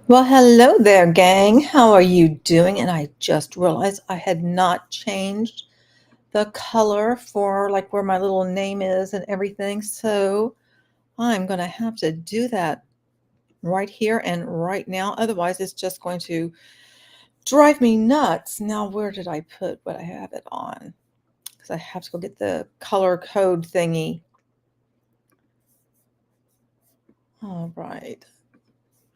Well, hello there, gang. How are you doing? And I just realized I had not changed the color for like where my little name is and everything. So I'm going to have to do that right here and right now. Otherwise, it's just going to drive me nuts. Now, where did I put what I have it on? Because I have to go get the color code thingy. All right.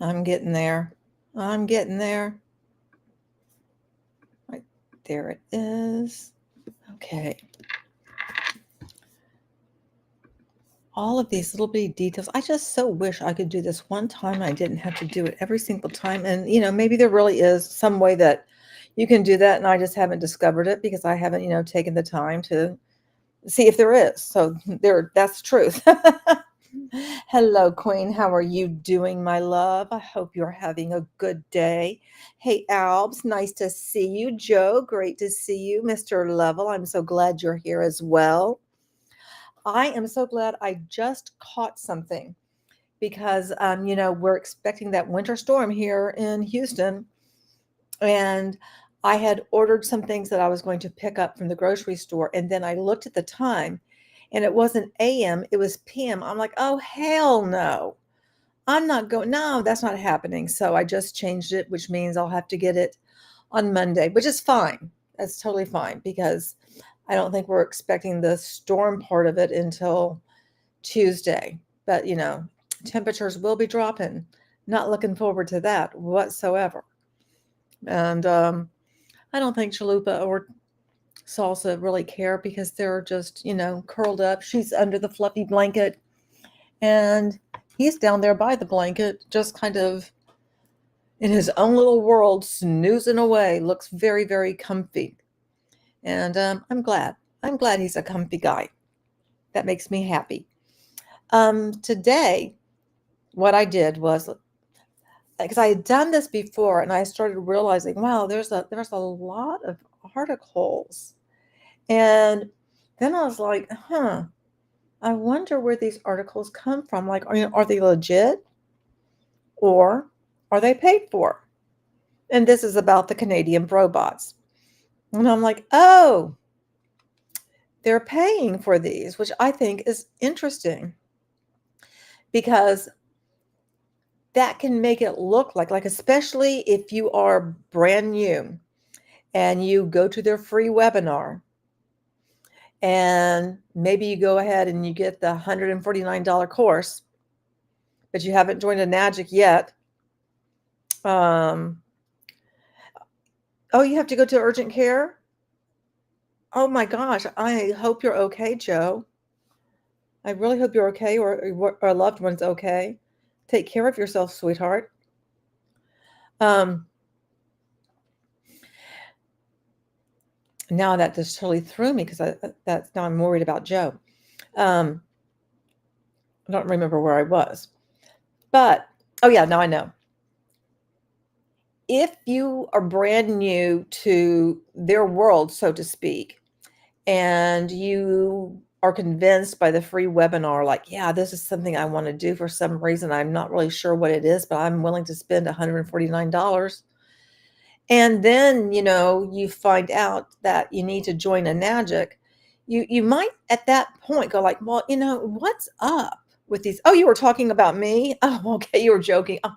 I'm getting there. I'm getting there. Right there it is. Okay. All of these little bitty details. I just so wish I could do this one time and I didn't have to do it every single time. And, maybe there really is some way that you can do that. And I just haven't discovered it because I haven't, taken the time to see if there is. So that's truth. Hello, Queen. How are you doing, my love? I hope you're having a good day. Hey, Albs, nice to see you. Joe, great to see you. Mr. Level, I'm so glad you're here as well. I am so glad I just caught something because, we're expecting that winter storm here in Houston. And I had ordered some things that I was going to pick up from the grocery store. And then I looked at the time and it wasn't AM, it was PM. I'm like, oh, hell no. I'm not going. No, that's not happening. So I just changed it, which means I'll have to get it on Monday, which is fine. That's totally fine because I don't think we're expecting the storm part of it until Tuesday. But, temperatures will be dropping. Not looking forward to that whatsoever. And I don't think Chalupa or Salsa really care because they're just, curled up. She's under the fluffy blanket and he's down there by the blanket, just kind of in his own little world, snoozing away. Looks very, very comfy. And I'm glad. I'm glad he's a comfy guy. That makes me happy. Today, what I did was, because I had done this before, and I started realizing, wow, there's a lot of articles, and then I was like, I wonder where these articles come from. Like, are they legit, or are they paid for? And this is about the Canadian robots, and I'm like, oh, they're paying for these, which I think is interesting because that can make it look like especially if you are brand new and you go to their free webinar and maybe you go ahead and you get the $149 course, but you haven't joined a Nagic yet. Oh, you have to go to urgent care? Oh my gosh, I hope you're okay, Joe. I really hope you're okay or a loved one's okay. Take care of yourself, sweetheart. Now that just totally threw me because now I'm worried about Joe. I don't remember where I was, but oh yeah, now I know. If you are brand new to their world, so to speak, and you are convinced by the free webinar, like, yeah, this is something I want to do for some reason. I'm not really sure what it is, but I'm willing to spend $149. And then, you find out that you need to join a Nagic. You might at that point go like, well, what's up with these? Oh, you were talking about me? Oh, okay, you were joking. Oh,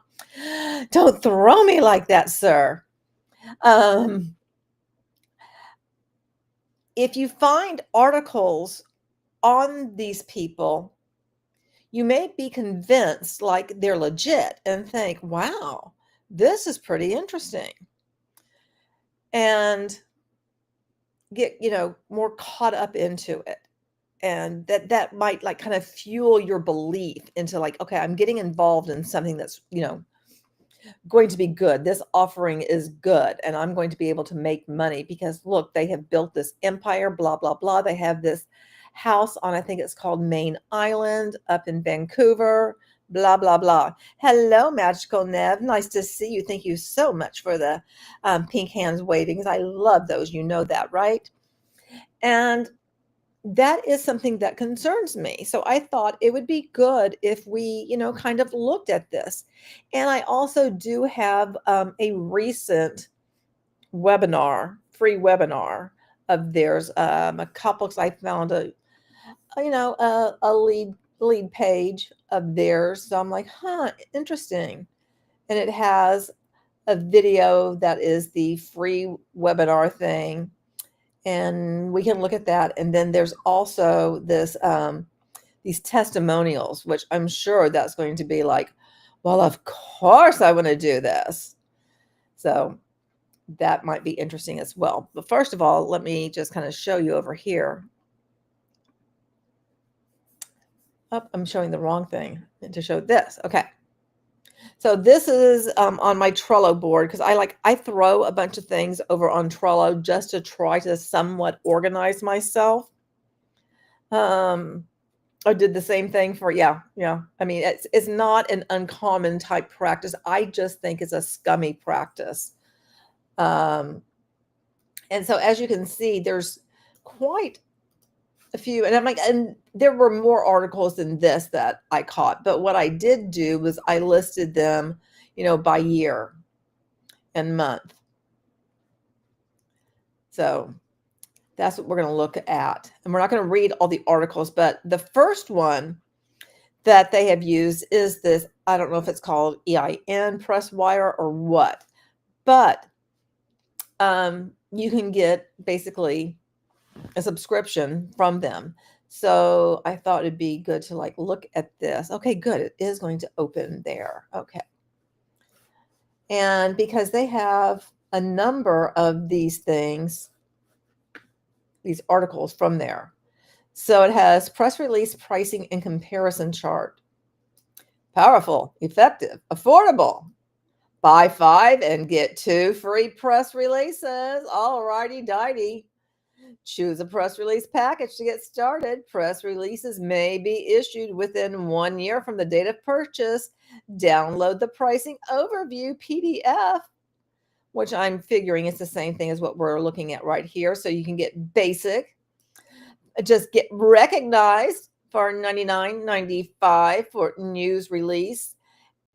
don't throw me like that, sir. If you find articles on these people, you may be convinced like they're legit and think, wow, this is pretty interesting. And get, more caught up into it. And that might like kind of fuel your belief into like, okay, I'm getting involved in something that's, going to be good. This offering is good and I'm going to be able to make money because look, they have built this empire, blah, blah, blah. They have this house on, I think it's called Main Island up in Vancouver, blah, blah, blah. Hello, Magical Nev. Nice to see you. Thank you so much for the pink hands waving because I love those. You know that, right? And that is something that concerns me. So I thought it would be good if we, kind of looked at this. And I also do have a recent free webinar of theirs, a couple, because I found a lead page of theirs. So I'm like, interesting. And it has a video that is the free webinar thing. And we can look at that. And then there's also these testimonials, which I'm sure that's going to be like, well, of course I want to do this. So that might be interesting as well. But first of all, let me just kind of show you over here. Oh, I'm showing the wrong thing to show this. Okay. So this is on my Trello board, because I throw a bunch of things over on Trello just to try to somewhat organize myself. I did the same thing for, yeah. I mean, it's not an uncommon type practice. I just think it's a scummy practice. And so as you can see, there's quite a few, and I'm like, and there were more articles than this that I caught, but what I did do was I listed them, by year and month. So that's what we're going to look at. And we're not going to read all the articles, but the first one that they have used is this, I don't know if it's called EIN, Press Wire, or what, but you can get basically a subscription from them. So I thought it'd be good to look at this. Okay, good. It is going to open there. Okay. And because they have a number of these things, these articles from there. So it has press release pricing and comparison chart. Powerful, effective, affordable. Buy 5 and get 2 free press releases. All righty dighty. Choose a press release package to get started. Press releases may be issued within 1 year from the date of purchase. Download the pricing overview PDF, which I'm figuring it's the same thing as what we're looking at right here. So you can get basic, just get recognized for $99.95 for news release.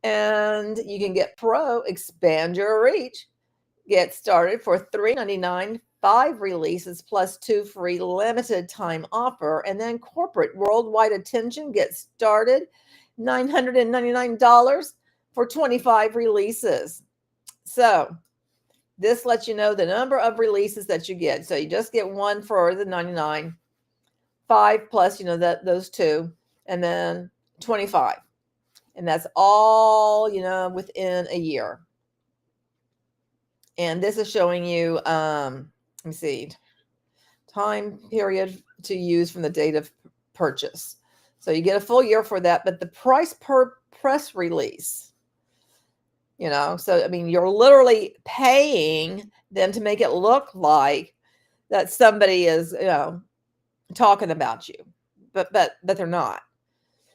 And you can get pro, expand your reach. Get started for $3.99, 5 releases plus 2 free limited time offer. And then corporate worldwide attention, get started, $999 for 25 releases. So this lets you know the number of releases that you get. So you just get 1 for the 99, 5 plus, those 2, and then 25. And that's all, within a year. And this is showing you, let me see, time period to use from the date of purchase. So you get a full year for that, but the price per press release, so, I mean, you're literally paying them to make it look like that somebody is, talking about you, but they're not.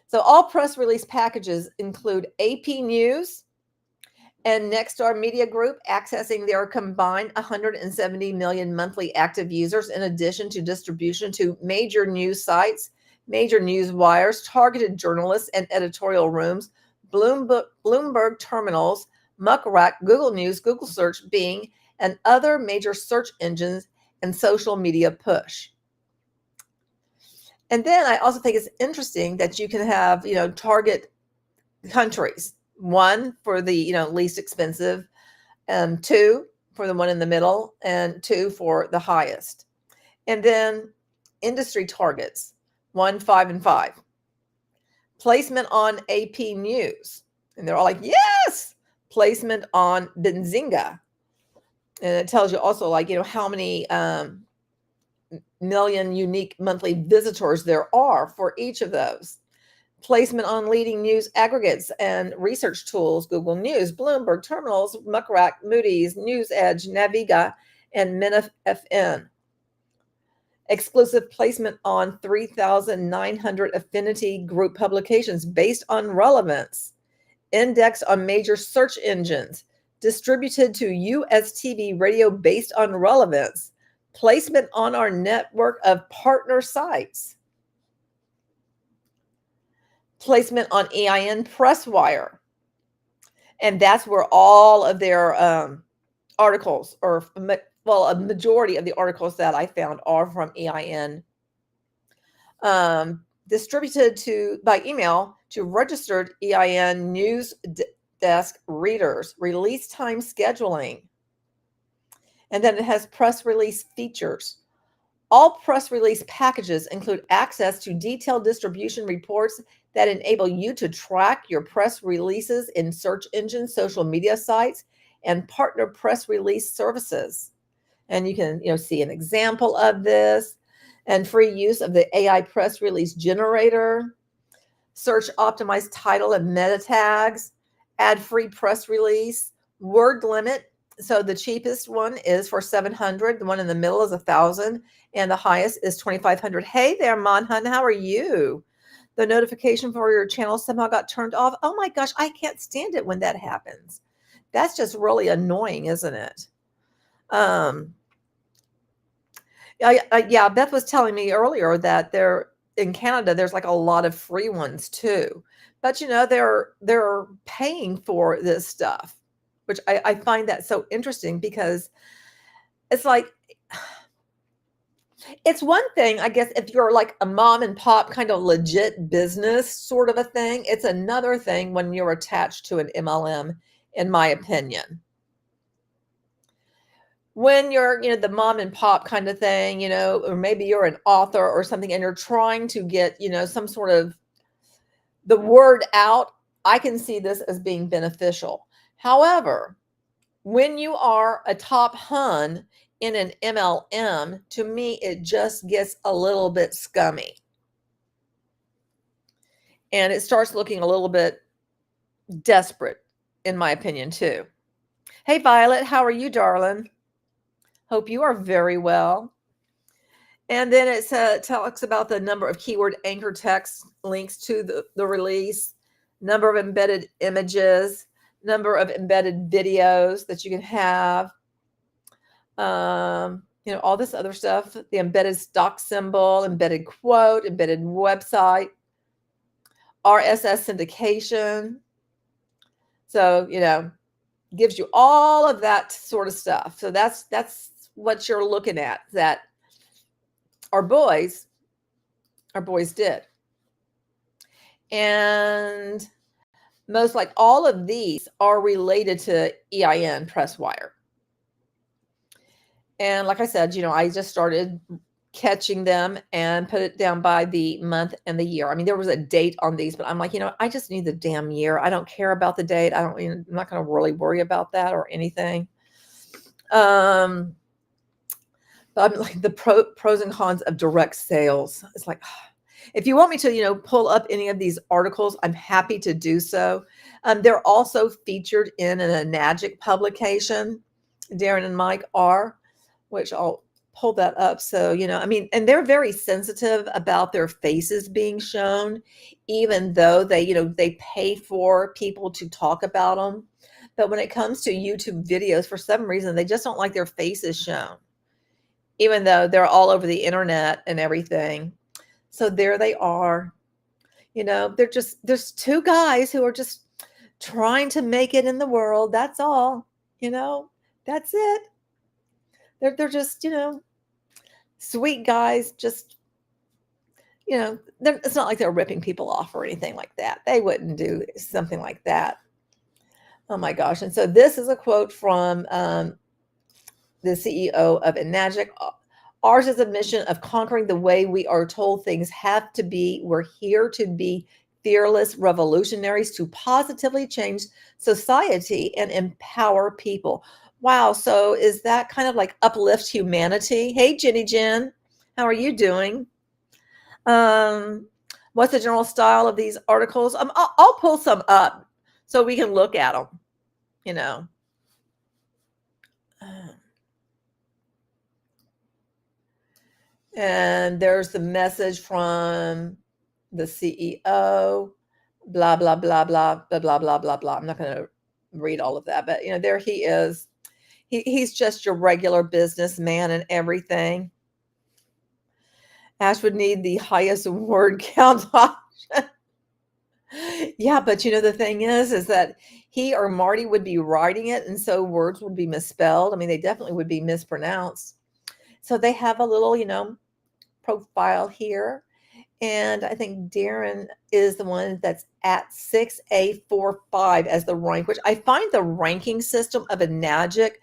So all press release packages include AP News and Nexstar Media Group, accessing their combined 170 million monthly active users, in addition to distribution to major news sites, major news wires, targeted journalists and editorial rooms, Bloomberg terminals, Muckrack, Google News, Google Search, Bing, and other major search engines, and social media push. And then I also think it's interesting that you can have, target countries. 1 for the, least expensive, 2 for the one in the middle, and 2 for the highest. And then industry targets, 1, 5, and 5. Placement on AP News. And they're all like, yes! Placement on Benzinga. And it tells you also how many million unique monthly visitors there are for each of those. Placement on leading news aggregates and research tools, Google News, Bloomberg terminals, Muckrack, Moody's, News Edge, Naviga, and MinFN. Exclusive placement on 3,900 affinity group publications based on relevance. Index on major search engines. Distributed to US TV radio based on relevance. placement on our network of partner sites, placement on EIN Presswire. And that's where all of their articles, or well, a majority of the articles that I found are from EIN, distributed by email to registered EIN news desk readers, release time scheduling. And then it has press release features. All press release packages include access to detailed distribution reports that enable you to track your press releases in search engines, social media sites, and partner press release services. And you can, see an example of this, and free use of the AI press release generator, search optimized title and meta tags, add free press release, word limit. So the cheapest one is for 700. The one in the middle is 1,000, and the highest is 2,500. Hey there, Monhun, how are you? The notification for your channel somehow got turned off. Oh my gosh, I can't stand it when that happens. That's just really annoying, isn't it? Yeah, Beth was telling me earlier that there in Canada, there's like a lot of free ones too. But they're paying for this stuff, which I find that so interesting, because it's like, it's one thing, I guess, if you're like a mom and pop kind of legit business sort of a thing. It's another thing when you're attached to an MLM, in my opinion. When you're, the mom and pop kind of thing, or maybe you're an author or something, and you're trying to get, some sort of the word out, I can see this as being beneficial. However, when you are a top hun in an MLM, to me, it just gets a little bit scummy. And it starts looking a little bit desperate, in my opinion, too. Hey, Violet, how are you, darling? Hope you are very well. And then it talks about the number of keyword anchor text links to the release, number of embedded images, number of embedded videos that you can have, all this other stuff, the embedded stock symbol, embedded quote, embedded website, RSS syndication. So, gives you all of that sort of stuff. So that's what you're looking at, that our boys did. And most like all of these are related to EIN Presswire. And like I said, I just started catching them and put it down by the month and the year. I mean, there was a date on these, but I'm like, I just need the damn year. I don't care about the date. I'm not going to really worry about that or anything. But I'm like, the pros and cons of direct sales. It's like, if you want me to, pull up any of these articles, I'm happy to do so. They're also featured in an Enagic publication. Darren and Mike are, which I'll pull that up. So, and they're very sensitive about their faces being shown, even though they pay for people to talk about them. But when it comes to YouTube videos, for some reason, they just don't like their faces shown, even though they're all over the internet and everything. So there they are. There's two guys who are just trying to make it in the world. That's all. That's it. They're just, sweet guys. Just, it's not like they're ripping people off or anything like that. They wouldn't do something like that. Oh my gosh. And so this is a quote from the CEO of Enagic. Ours is a mission of conquering the way we are told things have to be. We're here to be fearless revolutionaries to positively change society and empower people. Wow. So is that kind of like uplift humanity? Hey, Jenny Jen, how are you doing? What's the general style of these articles? I'll pull some up so we can look at them, And there's the message from the CEO, blah, blah, blah, blah, blah, blah, blah, blah, blah. I'm not going to read all of that, but, there he is. He's just your regular businessman and everything. Ash would need the highest word count option. Yeah, but the thing is that he or Marty would be writing it, and so words would be misspelled. I mean, they definitely would be mispronounced. So they have a little, profile here. And I think Darren is the one that's at 6A45 as the rank, which I find the ranking system of Enagic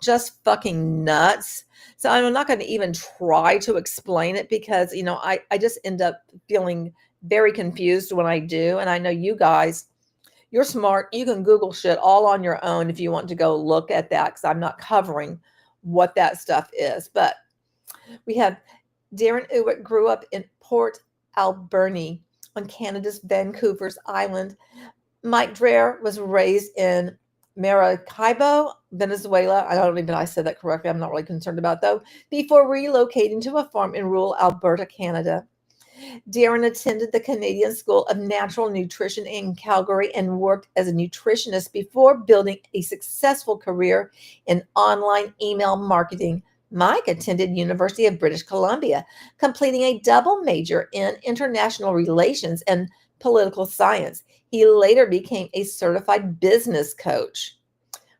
just fucking nuts. So I'm not going to even try to explain it because, I just end up feeling very confused when I do. And I know you guys, you're smart. You can Google shit all on your own if you want to go look at that, because I'm not covering what that stuff is. But we have Darren Uwit grew up in Port Alberni on Canada's Vancouver's Island. Mike Dreher was raised in Maracaibo, Venezuela. I don't even know if I said that correctly. I'm not really concerned about though. Before relocating to a farm in rural Alberta, Canada. Darren attended the Canadian School of Natural Nutrition in Calgary and worked as a nutritionist before building a successful career in online email marketing. Mike attended University of British Columbia, completing a double major in international relations and political science. He later became a certified business coach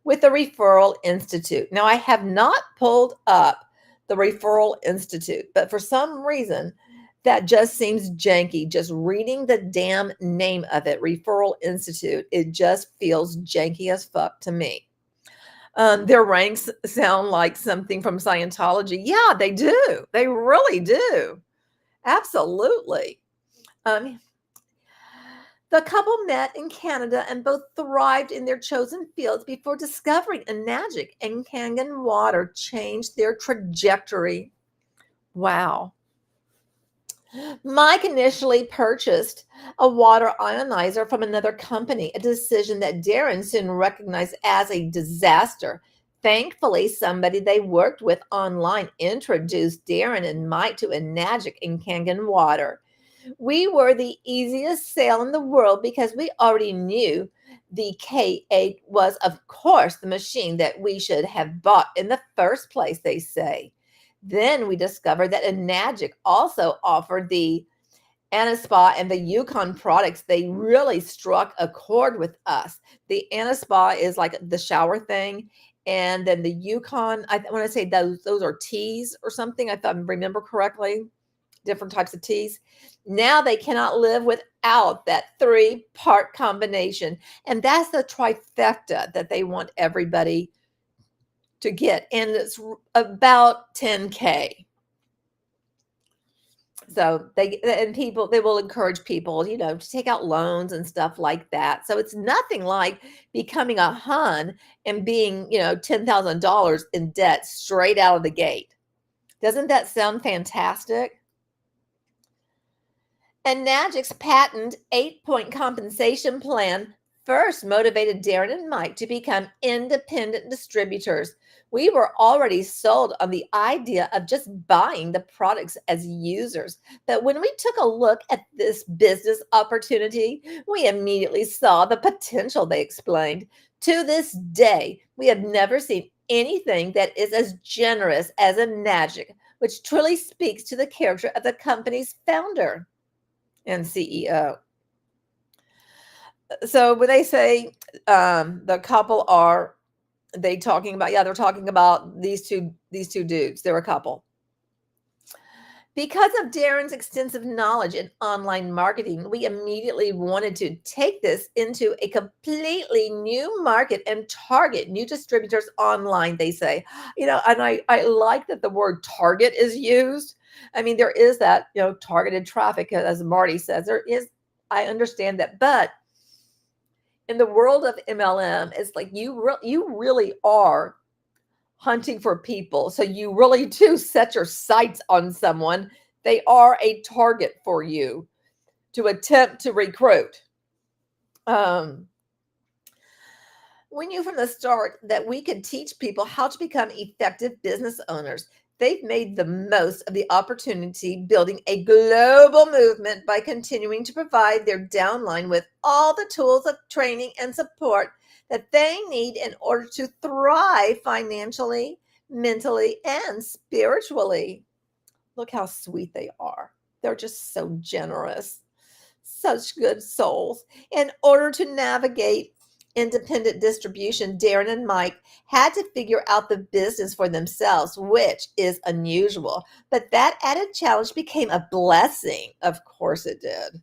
with the Referral Institute. Now, I have not pulled up the Referral Institute, but for some reason, that just seems janky. Just reading the damn name of it, Referral Institute, it just feels janky as fuck to me. Their ranks sound like something from Scientology. Yeah, they do. They really do. Absolutely. The couple met in Canada and both thrived in their chosen fields before discovering Enagic and Kangen water changed their trajectory. Wow. Mike initially purchased a water ionizer from another company, a decision that Darren soon recognized as a disaster. Thankfully, somebody they worked with online introduced Darren and Mike to Enagic and Kangen water. We were the easiest sale in the world because we already knew the K8 was, of course, the machine that we should have bought in the first place, they say. Then we discovered that Enagic also offered the Anaspa and the Yukon products. They really struck a chord with us. The Anaspa is like the shower thing. And then the Yukon, I want to say those are teas or something, if I remember correctly, different types of teas. Now they cannot live without that 3-part combination. And that's the trifecta that they want everybody to get, and it's about 10K. So they will encourage people, to take out loans and stuff like that. So it's nothing like becoming a Hun and being, $10,000 in debt straight out of the gate. Doesn't that sound fantastic? Enagic's patent 8-point compensation plan first motivated Darren and Mike to become independent distributors. We were already sold on the idea of just buying the products as users. But when we took a look at this business opportunity, we immediately saw the potential, they explained. To this day, we have never seen anything that is as generous as Enagic, which truly speaks to the character of the company's founder and CEO. So when they say the couple are they're talking about these two dudes. They're a couple. Because of Darren's extensive knowledge in online marketing, we immediately wanted to take this into a completely new market and target new distributors online, they say. And I like that the word target is used. I mean, there is that, targeted traffic, as Marty says. There is, I understand that, but in the world of MLM, it's like you really are hunting for people. So you really do set your sights on someone. They are a target for you to attempt to recruit. We knew from the start that we could teach people how to become effective business owners. They've made the most of the opportunity, building a global movement by continuing to provide their downline with all the tools of training and support that they need in order to thrive financially, mentally, and spiritually. Look how sweet they are. They're just so generous, such good souls. In order to navigate independent distribution, Darren and Mike had to figure out the business for themselves, which is unusual. But that added challenge became a blessing. Of course it did.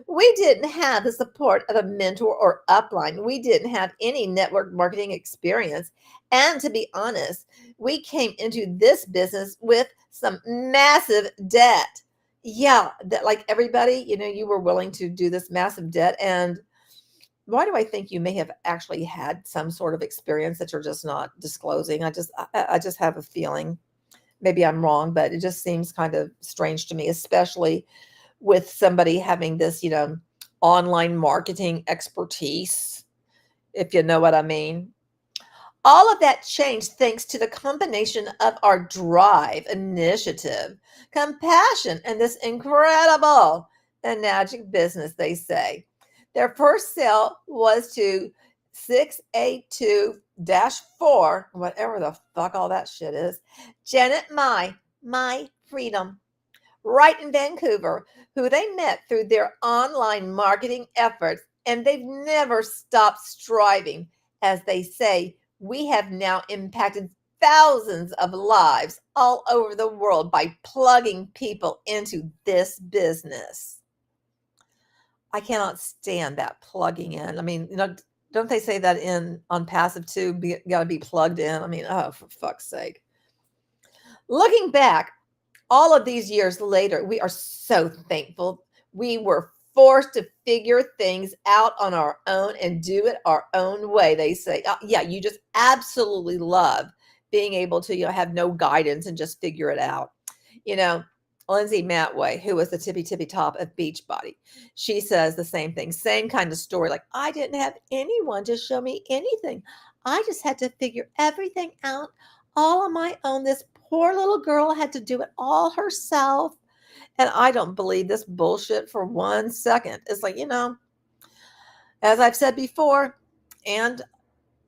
We didn't have the support of a mentor or upline. We didn't have any network marketing experience. And to be honest, we came into this business with some massive debt. Yeah, that like everybody, you were willing to do this massive debt. And why do I think you may have actually had some sort of experience that you're just not disclosing? I just have a feeling. Maybe I'm wrong, but it just seems kind of strange to me, especially with somebody having this, online marketing expertise, if you know what I mean. All of that changed thanks to the combination of our drive, initiative, compassion, and this incredible and magic business, they say. Their first sale was to 682-4, whatever the fuck all that shit is, Janet My Freedom, right in Vancouver, who they met through their online marketing efforts, and they've never stopped striving. As they say, we have now impacted thousands of lives all over the world by plugging people into this business. I cannot stand that plugging in. I mean, don't they say that on passive too? Got to be plugged in. I mean, oh, for fuck's sake. Looking back, all of these years later, we are so thankful we were forced to figure things out on our own and do it our own way. They say, yeah, you just absolutely love being able to, have no guidance and just figure it out. Lindsay Matway, who was the tippy top of Beachbody, she says the same thing, same kind of story. Like, I didn't have anyone to show me anything. I just had to figure everything out all on my own. This poor little girl had to do it all herself. And I don't believe this bullshit for 1 second. It's like, as I've said before, and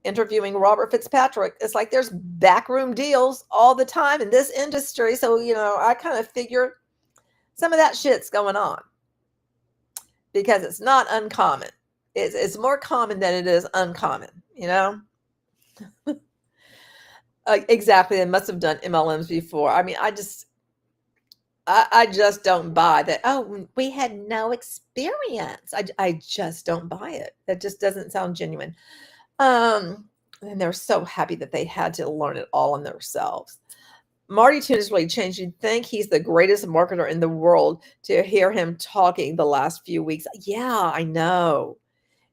interviewing Robert Fitzpatrick, it's like there's backroom deals all the time in this industry. So, I kind of figure some of that shit's going on because it's not uncommon. It's more common than it is uncommon, Exactly. They must have done MLMs before. I mean, I just don't buy that. Oh, we had no experience. I just don't buy it. That just doesn't sound genuine. And they're so happy that they had to learn it all on themselves. Marty Toon has really changed. You'd think he's the greatest marketer in the world to hear him talking the last few weeks. Yeah, I know.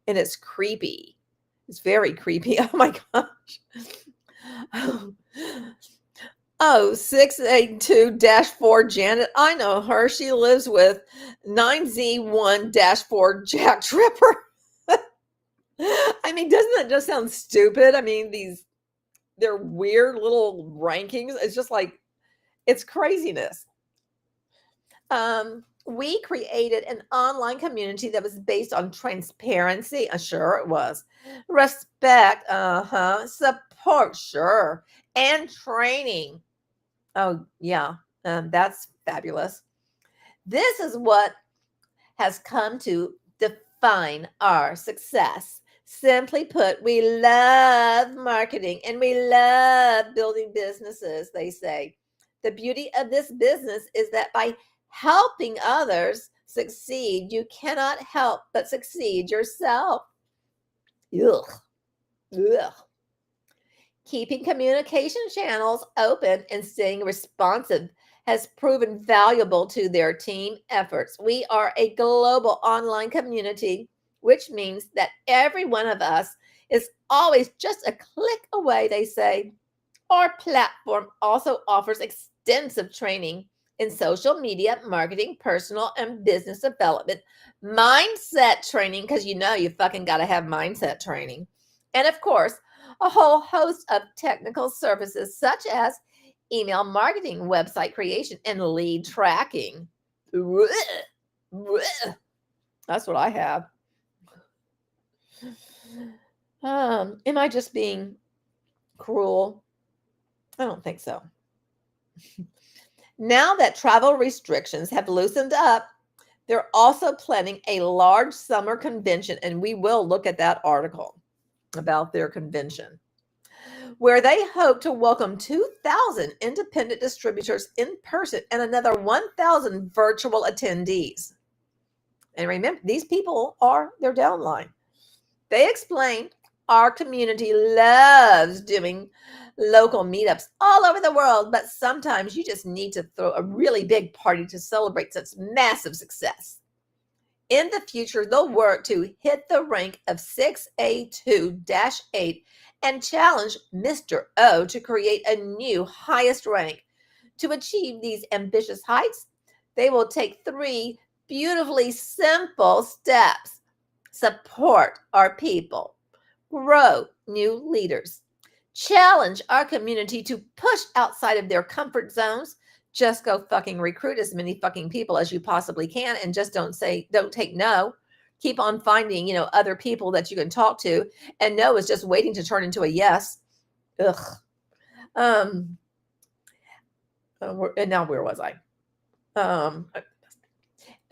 And it's creepy. It's very creepy. Oh my gosh. Oh, 682-4 Janet. I know her. She lives with 9Z1-4 Jack Tripper. I mean, doesn't that just sound stupid? I mean, they're weird little rankings. It's just like, it's craziness. We created an online community that was based on transparency. Sure it was. Respect. Support. Sure. And training. Oh, yeah. That's fabulous. This is what has come to define our success. Simply put, we love marketing and we love building businesses, they say. The beauty of this business is that by helping others succeed, you cannot help but succeed yourself. Ugh. Ugh. Keeping communication channels open and staying responsive has proven valuable to their team efforts. We are a global online community, which means that every one of us is always just a click away, they say. Our platform also offers extensive training in social media marketing, personal and business development, mindset training, because you fucking got to have mindset training. And of course, a whole host of technical services such as email marketing, website creation, and lead tracking. That's what I have. Am I just being cruel? I don't think so. Now that travel restrictions have loosened up, they're also planning a large summer convention, and we will look at that article about their convention, where they hope to welcome 2,000 independent distributors in person and another 1,000 virtual attendees. And remember, these people are their downline. They explained our community loves doing local meetups all over the world, but sometimes you just need to throw a really big party to celebrate such massive success. In the future, they'll work to hit the rank of 6A2-8 and challenge Mr. O to create a new highest rank. To achieve these ambitious heights, they will take 3 beautifully simple steps. Support our people, grow new leaders, challenge our community to push outside of their comfort zones. Just go fucking recruit as many fucking people as you possibly can, and just don't take no. Keep on finding, other people that you can talk to, and no is just waiting to turn into a yes. Ugh. And now where was I?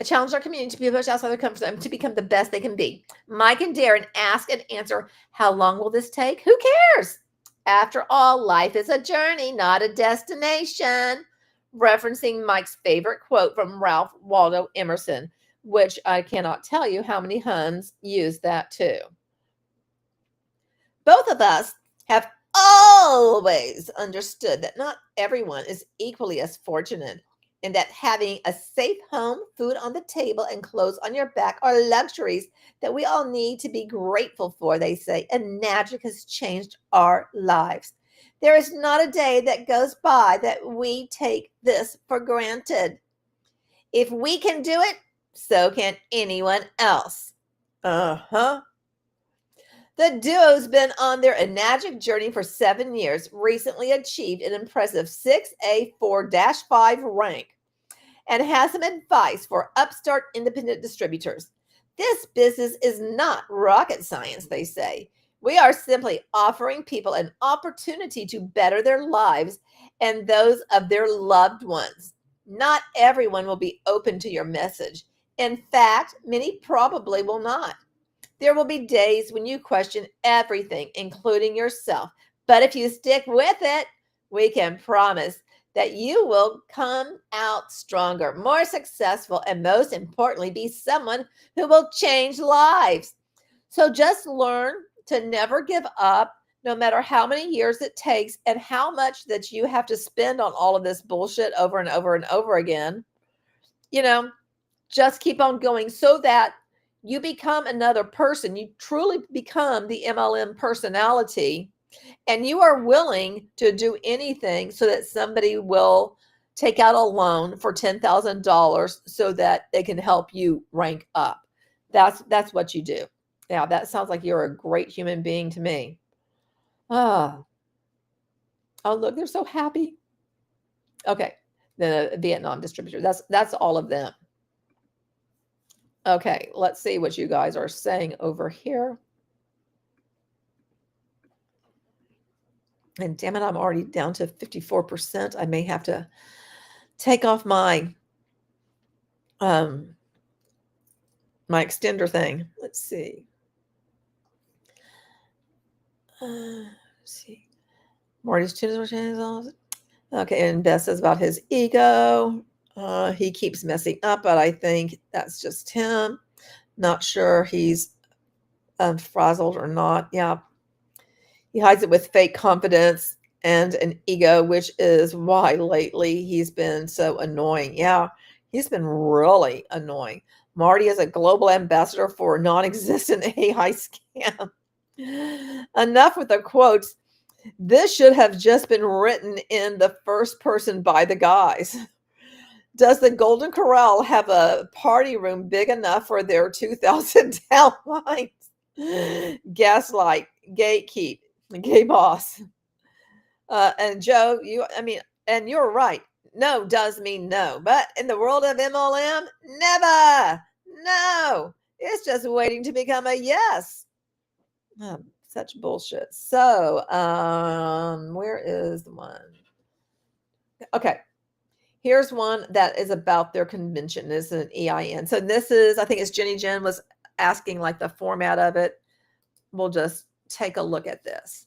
Challenge our community to be pushed outside their comfort zone to become the best they can be. Mike and Darren ask and answer, how long will this take? Who cares? After all, life is a journey, not a destination. Referencing Mike's favorite quote from Ralph Waldo Emerson, which I cannot tell you how many Huns use that too. Both of us have always understood that not everyone is equally as fortunate, and that having a safe home, food on the table, and clothes on your back are luxuries that we all need to be grateful for, they say, and magic has changed our lives. There is not a day that goes by that we take this for granted. If we can do it, so can anyone else. The duo's been on their enagic journey for 7 years, recently achieved an impressive 6A4-5 rank, and has some advice for upstart independent distributors. This business is not rocket science, they say. We are simply offering people an opportunity to better their lives and those of their loved ones. Not everyone will be open to your message. In fact, many probably will not. There will be days when you question everything, including yourself. But if you stick with it, we can promise that you will come out stronger, more successful, and most importantly, be someone who will change lives. So just learn to never give up, no matter how many years it takes and how much that you have to spend on all of this bullshit over and over and over again. Just keep on going so that you become another person. You truly become the MLM personality, and you are willing to do anything so that somebody will take out a loan for $10,000 so that they can help you rank up. That's what you do. Yeah, that sounds like you're a great human being to me. Oh, look, they're so happy. Okay, the Vietnam distributor. That's all of them. Okay, let's see what you guys are saying over here. And damn it, I'm already down to 54%. I may have to take off my my extender thing. Let's see. Let's see. Marty's channels. Okay, and Beth says about his ego. He keeps messing up, but I think that's just him. Not sure he's frazzled or not. Yeah. He hides it with fake confidence and an ego, which is why lately he's been so annoying. Yeah, he's been really annoying. Marty is a global ambassador for a non-existent AI scam. Enough with the quotes. This should have just been written in the first person by the guys. Does the Golden Corral have a party room big enough for their 2,000 downlines? Gaslight, gatekeep, gay boss. And Joe, and you're right. No does mean no. But in the world of MLM, never. No. It's just waiting to become a yes. Such bullshit. So, where is the one? Okay. Here's one that is about their convention. This is an EIN. So this is, I think it's Jenny Jen was asking like the format of it. We'll just take a look at this.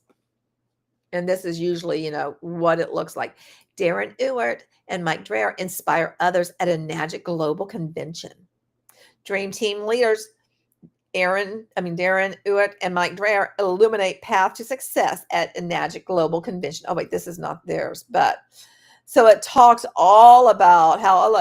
And this is usually, what it looks like. Darren Ewert and Mike Dreher inspire others at a Nagic Global Convention. Dream Team leaders Darren Ewert and Mike Dreher illuminate path to success at a Nagic Global Convention. Oh, wait, this is not theirs, but so it talks all about how,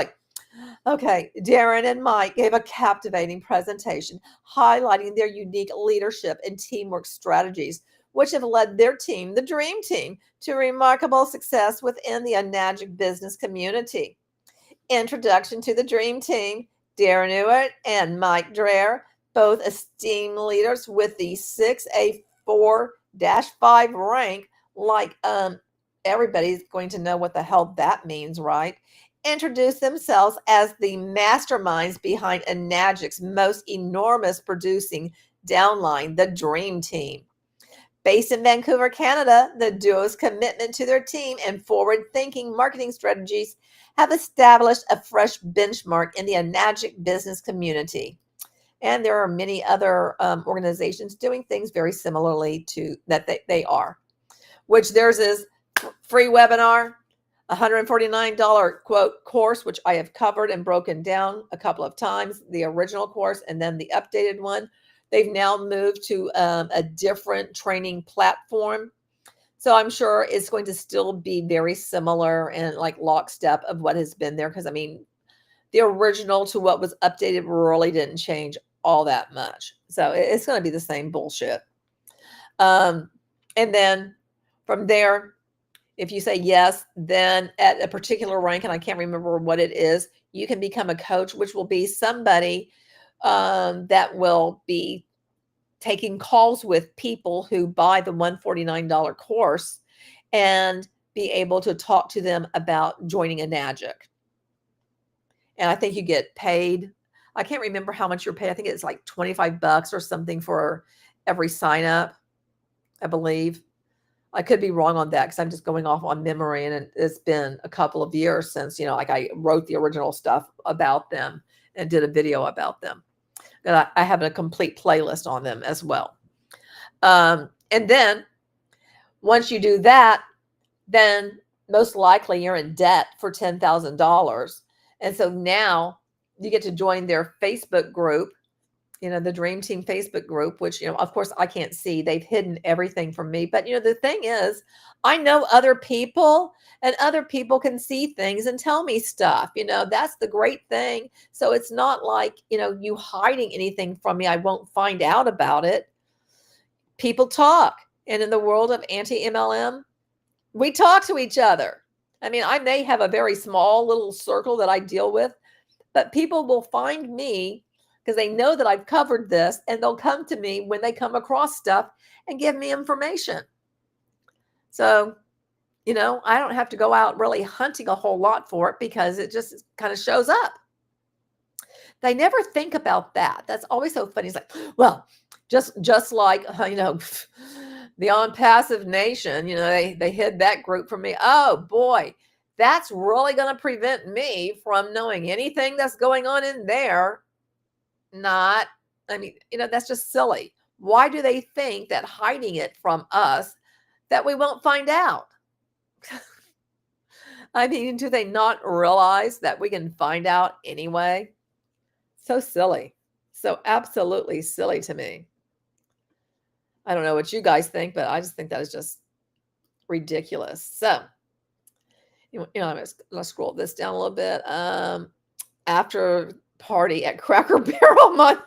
Darren and Mike gave a captivating presentation highlighting their unique leadership and teamwork strategies, which have led their team, the Dream Team, to remarkable success within the Nagic business community. Introduction to the Dream Team, Darren Ewert and Mike Dreher, both esteemed leaders with the 6A4-5 rank, everybody's going to know what the hell that means, right? Introduce themselves as the masterminds behind Nagic's most enormous producing downline, the Dream Team. Based in Vancouver, Canada, the duo's commitment to their team and forward-thinking marketing strategies have established a fresh benchmark in the Nagic business community. And there are many other organizations doing things very similarly to that they are, which theirs is free webinar, $149 quote course, which I have covered and broken down a couple of times, the original course and then the updated one. They've now moved to a different training platform. So I'm sure it's going to still be very similar and like lockstep of what has been there. Because the original to what was updated really didn't change all that much. So it's going to be the same bullshit. And then from there, if you say yes, then at a particular rank, and I can't remember what it is, you can become a coach, which will be somebody that will be taking calls with people who buy the $149 course and be able to talk to them about joining a Nagic. And I think you get paid. I can't remember how much you're paid. I think it's like $25 or something for every sign up, I believe. I could be wrong on that because I'm just going off on memory, and it's been a couple of years since, I wrote the original stuff about them and did a video about them. And I have a complete playlist on them as well. And then once you do that, then most likely you're in debt for $10,000. And so now you get to join their Facebook group, the Dream Team Facebook group, which, of course I can't see. They've hidden everything from me. But, the thing is, I know other people and other people can see things and tell me stuff. That's the great thing. So it's not like, you hiding anything from me. I won't find out about it. People talk. And in the world of anti-MLM, we talk to each other. I may have a very small little circle that I deal with, but people will find me because they know that I've covered this, and they'll come to me when they come across stuff and give me information. So, I don't have to go out really hunting a whole lot for it because it just kind of shows up. They never think about that. That's always so funny. It's like, well, just like, the On Passive Nation, they hid that group from me. Oh boy, that's really going to prevent me from knowing anything that's going on in there. That's just silly. Why do they think that hiding it from us that we won't find out? Do they not realize that we can find out anyway? So silly. So absolutely silly to me. I don't know what you guys think, but I just think that is just ridiculous. So, let's scroll this down a little bit. After party at Cracker Barrel,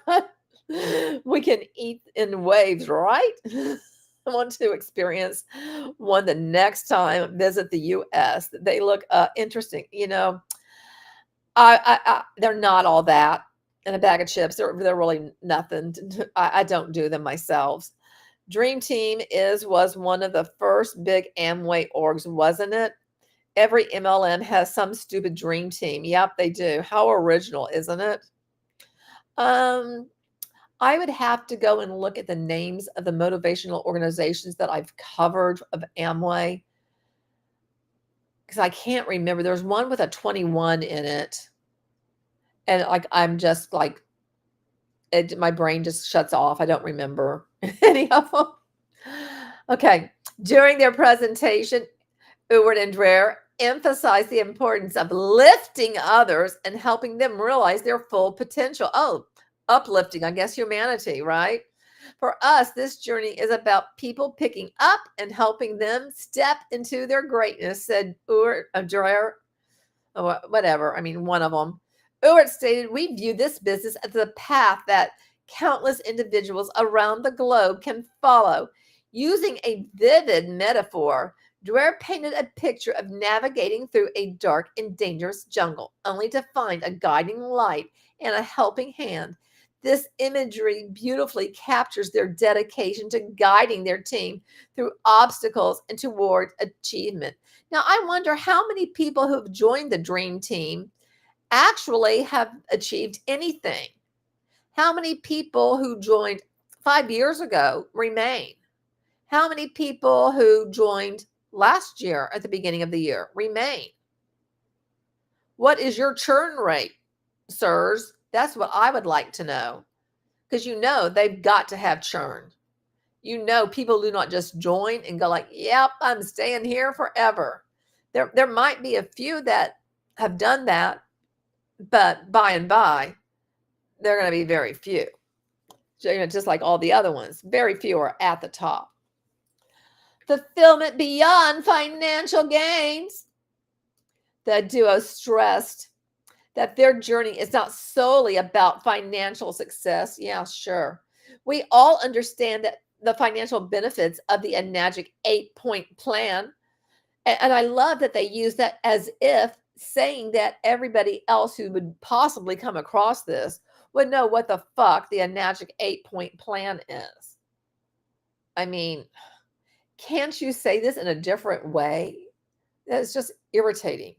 we can eat in waves, right? I want to experience one the next time visit the U.S. They look interesting. They're not all that. And a bag of chips, they're really nothing. I don't do them myself. Dream Team was one of the first big Amway orgs, wasn't it? Every MLM has some stupid Dream Team. Yep, they do. How original, isn't it? I would have to go and look at the names of the motivational organizations that I've covered of Amway, because I can't remember. There's one with a 21 in it. And I'm just like, my brain just shuts off. I don't remember any of them. Okay. During their presentation, Ewart and Dreher emphasized the importance of lifting others and helping them realize their full potential. Oh, uplifting, I guess, humanity, right? For us, this journey is about people picking up and helping them step into their greatness, said Ewart, Dreher, or whatever. I mean, one of them. Ewart stated, we view this business as a path that countless individuals around the globe can follow. Using a vivid metaphor, Dreher painted a picture of navigating through a dark and dangerous jungle, only to find a guiding light and a helping hand. This imagery beautifully captures their dedication to guiding their team through obstacles and toward achievement. Now, I wonder how many people who've joined the Dream Team actually have achieved anything. How many people who joined 5 years ago remain? How many people who joined last year at the beginning of the year remain? What is your churn rate, sirs? That's what I would like to know, because they've got to have churn. People do not just join and go like, yep, I'm staying here forever. There might be a few that have done that, but by and by, they're going to be very few. So, just like all the other ones, very few are at the top. Fulfillment beyond financial gains. The duo stressed that their journey is not solely about financial success. Yeah, sure. We all understand that the financial benefits of the Enagic 8-point plan. And I love that they use that as if saying that everybody else who would possibly come across this would know what the fuck the Enagic 8-point plan is. I mean, can't you say this in a different way? That's just irritating.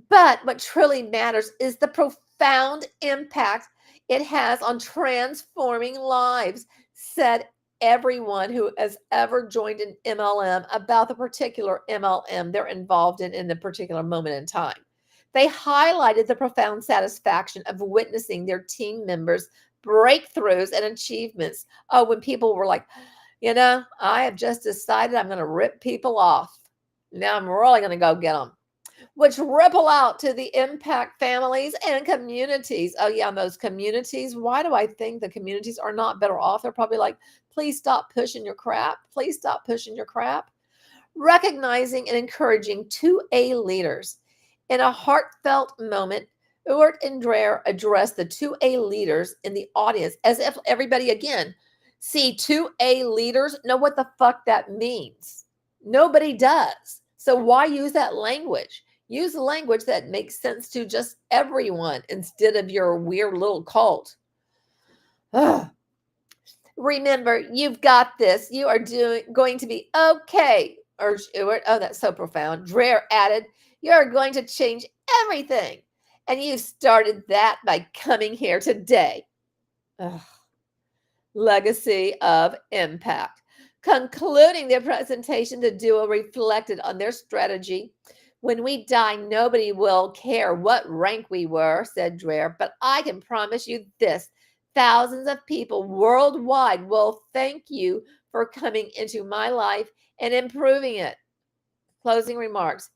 But what truly matters is the profound impact it has on transforming lives, said everyone who has ever joined an MLM about the particular MLM they're involved in the particular moment in time. They highlighted the profound satisfaction of witnessing their team members' breakthroughs and achievements. Oh, when people were like, I have just decided I'm going to rip people off. Now I'm really going to go get them, which ripple out to the impact families and communities. Oh, yeah, and those communities, why do I think the communities are not better off? They're probably like, please stop pushing your crap. Please stop pushing your crap. Recognizing and encouraging 2A leaders. In a heartfelt moment, Ewart and Dreher addressed the 2A leaders in the audience as if everybody, again, see 2A leaders know what the fuck that means. Nobody does. So why use that language? Use the language that makes sense to just everyone instead of your weird little cult. Ugh. Remember, you've got this. You are going to be okay, urged Ewart. Oh, that's so profound. Dreher added, you're going to change everything. And you've started that by coming here today. Ugh. Legacy of impact. Concluding their presentation, the duo reflected on their strategy. When we die, nobody will care what rank we were, said Dreher, but I can promise you this. Thousands of people worldwide will thank you for coming into my life and improving it. Closing remarks.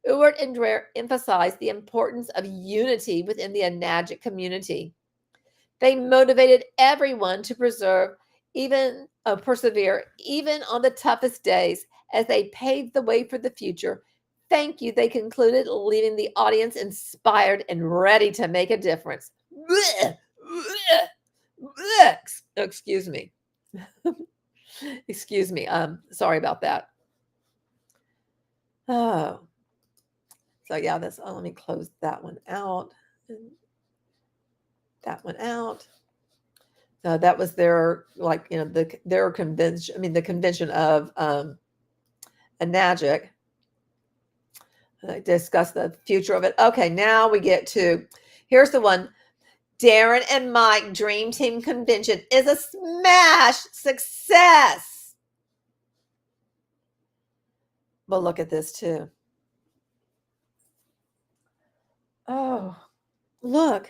Ewart and Dreher emphasized the importance of unity within the Enagic community. They motivated everyone to persevere even on the toughest days as they paved the way for the future. Thank you, they concluded, leaving the audience inspired and ready to make a difference. Excuse me. Excuse me. Sorry about that. Oh. So yeah, let me close that one out. That one out. So that was their, their convention. I mean, the convention of Enagic. Discuss the future of it. Okay, now we get to, here's the one. Darren and Mike Dream Team Convention is a smash success. But look at this too. Oh, look.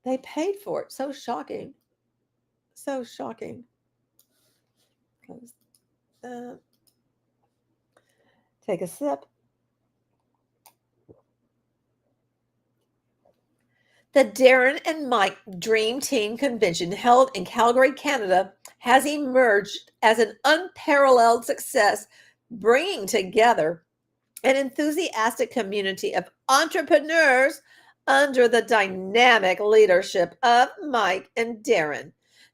They paid for it. So shocking. So shocking. Take a sip. The Darren and Mike Dream Team Convention held in Calgary, Canada, has emerged as an unparalleled success, bringing together an enthusiastic community of entrepreneurs under the dynamic leadership of Mike and Darren.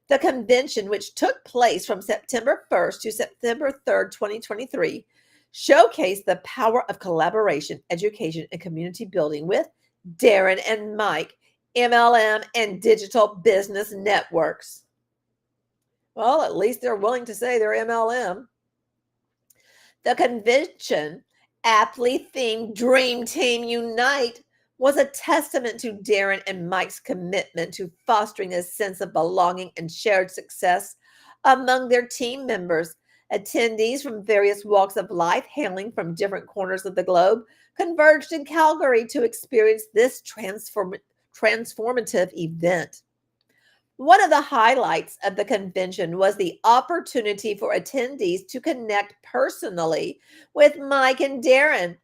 The convention, which took place from September 1st to September 3rd, 2023, showcased the power of collaboration, education, and community building with Darren and Mike, MLM, and digital business networks. Well, at least they're willing to say they're MLM. The convention, aptly themed Dream Team Unite, was a testament to Darren and Mike's commitment to fostering a sense of belonging and shared success among their team members. Attendees from various walks of life, hailing from different corners of the globe, converged in Calgary to experience this transformative event. One of the highlights of the convention was the opportunity for attendees to connect personally with Mike and Darren.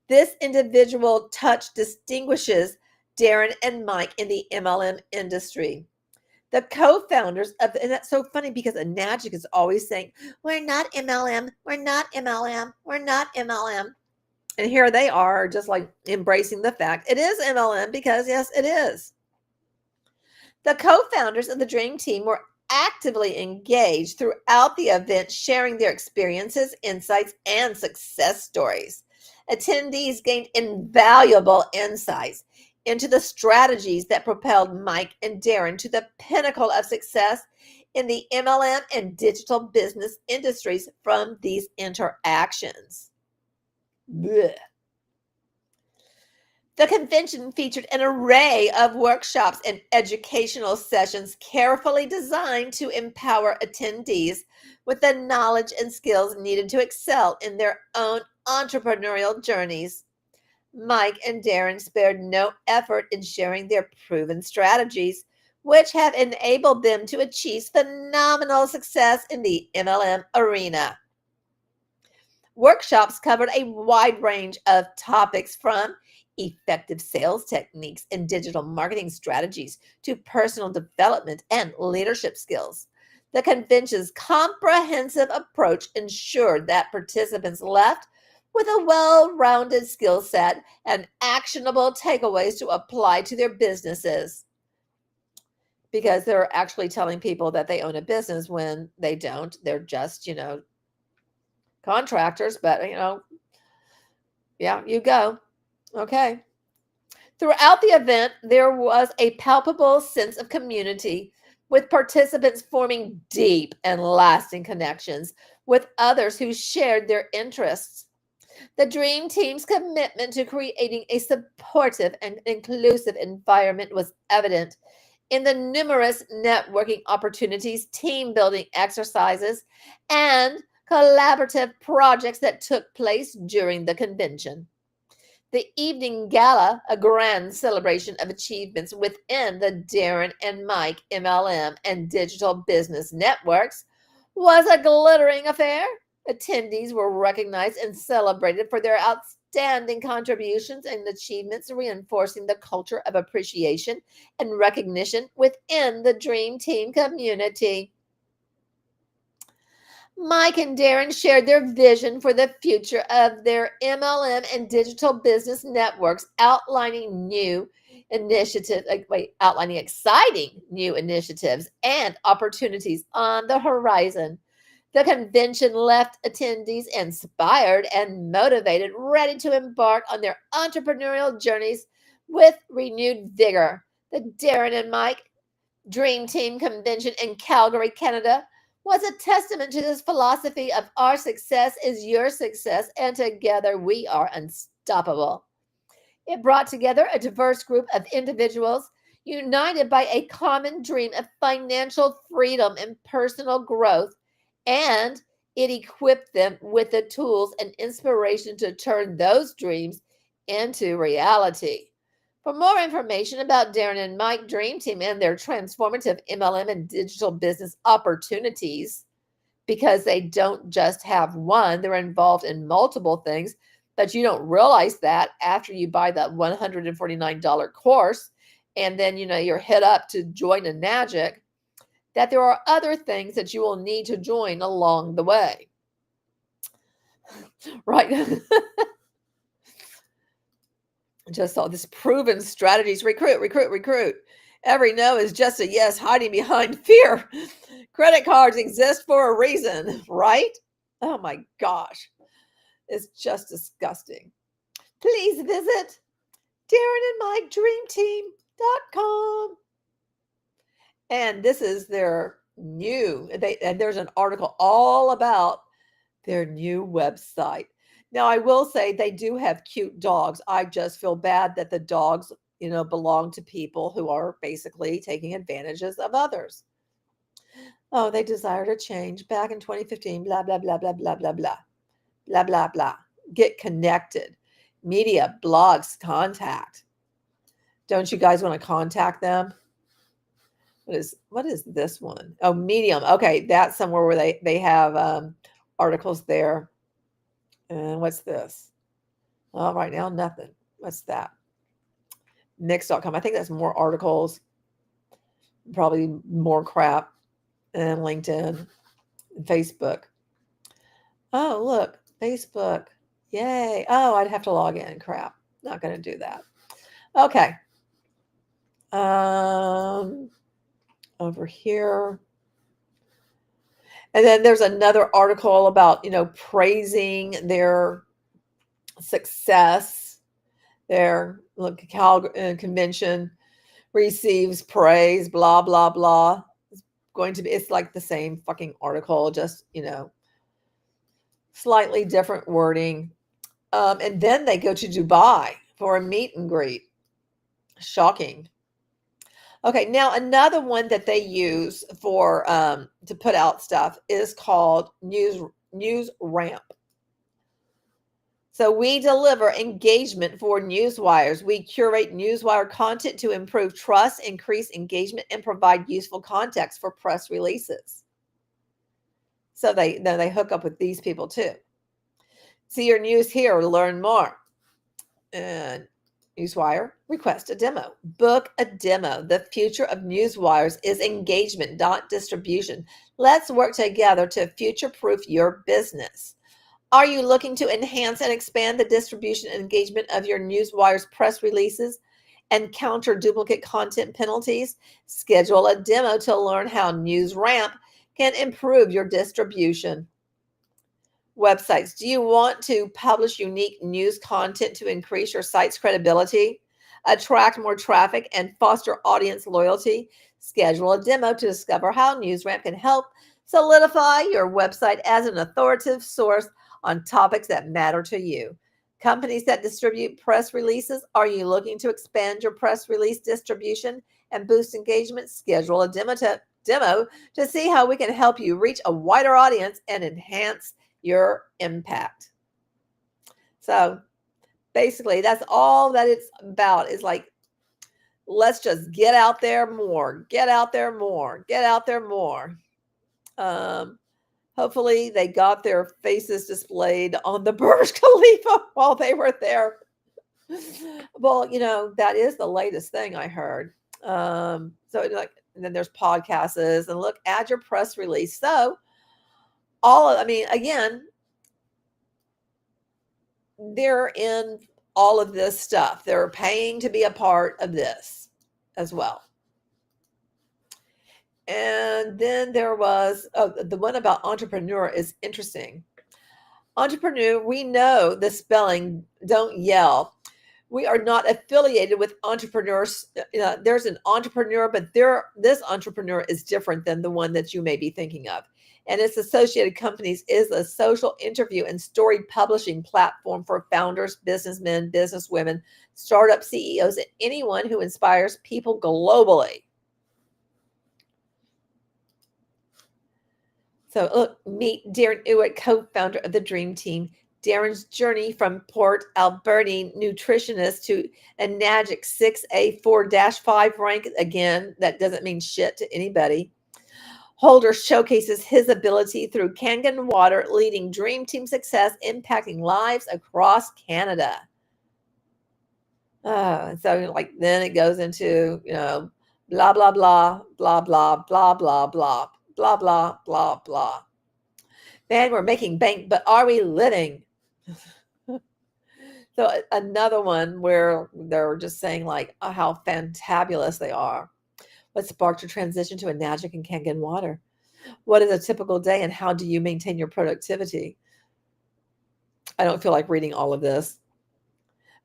This individual touch distinguishes Darren and Mike in the MLM industry. The co-founders of, and that's so funny because Enagic is always saying, we're not MLM, we're not MLM, we're not MLM. And here they are just like embracing the fact it is MLM because yes, it is. The co-founders of the Dream Team were actively engaged throughout the event, sharing their experiences, insights, and success stories. Attendees gained invaluable insights into the strategies that propelled Mike and Darren to the pinnacle of success in the MLM and digital business industries from these interactions. Blech. The convention featured an array of workshops and educational sessions carefully designed to empower attendees with the knowledge and skills needed to excel in their own entrepreneurial journeys. Mike and Darren spared no effort in sharing their proven strategies, which have enabled them to achieve phenomenal success in the MLM arena. Workshops covered a wide range of topics from effective sales techniques and digital marketing strategies to personal development and leadership skills. The convention's comprehensive approach ensured that participants left with a well-rounded skill set and actionable takeaways to apply to their businesses. Because they're actually telling people that they own a business when they don't. They're just, contractors, but, yeah, you go. Okay. Throughout the event, there was a palpable sense of community, with participants forming deep and lasting connections with others who shared their interests. The Dream Team's commitment to creating a supportive and inclusive environment was evident in the numerous networking opportunities, team building exercises, and collaborative projects that took place during the convention. The evening gala, a grand celebration of achievements within the Darren and Mike MLM and digital business networks, was a glittering affair. Attendees were recognized and celebrated for their outstanding contributions and achievements, reinforcing the culture of appreciation and recognition within the Dream Team community. Mike and Darren shared their vision for the future of their MLM and digital business networks, outlining exciting new initiatives and opportunities on the horizon. The convention left attendees inspired and motivated, ready to embark on their entrepreneurial journeys with renewed vigor. The Darren and Mike Dream Team Convention in Calgary, Canada, was a testament to this philosophy of our success is your success, and together we are unstoppable. It brought together a diverse group of individuals united by a common dream of financial freedom and personal growth, and it equipped them with the tools and inspiration to turn those dreams into reality. For more information about Darren and Mike Dream Team and their transformative MLM and digital business opportunities, because they don't just have one, they're involved in multiple things, but you don't realize that after you buy that $149 course, and then you're hit up to join a Magic, that there are other things that you will need to join along the way. Right? Just saw this proven strategies. Recruit. Every no is just a yes hiding behind fear. Credit cards exist for a reason, right? Oh my gosh. It's just disgusting. Please visit DarrenandMikeDreamTeam.com. And this is their new, and there's an article all about their new website. Now, I will say they do have cute dogs. I just feel bad that the dogs, belong to people who are basically taking advantages of others. Oh, they desire to change back in 2015, blah, blah, blah, blah, blah, blah, blah, blah, blah, blah. Get connected. Media, blogs, contact. Don't you guys want to contact them? What is this one? Oh, Medium. Okay, that's somewhere where they have articles there. And what's this? Oh, right now, nothing. What's that? Nix.com. I think that's more articles, probably more crap, and LinkedIn and Facebook. Oh, look, Facebook. Yay. Oh, I'd have to log in. Crap. Not going to do that. Okay. Over here. And then there's another article about, praising their success. Their convention receives praise, blah, blah, blah. It's like the same fucking article, just, slightly different wording. And then they go to Dubai for a meet and greet. Shocking. Okay, now another one that they use for to put out stuff is called News Ramp. So we deliver engagement for newswires. We curate newswire content to improve trust, increase engagement, and provide useful context for press releases. So they hook up with these people too. See your news here or learn more. And Newswire, request a demo. Book a demo. The future of newswires is engagement, not distribution. Let's work together to future-proof your business. Are you looking to enhance and expand the distribution and engagement of your newswire's press releases and counter duplicate content penalties? Schedule a demo to learn how News Ramp can improve your distribution. Websites. Do you want to publish unique news content to increase your site's credibility, attract more traffic, and foster audience loyalty? Schedule a demo to discover how NewsRamp can help solidify your website as an authoritative source on topics that matter to you. Companies that distribute press releases. Are you looking to expand your press release distribution and boost engagement? Schedule a demo to see how we can help you reach a wider audience and enhance your impact. So basically, that's all that it's about, is like, let's just get out there more, get out there more, get out there more. Hopefully they got their faces displayed on the Burj Khalifa while they were there. Well, that is the latest thing I heard. And then there's podcasts, and look, add your press release. So again, they're in all of this stuff. They're paying to be a part of this as well. And then there was, the one about entrepreneur is interesting. Entrepreneur, we know the spelling, don't yell. We are not affiliated with entrepreneurs. There's an entrepreneur, but this entrepreneur is different than the one that you may be thinking of. and its associated companies is a social interview and story publishing platform for founders, businessmen, businesswomen, startup CEOs, and anyone who inspires people globally. So look, meet Darren Ewitt, co-founder of the Dream Team. Darren's journey from Port Albertine nutritionist to a NAGIC 6A4-5 rank, again, that doesn't mean shit to anybody, holder showcases his ability through Kangen Water, leading Dream Team success, impacting lives across Canada. So like then it goes into, blah, blah, blah, blah, blah, blah, blah, blah, blah, blah, blah, blah. Man, we're making bank, but are we living? So another one where they're just saying like how fantabulous they are. What sparked your transition to a NAGIC and Kangen Water? What is a typical day and how do you maintain your productivity? I don't feel like reading all of this,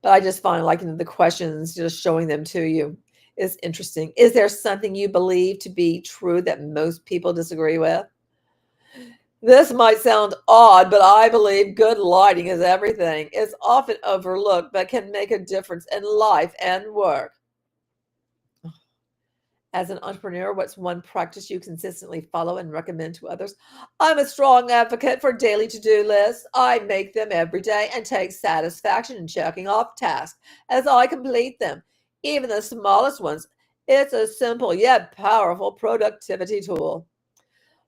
but I just find like the questions, just showing them to you is interesting. Is there something you believe to be true that most people disagree with? This might sound odd, but I believe good lighting is everything. It's often overlooked, but can make a difference in life and work. As an entrepreneur, what's one practice you consistently follow and recommend to others? I'm a strong advocate for daily to-do lists. I make them every day and take satisfaction in checking off tasks as I complete them, even the smallest ones. It's a simple yet powerful productivity tool.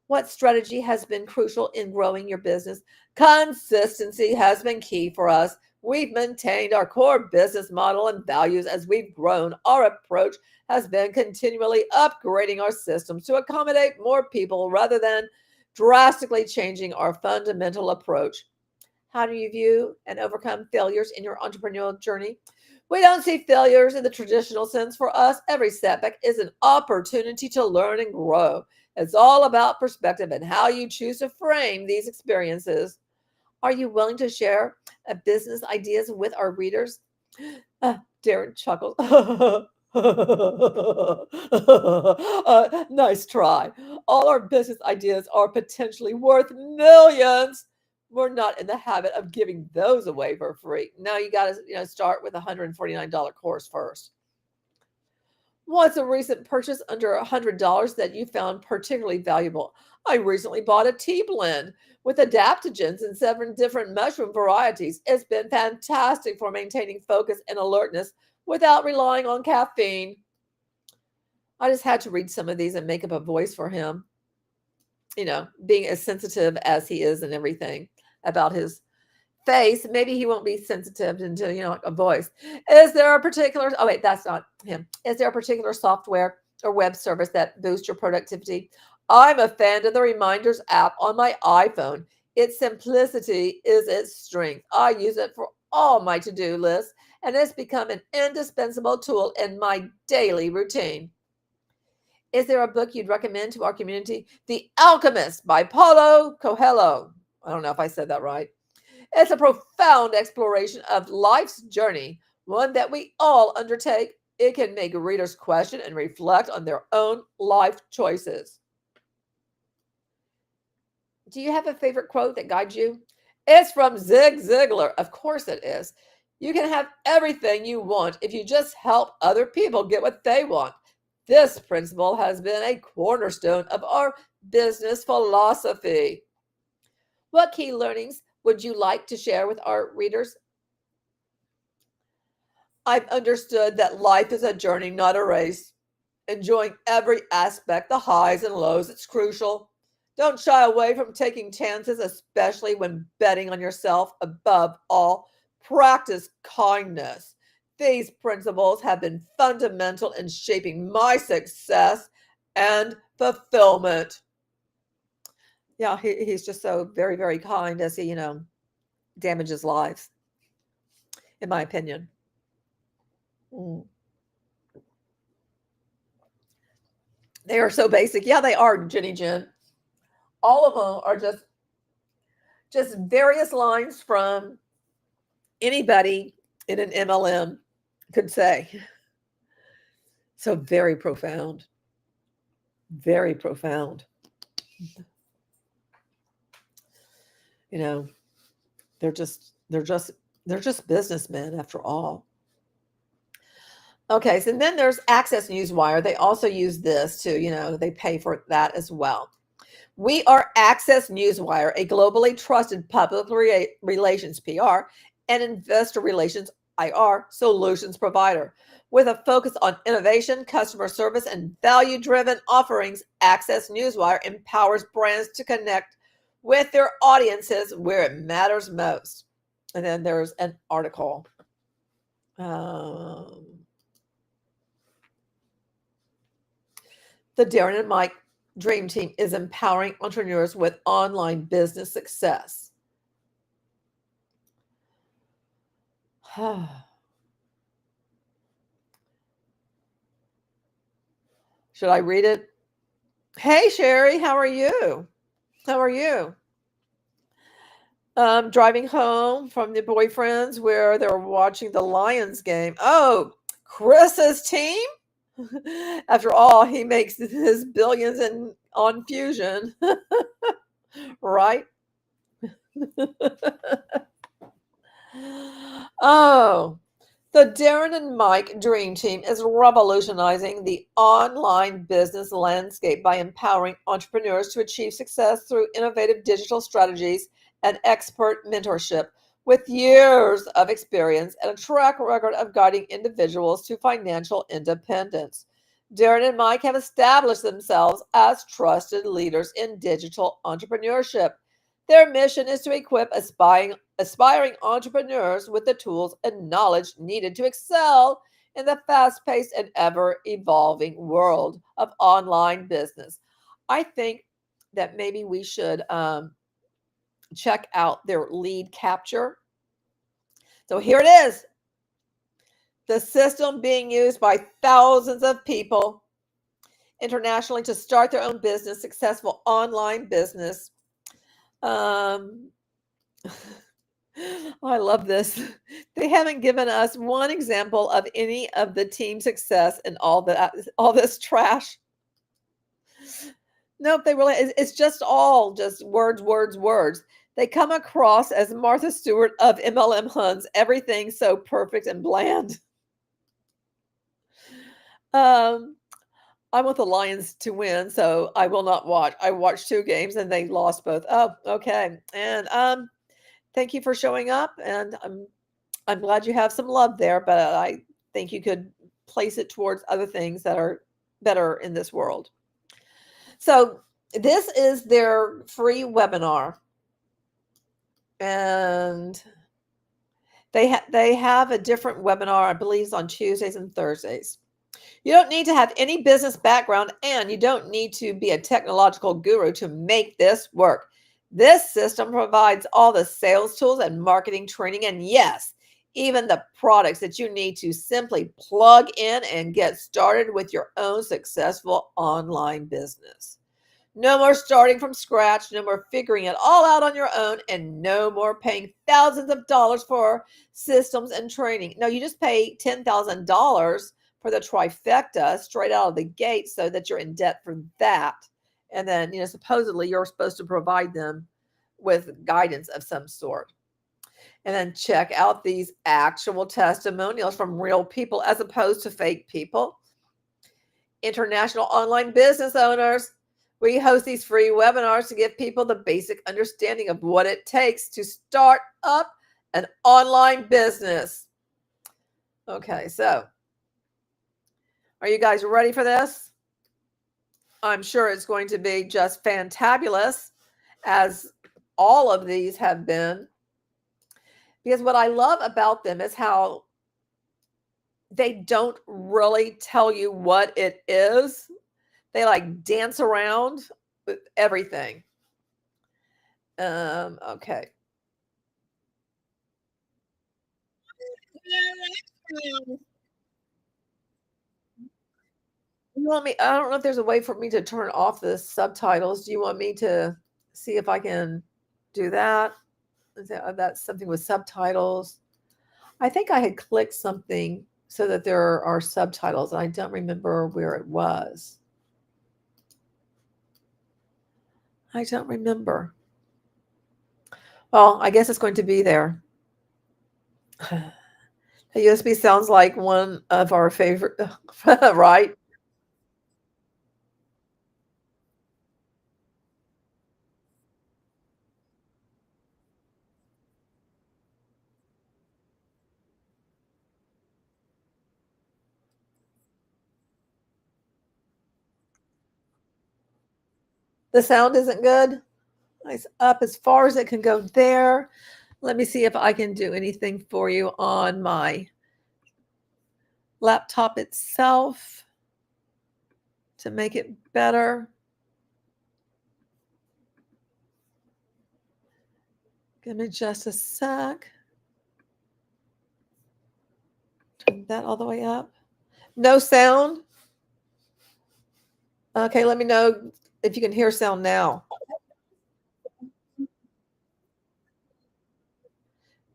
What strategy has been crucial in growing your business? Consistency has been key for us. We've maintained our core business model and values as we've grown. Our approach has been continually upgrading our systems to accommodate more people rather than drastically changing our fundamental approach. How do you view and overcome failures in your entrepreneurial journey? We don't see failures in the traditional sense. For us, every setback is an opportunity to learn and grow. It's all about perspective and how you choose to frame these experiences. Are you willing to share business ideas with our readers? Darren chuckles. Nice try. All our business ideas are potentially worth millions. We're not in the habit of giving those away for free. Now you got to start with a $149 course first. What's a recent purchase under $100 that you found particularly valuable? I recently bought a tea blend with adaptogens and 7 different mushroom varieties. It's been fantastic for maintaining focus and alertness without relying on caffeine. I just had to read some of these and make up a voice for him. Being as sensitive as he is and everything about his face, maybe he won't be sensitive into a voice. Is there a particular that's not him. Is there a particular software or web service that boosts your productivity? I'm a fan of the reminders app on my iPhone. Its simplicity is its strength. I use it for all my to-do lists, and it's become an indispensable tool in my daily routine. Is there a book you'd recommend to our community? The Alchemist by Paulo Coelho. I don't know if I said that right. It's a profound exploration of life's journey, one that we all undertake. It can make readers question and reflect on their own life choices. Do you have a favorite quote that guides you? It's from Zig Ziglar. Of course it is. You can have everything you want if you just help other people get what they want. This principle has been a cornerstone of our business philosophy. What key learnings would you like to share with our readers? I've understood that life is a journey, not a race. Enjoying every aspect, the highs and lows, it's crucial. Don't shy away from taking chances, especially when betting on yourself. Above all, practice kindness. These principles have been fundamental in shaping my success and fulfillment. Yeah, he's just so very, very kind as he, damages lives, in my opinion. They are so basic. Yeah, they are, Jenny Jen. All of them are just various lines from anybody in an MLM could say. So very profound. Very profound. You know, they're just businessmen after all. Okay, so then there's Access Newswire. They also use this to, they pay for that as well. We are Access Newswire, a globally trusted public relations PR and investor relations IR solutions provider. With a focus on innovation, customer service, and value-driven offerings, Access Newswire empowers brands to connect with their audiences where it matters most. And then there's an article. The Darren and Mike Dream Team is empowering entrepreneurs with online business success. Should I read it? Hey, Sherry, how are you? How are you? Driving home from the boyfriends where they're watching the Lions game. Oh, Chris's team? After all, he makes his billions on Fusion, right? Oh, the Darren and Mike Dream Team is revolutionizing the online business landscape by empowering entrepreneurs to achieve success through innovative digital strategies and expert mentorship. With years of experience and a track record of guiding individuals to financial independence, Darren and Mike have established themselves as trusted leaders in digital entrepreneurship. Their mission is to equip aspiring entrepreneurs with the tools and knowledge needed to excel in the fast-paced and ever-evolving world of online business. I think that maybe we should check out their lead capture. So here it is. The system being used by thousands of people internationally to start their own business, successful online business. I love this. They haven't given us one example of any of the team success and all this trash. Nope, it's just all just words, words, words. They come across as Martha Stewart of MLM Huns, everything so perfect and bland. I want the Lions to win, so I will not watch. I watched 2 games and they lost both. Oh, okay. And thank you for showing up, and I'm glad you have some love there, but I think you could place it towards other things that are better in this world. So this is their free webinar, and they have a different webinar, I believe, on Tuesdays and Thursdays. You don't need to have any business background, and you don't need to be a technological guru to make this work. This system provides all the sales tools and marketing training, and yes, even the products that you need to simply plug in and get started with your own successful online business. No more starting from scratch, no more figuring it all out on your own, and no more paying thousands of dollars for systems and training. No, you just pay $10,000 for the trifecta straight out of the gate so that you're in debt for that. And then, supposedly you're supposed to provide them with guidance of some sort. And then check out these actual testimonials from real people as opposed to fake people. International online business owners. We host these free webinars to give people the basic understanding of what it takes to start up an online business. Okay, so are you guys ready for this? I'm sure it's going to be just fantabulous, as all of these have been. Because what I love about them is how they don't really tell you what it is. They dance around with everything. Okay. You want me? I don't know if there's a way for me to turn off the subtitles. Do you want me to see if I can do that? That's something with subtitles. I think I had clicked something so that there are subtitles, and I don't remember where it was. I don't remember. Well, I guess it's going to be there. The USB sounds like one of our favorite, right? The sound isn't good. It's up as far as it can go there. Let me see if I can do anything for you on my laptop itself to make it better. Give me just a sec. Turn that all the way up. No sound. Okay, let me know if you can hear sound now.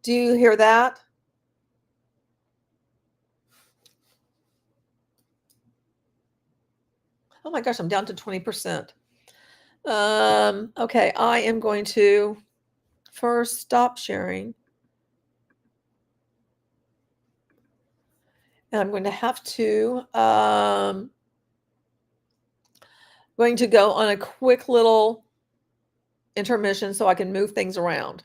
Do you hear that? Oh my gosh, I'm down to 20%. Okay, I am going to first stop sharing. And I'm going to have to going to go on a quick little intermission so I can move things around.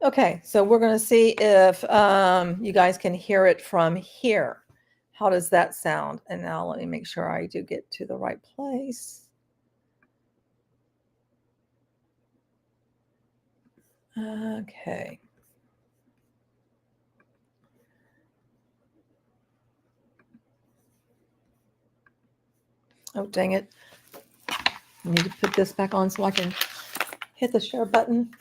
Okay, so we're going to see if you guys can hear it from here. How does that sound? And now let me make sure I do get to the right place. Okay. Oh, dang it. I need to put this back on so I can hit the share button.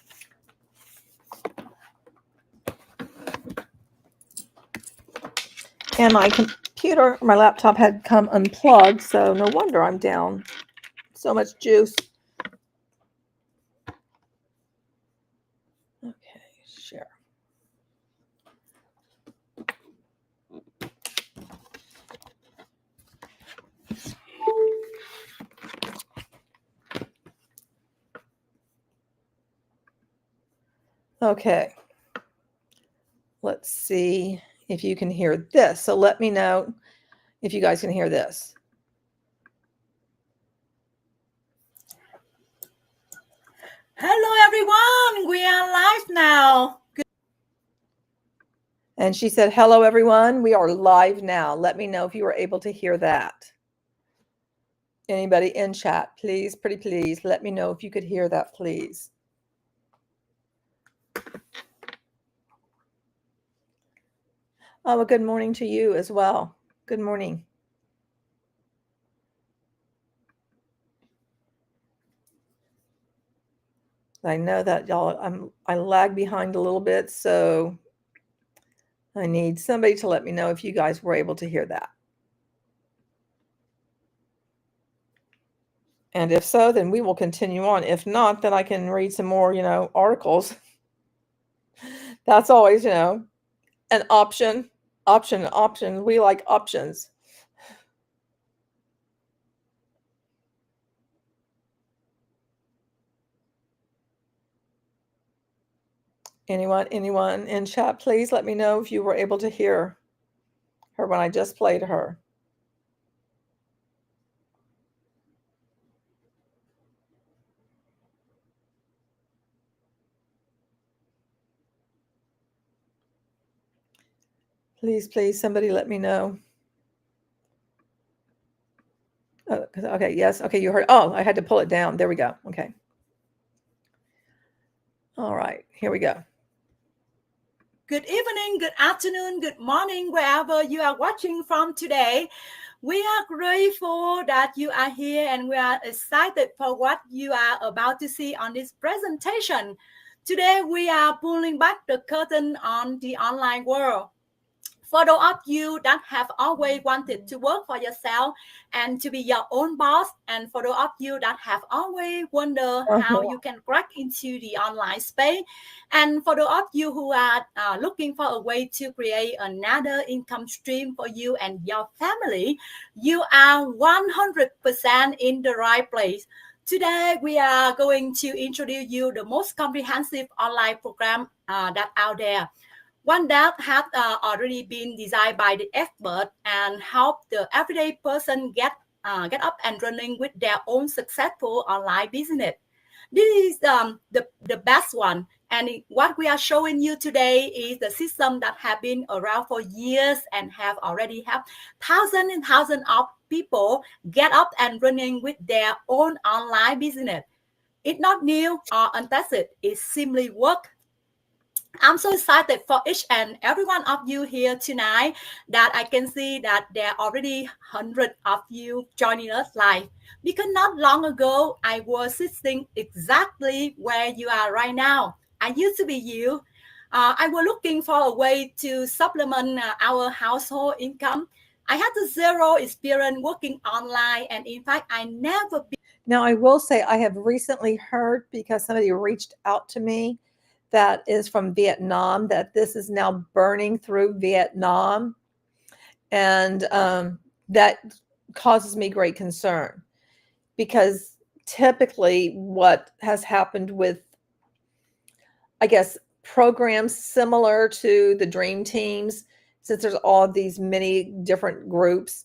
And my computer, my laptop had come unplugged, so no wonder I'm down so much juice. Okay, share. Okay. Let's see if you can hear this. So let me know if you guys can hear this. Hello, everyone. We are live now. And she said, hello, everyone. We are live now. Let me know if you were able to hear that. Anybody in chat, please, pretty please, let me know if you could hear that, please. Oh, well, good morning to you as well. Good morning. I know that y'all, I lag behind a little bit, so I need somebody to let me know if you guys were able to hear that. And if so, then we will continue on. If not, then I can read some more, articles. That's always, an option. We like options. Anyone in chat, please let me know if you were able to hear her when I just played her. Please, somebody let me know. Okay, yes. Okay, you heard. Oh, I had to pull it down. There we go. Okay. All right, here we go. Good evening, good afternoon, good morning, wherever you are watching from today. We are grateful that you are here and we are excited for what you are about to see on this presentation. Today, we are pulling back the curtain on the online world. For those of you that have always wanted to work for yourself and to be your own boss, and for those of you that have always wondered how you can crack into the online space, and for those of you who are looking for a way to create another income stream for you and your family, you are 100% in the right place. Today, we are going to introduce you the most comprehensive online program that's out there. One that has already been designed by the expert and help the everyday person get up and running with their own successful online business. This is the best one. And what we are showing you today is the system that have been around for years and have already have thousands and thousands of people get up and running with their own online business. It's not new or untested. It simply works. I'm so excited for each and every one of you here tonight that I can see that there are already hundreds of you joining us live. Because not long ago, I was sitting exactly where you are right now. I used to be you. I was looking for a way to supplement our household income. I had zero experience working online, and in fact, I never been. Now, I will say I have recently heard, because somebody reached out to me that is from Vietnam, that this is now burning through Vietnam. And that causes me great concern, because typically what has happened with, I guess, programs similar to the Dream Teams, since there's all of these many different groups,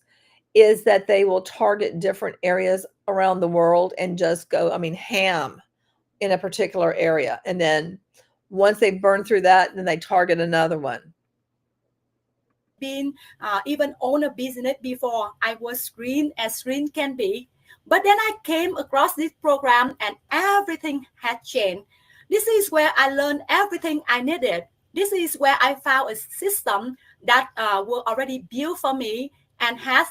is that they will target different areas around the world and just go, ham in a particular area. And then once they burn through that, then they target another one. Been even own a business before. I was green as green can be. But then I came across this program and everything had changed. This is where I learned everything I needed. This is where I found a system that was already built for me and has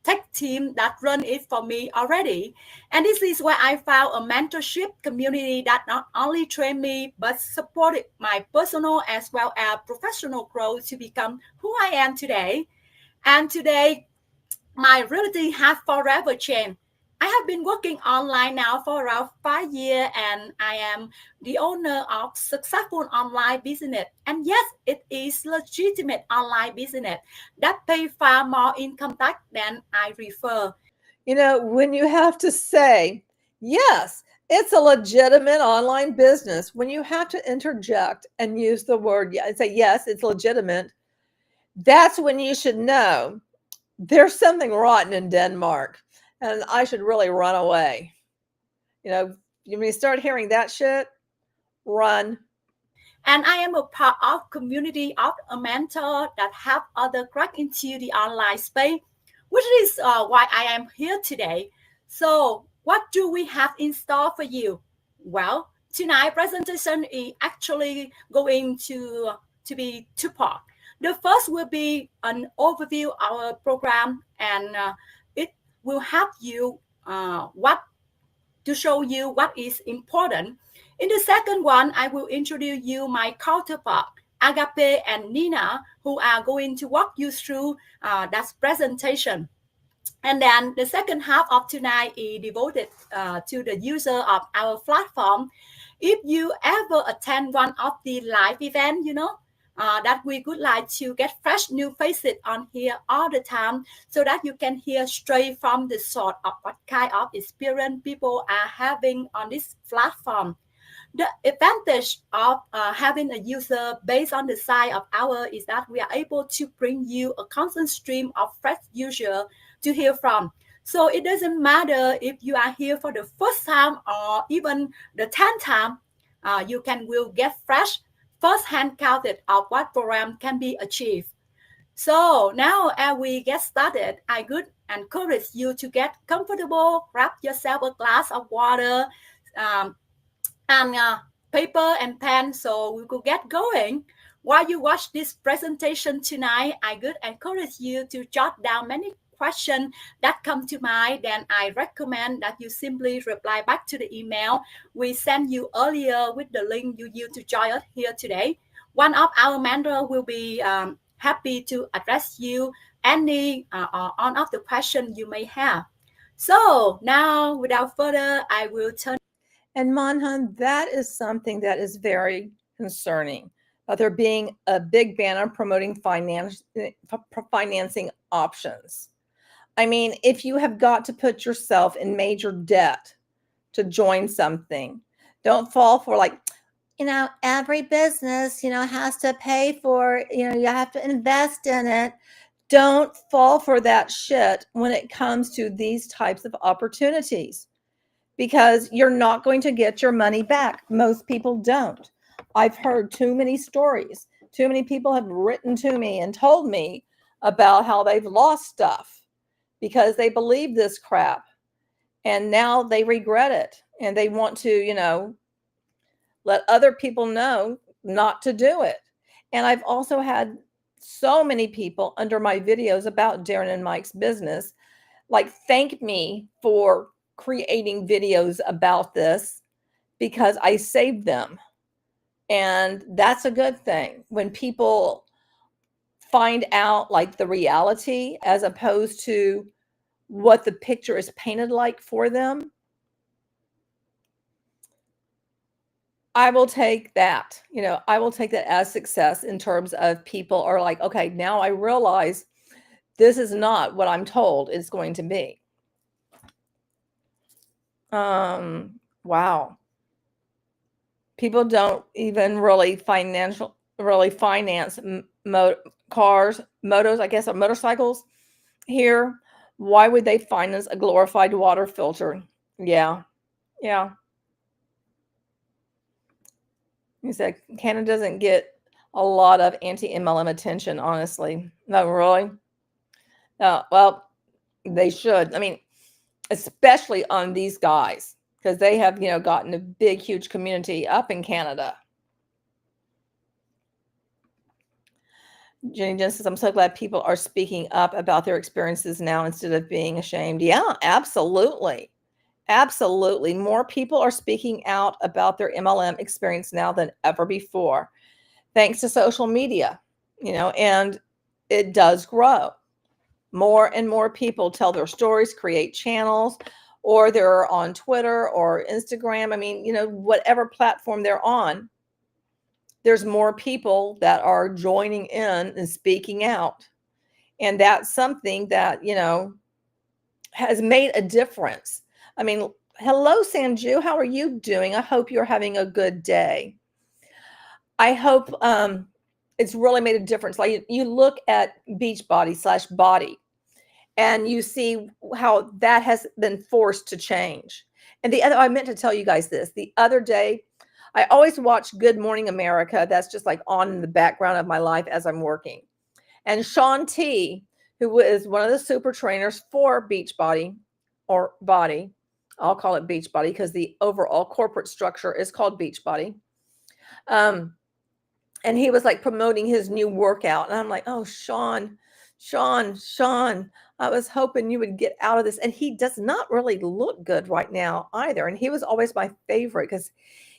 tech team that run it for me already. And this is where I found a mentorship community that not only trained me, but supported my personal as well as professional growth to become who I am today. And today, my reality has forever changed. I have been working online now for around 5 years, and I am the owner of successful online business. And yes, it is legitimate online business that pay far more income tax than I refer. When you have to say, yes, it's a legitimate online business, when you have to interject and use the word, say, yes, it's legitimate, that's when you should know there's something rotten in Denmark and I should really run away. When you start hearing that shit, run. And I am a part of community of a mentor that help others crack into the online space, which is why I am here today. So what do we have in store for you? Well, tonight's presentation is actually going to be two parts. The first will be an overview of our program, and it will help you to show you what is important. In the second one, I will introduce you my counterpart, Agape and Nina, who are going to walk you through that presentation. And then the second half of tonight is devoted to the user of our platform. If you ever attend one of the live events, that we would like to get fresh new faces on here all the time, so that you can hear straight from the source of what kind of experience people are having on this platform. The advantage of having a user based on the size of our is that we are able to bring you a constant stream of fresh user to hear from. So it doesn't matter if you are here for the first time or even the 10th time, will get fresh first-hand counted of what program can be achieved. So now as we get started, I would encourage you to get comfortable, grab yourself a glass of water, and paper and pen, so we could get going. While you watch this presentation tonight, I would encourage you to jot down many questions that come to mind. Then I recommend that you simply reply back to the email we sent you earlier with the link you use to join us here today. One of our mentors will be happy to address you any on of the question you may have. So now, without further, I will turn. And Manhan, that is something that is very concerning. There being a big ban on promoting financing options. I mean, if you have got to put yourself in major debt to join something, don't fall for every business, has to pay for, you have to invest in it. Don't fall for that shit when it comes to these types of opportunities, because you're not going to get your money back. Most people don't. I've heard too many stories. Too many people have written to me and told me about how they've lost stuff because they believe this crap, and now they regret it, and they want to, let other people know not to do it. And I've also had so many people under my videos about Darren and Mike's business, thank me for creating videos about this because I saved them. And that's a good thing when people find out the reality as opposed to what the picture is painted like for them. I will take that, I will take that as success in terms of people are like, okay, now I realize this is not what I'm told it's going to be. Wow. People don't even really finance cars, motos, I guess, or motorcycles here. Why would they finance a glorified water filter? Yeah. You said Canada doesn't get a lot of anti-MLM attention, honestly. No, really? No, well, they should. I mean, especially on these guys, because they have, gotten a big, huge community up in Canada. Jenny Jen says, I'm so glad people are speaking up about their experiences now instead of being ashamed. Yeah, absolutely. Absolutely. More people are speaking out about their MLM experience now than ever before, thanks to social media, and it does grow. More and more people tell their stories, create channels, or they're on Twitter or Instagram. I mean, whatever platform they're on, there's more people that are joining in and speaking out. And that's something that, has made a difference. I mean, hello, Sanju. How are you doing? I hope you're having a good day. I hope it's really made a difference. Like you look at Beachbody/Body, and you see how that has been forced to change. And I meant to tell you guys this. The other day, I always watch Good Morning America. That's just on in the background of my life as I'm working. And Shaun T, who is one of the super trainers for Beachbody or Body, I'll call it Beachbody because the overall corporate structure is called Beachbody. And he was promoting his new workout. And I'm like, oh, Shaun, I was hoping you would get out of this. And he does not really look good right now either. And he was always my favorite because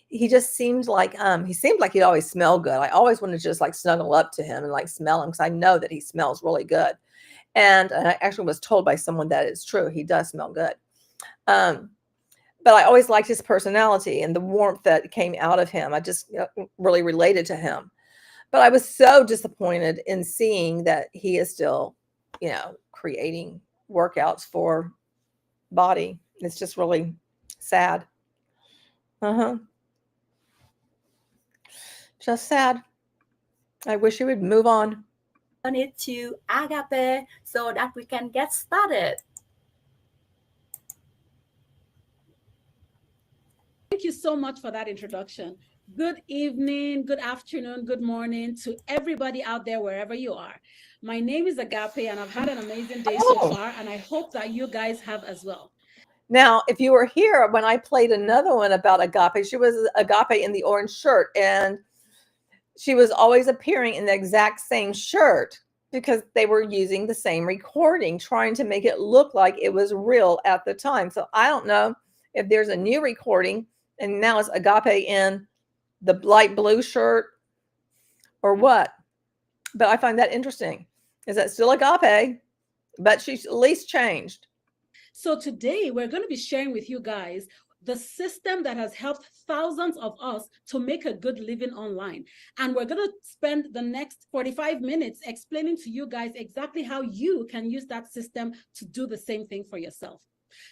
he just seemed like he'd always smell good. I always wanted to just snuggle up to him and smell him because I know that he smells really good. And I actually was told by someone that it's true. He does smell good. But I always liked his personality and the warmth that came out of him. I just really related to him. But I was so disappointed in seeing that he is still, creating workouts for body. It's just really sad. Just sad. I wish he would move on. Turn it to Agape so that we can get started. Thank you so much for that introduction. Good evening, good afternoon, good morning to everybody out there, wherever you are. My name is Agape, and I've had an amazing day so far, and I hope that you guys have as well. Now, if you were here when I played another one about Agape, she was Agape in the orange shirt, and she was always appearing in the exact same shirt because they were using the same recording, trying to make it look like it was real at the time. So I don't know if there's a new recording and now it's Agape in the light blue shirt or what. But I find that interesting. Is that still Agape? But she's at least changed. So today we're going to be sharing with you guys the system that has helped thousands of us to make a good living online. And we're going to spend the next 45 minutes explaining to you guys exactly how you can use that system to do the same thing for yourself.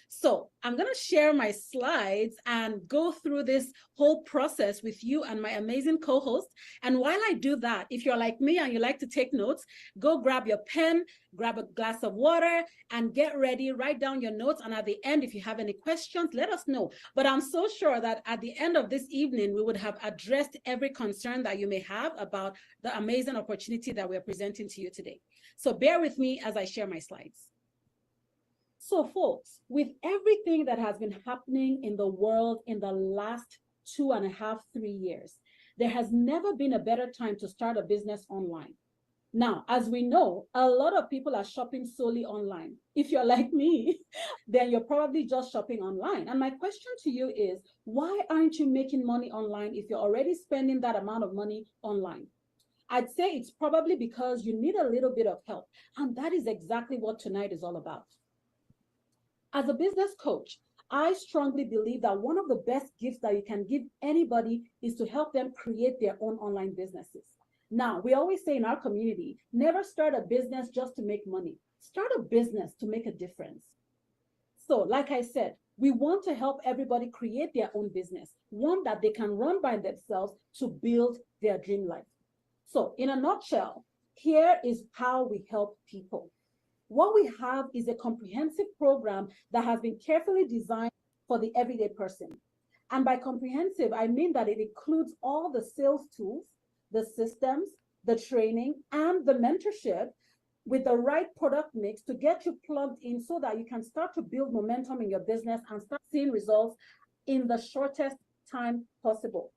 So I'm going to share my slides and go through this whole process with you and my amazing co-host. And while I do that, if you're like me and you like to take notes, go grab your pen, grab a glass of water, and get ready, write down your notes. And at the end, if you have any questions, let us know. But I'm so sure that at the end of this evening, we would have addressed every concern that you may have about the amazing opportunity that we're presenting to you today. So bear with me as I share my slides. So folks, with everything that has been happening in the world in the last 2.5, 3 years, there has never been a better time to start a business online. Now, as we know, a lot of people are shopping solely online. If you're like me, then you're probably just shopping online. And my question to you is, why aren't you making money online if you're already spending that amount of money online? I'd say it's probably because you need a little bit of help. And that is exactly what tonight is all about. As a business coach, I strongly believe that one of the best gifts that you can give anybody is to help them create their own online businesses. Now, we always say in our community, never start a business just to make money. Start a business to make a difference. So, like I said, we want to help everybody create their own business, one that they can run by themselves to build their dream life. So, in a nutshell, here is how we help people. What we have is a comprehensive program that has been carefully designed for the everyday person. And by comprehensive, I mean that it includes all the sales tools, the systems, the training, and the mentorship with the right product mix to get you plugged in so that you can start to build momentum in your business and start seeing results in the shortest time possible.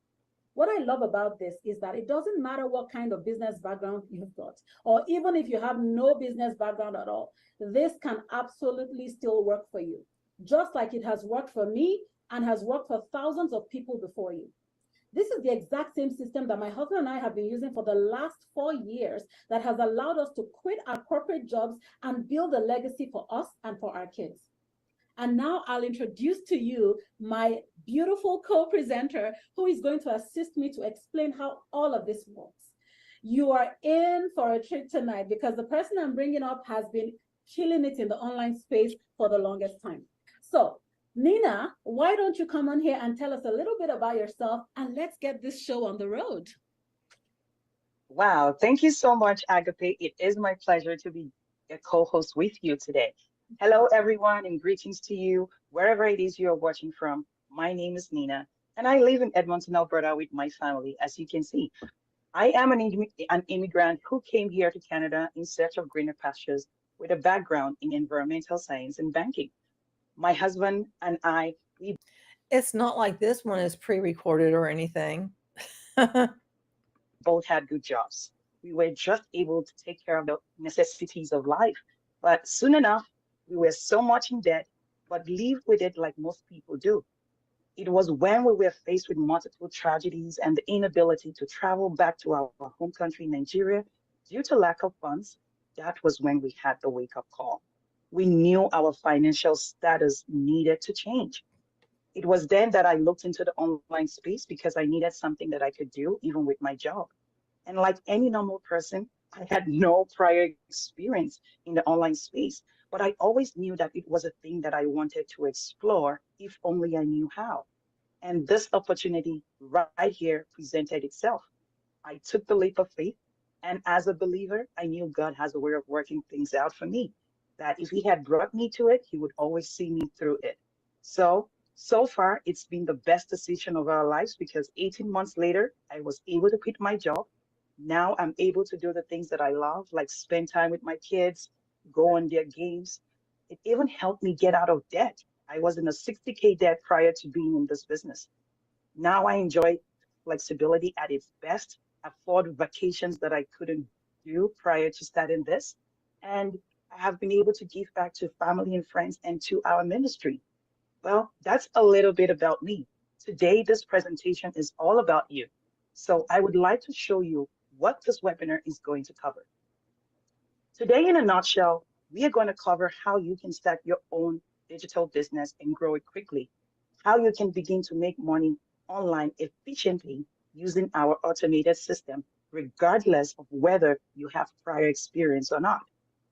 What I love about this is that it doesn't matter what kind of business background you've got, or even if you have no business background at all, this can absolutely still work for you, just like it has worked for me and has worked for thousands of people before you. This is the exact same system that my husband and I have been using for the last 4 years that has allowed us to quit our corporate jobs and build a legacy for us and for our kids. And now I'll introduce to you my beautiful co-presenter who is going to assist me to explain how all of this works. You are in for a treat tonight because the person I'm bringing up has been killing it in the online space for the longest time. So, Nina, why don't you come on here and tell us a little bit about yourself and let's get this show on the road. Wow, thank you so much, Agape. It is my pleasure to be a co-host with you today. Hello, everyone, and greetings to you, wherever it is you're watching from. My name is Nina, and I live in Edmonton, Alberta with my family, as you can see. I am an immigrant who came here to Canada in search of greener pastures with a background in environmental science and banking. My husband and I, It's not like this one is pre-recorded or anything. both had good jobs. We were just able to take care of the necessities of life. But soon enough, we were so much in debt, but lived with it like most people do. It was when we were faced with multiple tragedies and the inability to travel back to our home country, Nigeria, due to lack of funds, that was when we had the wake-up call. We knew our financial status needed to change. It was then that I looked into the online space because I needed something that I could do even with my job. And like any normal person, I had no prior experience in the online space, but I always knew that it was a thing that I wanted to explore if only I knew how. And this opportunity right here presented itself. I took the leap of faith. And as a believer, I knew God has a way of working things out for me. That if He had brought me to it, He would always see me through it. So far, it's been the best decision of our lives because 18 months later, I was able to quit my job. Now I'm able to do the things that I love, like spend time with my kids, go on their games. It even helped me get out of debt. I was in a 60K debt prior to being in this business. Now I enjoy flexibility at its best, afford vacations that I couldn't do prior to starting this. And I have been able to give back to family and friends and to our ministry. Well, that's a little bit about me. Today, this presentation is all about you. So I would like to show you what this webinar is going to cover. Today, in a nutshell, we are going to cover how you can start your own digital business and grow it quickly, how you can begin to make money online efficiently using our automated system, regardless of whether you have prior experience or not.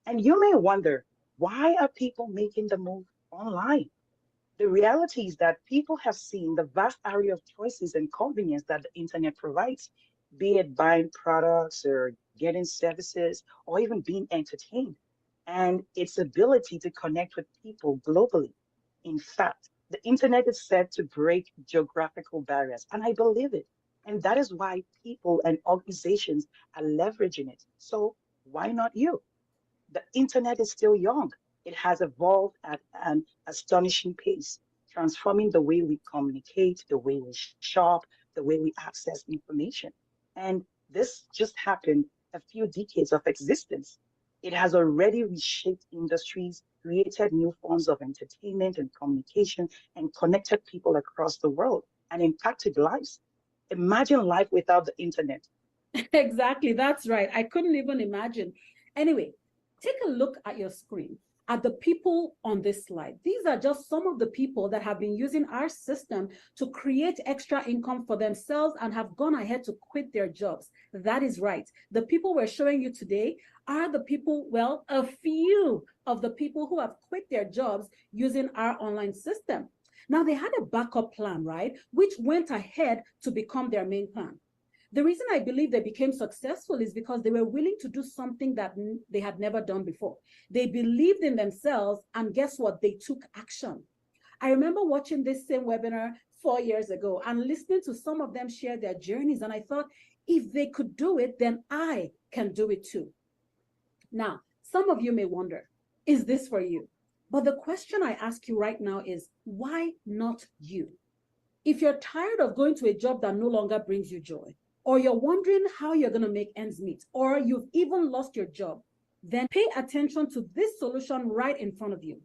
And you may wonder, why are people making the move online? The reality is that people have seen the vast array of choices and convenience that the internet provides, be it buying products or getting services or even being entertained, and its ability to connect with people globally. In fact, the internet is set to break geographical barriers, and I believe it. And that is why people and organizations are leveraging it. So why not you? The internet is still young. It has evolved at an astonishing pace, transforming the way we communicate, the way we shop, the way we access information. And this just happened a few decades of existence. It has already reshaped industries, created new forms of entertainment and communication, and connected people across the world and impacted lives. Imagine life without the internet. Exactly, that's right. I couldn't even imagine. Anyway, take a look at your screen, at the people on this slide. These are just some of the people that have been using our system to create extra income for themselves and have gone ahead to quit their jobs. That is right. The people we're showing you today are the people, well, a few of the people who have quit their jobs using our online system. Now, they had a backup plan, right, which went ahead to become their main plan. The reason I believe they became successful is because they were willing to do something that they had never done before. They believed in themselves, and guess what? They took action. I remember watching this same webinar 4 years ago and listening to some of them share their journeys, and I thought, if they could do it, then I can do it too. Now, some of you may wonder, is this for you? But the question I ask you right now is, why not you? If you're tired of going to a job that no longer brings you joy, or you're wondering how you're going to make ends meet, or you've even lost your job, then pay attention to this solution right in front of you.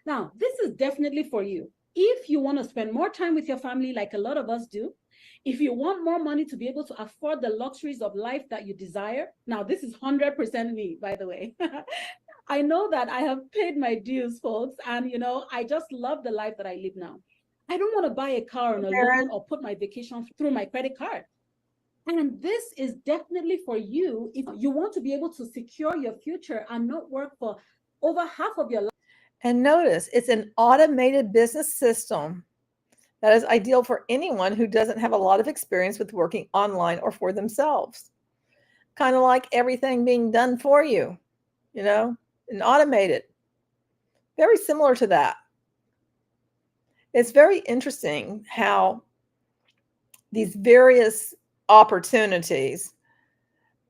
Now, this is definitely for you. If you want to spend more time with your family like a lot of us do, if you want more money to be able to afford the luxuries of life that you desire, now this is 100% me, by the way. I know that I have paid my dues, folks, and I just love the life that I live now. I don't want to buy a car on a loan or put my vacation through my credit card. And this is definitely for you if you want to be able to secure your future and not work for over half of your life. And notice, it's an automated business system that is ideal for anyone who doesn't have a lot of experience with working online or for themselves. Kind of like everything being done for you, and automated. Very similar to that. It's very interesting how these various opportunities,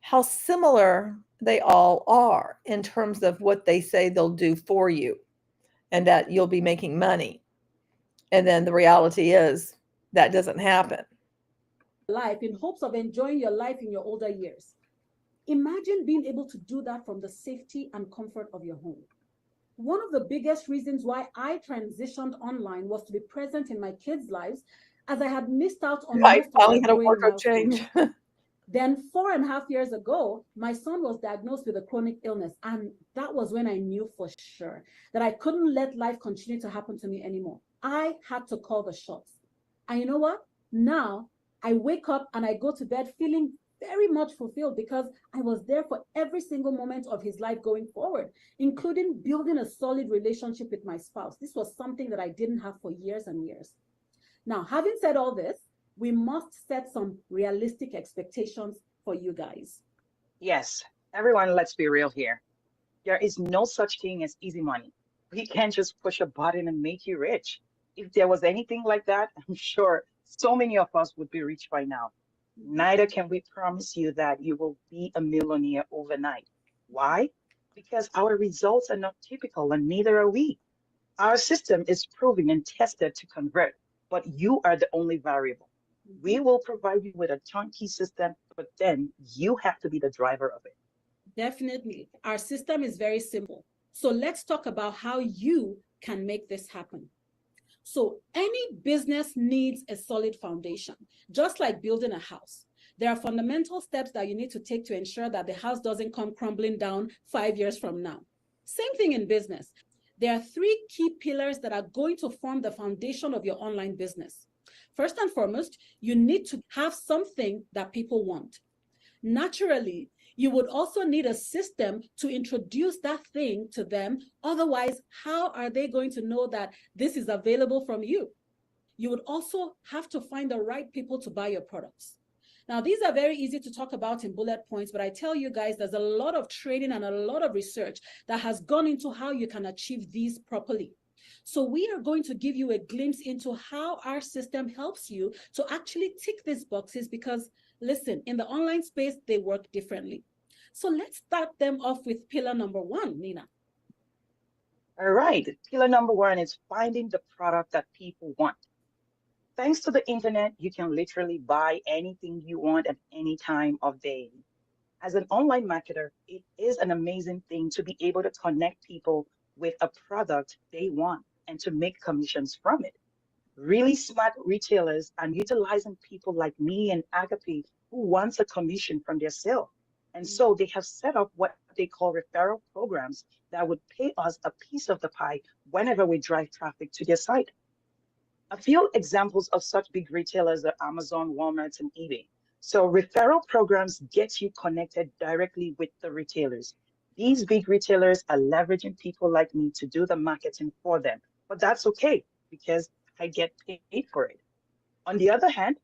how similar they all are in terms of what they say they'll do for you and that you'll be making money. And then the reality is that doesn't happen. Life in hopes of enjoying your life in your older years. Imagine being able to do that from the safety and comfort of your home. One of the biggest reasons why I transitioned online was to be present in my kids' lives, as I had missed out on I most finally of had a their wardrobe change. Then 4.5 years ago, my son was diagnosed with a chronic illness. And that was when I knew for sure that I couldn't let life continue to happen to me anymore. I had to call the shots. And you know what? Now I wake up and I go to bed feeling very much fulfilled because I was there for every single moment of his life going forward, including building a solid relationship with my spouse. This was something that I didn't have for years and years. Now, having said all this, we must set some realistic expectations for you guys. Yes, everyone, let's be real here. There is no such thing as easy money. We can't just push a button and make you rich. If there was anything like that, I'm sure so many of us would be rich by now. Neither can we promise you that you will be a millionaire overnight. Why? Because our results are not typical and neither are we. Our system is proven and tested to convert, but you are the only variable. We will provide you with a turnkey system, but then you have to be the driver of it. Definitely. Our system is very simple. So let's talk about how you can make this happen. So any business needs a solid foundation, just like building a house. There are fundamental steps that you need to take to ensure that the house doesn't come crumbling down 5 years from now. Same thing in business. There are 3 key pillars that are going to form the foundation of your online business. First and foremost, you need to have something that people want. Naturally, you would also need a system to introduce that thing to them. Otherwise, how are they going to know that this is available from you? You would also have to find the right people to buy your products. Now, these are very easy to talk about in bullet points, but I tell you guys, there's a lot of training and a lot of research that has gone into how you can achieve these properly. So we are going to give you a glimpse into how our system helps you to actually tick these boxes because, listen, in the online space, they work differently. So let's start them off with pillar number 1, Nina. All right. Pillar number 1 is finding the product that people want. Thanks to the internet, you can literally buy anything you want at any time of day. As an online marketer, it is an amazing thing to be able to connect people with a product they want and to make commissions from it. Really smart retailers are utilizing people like me and Agape who wants a commission from their sale. And so they have set up what they call referral programs that would pay us a piece of the pie whenever we drive traffic to their site. A few examples of such big retailers are Amazon, Walmart, and eBay. So referral programs get you connected directly with the retailers. These big retailers are leveraging people like me to do the marketing for them, but that's okay because I get paid for it. On the other hand,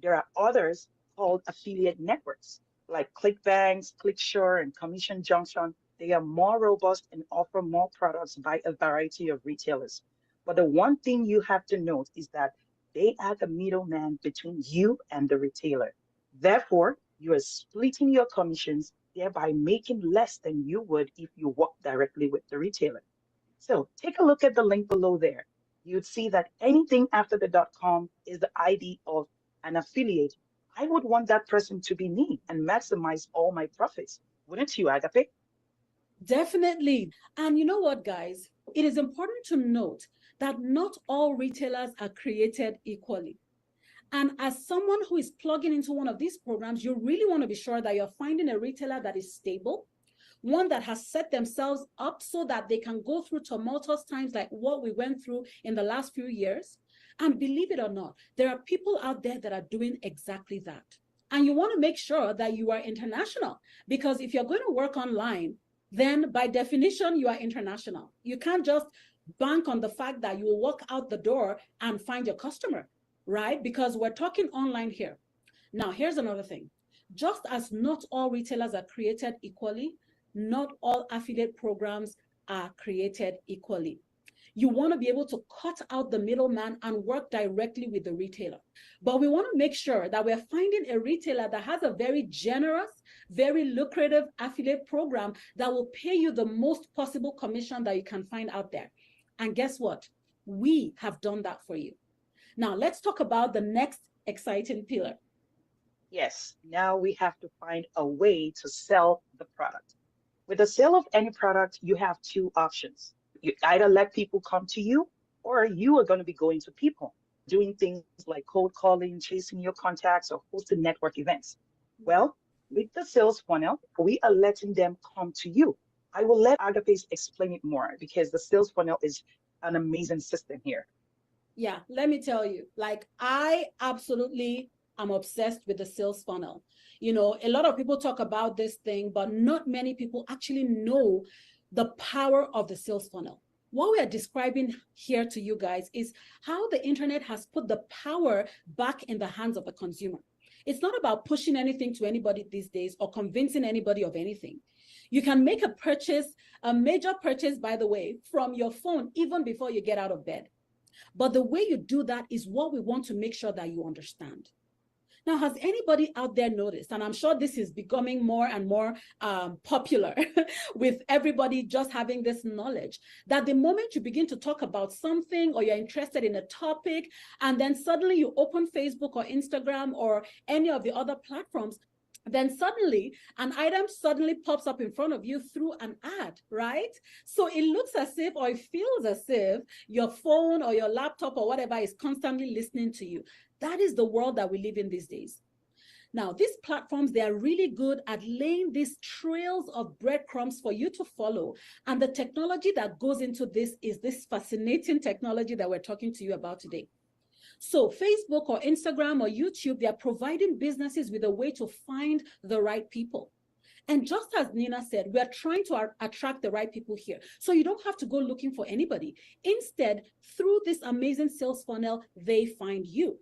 there are others called affiliate networks like ClickBank, ClickSure, and Commission Junction. They are more robust and offer more products by a variety of retailers. But the one thing you have to note is that they are the middleman between you and the retailer. Therefore, you are splitting your commissions, thereby making less than you would if you work directly with the retailer. So take a look at the link below there. You'd see that anything after the .com is the ID of an affiliate. I would want that person to be me and maximize all my profits. Wouldn't you, Agape? Definitely. And you know what, guys? It is important to note that not all retailers are created equally. And as someone who is plugging into one of these programs, you really want to be sure that you're finding a retailer that is stable, one that has set themselves up so that they can go through tumultuous times like what we went through in the last few years. And believe it or not, there are people out there that are doing exactly that. And you want to make sure that you are international, because if you're going to work online, then by definition, you are international. You can't just bank on the fact that you will walk out the door and find your customer, right? Because we're talking online here. Now, here's another thing. Just as not all retailers are created equally, not all affiliate programs are created equally. You want to be able to cut out the middleman and work directly with the retailer. But we want to make sure that we're finding a retailer that has a very generous, very lucrative affiliate program that will pay you the most possible commission that you can find out there. And guess what? We have done that for you. Now, let's talk about the next exciting pillar. Yes, now we have to find a way to sell the product. With the sale of any product, you have 2 options. You either let people come to you, or you are going to be going to people, doing things like cold calling, chasing your contacts, or hosting network events. Well, with the sales funnel, we are letting them come to you. I will let Agape explain it more because the sales funnel is an amazing system here. Yeah, let me tell you, like, I absolutely am obsessed with the sales funnel. You know, a lot of people talk about this thing, but not many people actually know the power of the sales funnel. What we are describing here to you guys is how the internet has put the power back in the hands of the consumer. It's not about pushing anything to anybody these days or convincing anybody of anything. You can make a purchase, a major purchase, by the way, from your phone, even before you get out of bed. But the way you do that is what we want to make sure that you understand. Now, has anybody out there noticed, and I'm sure this is becoming more and more popular with everybody just having this knowledge, that the moment you begin to talk about something or you're interested in a topic, and then suddenly you open Facebook or Instagram or any of the other platforms, then suddenly an item suddenly pops up in front of you through an ad, right? So it looks as if, or it feels as if your phone or your laptop or whatever is constantly listening to you. That is the world that we live in these days. Now, these platforms, they are really good at laying these trails of breadcrumbs for you to follow. And the technology that goes into this is this fascinating technology that we're talking to you about today. So Facebook or Instagram or YouTube, they are providing businesses with a way to find the right people. And just as Nina said, we are trying to attract the right people here. So you don't have to go looking for anybody. Instead, through this amazing sales funnel, they find you.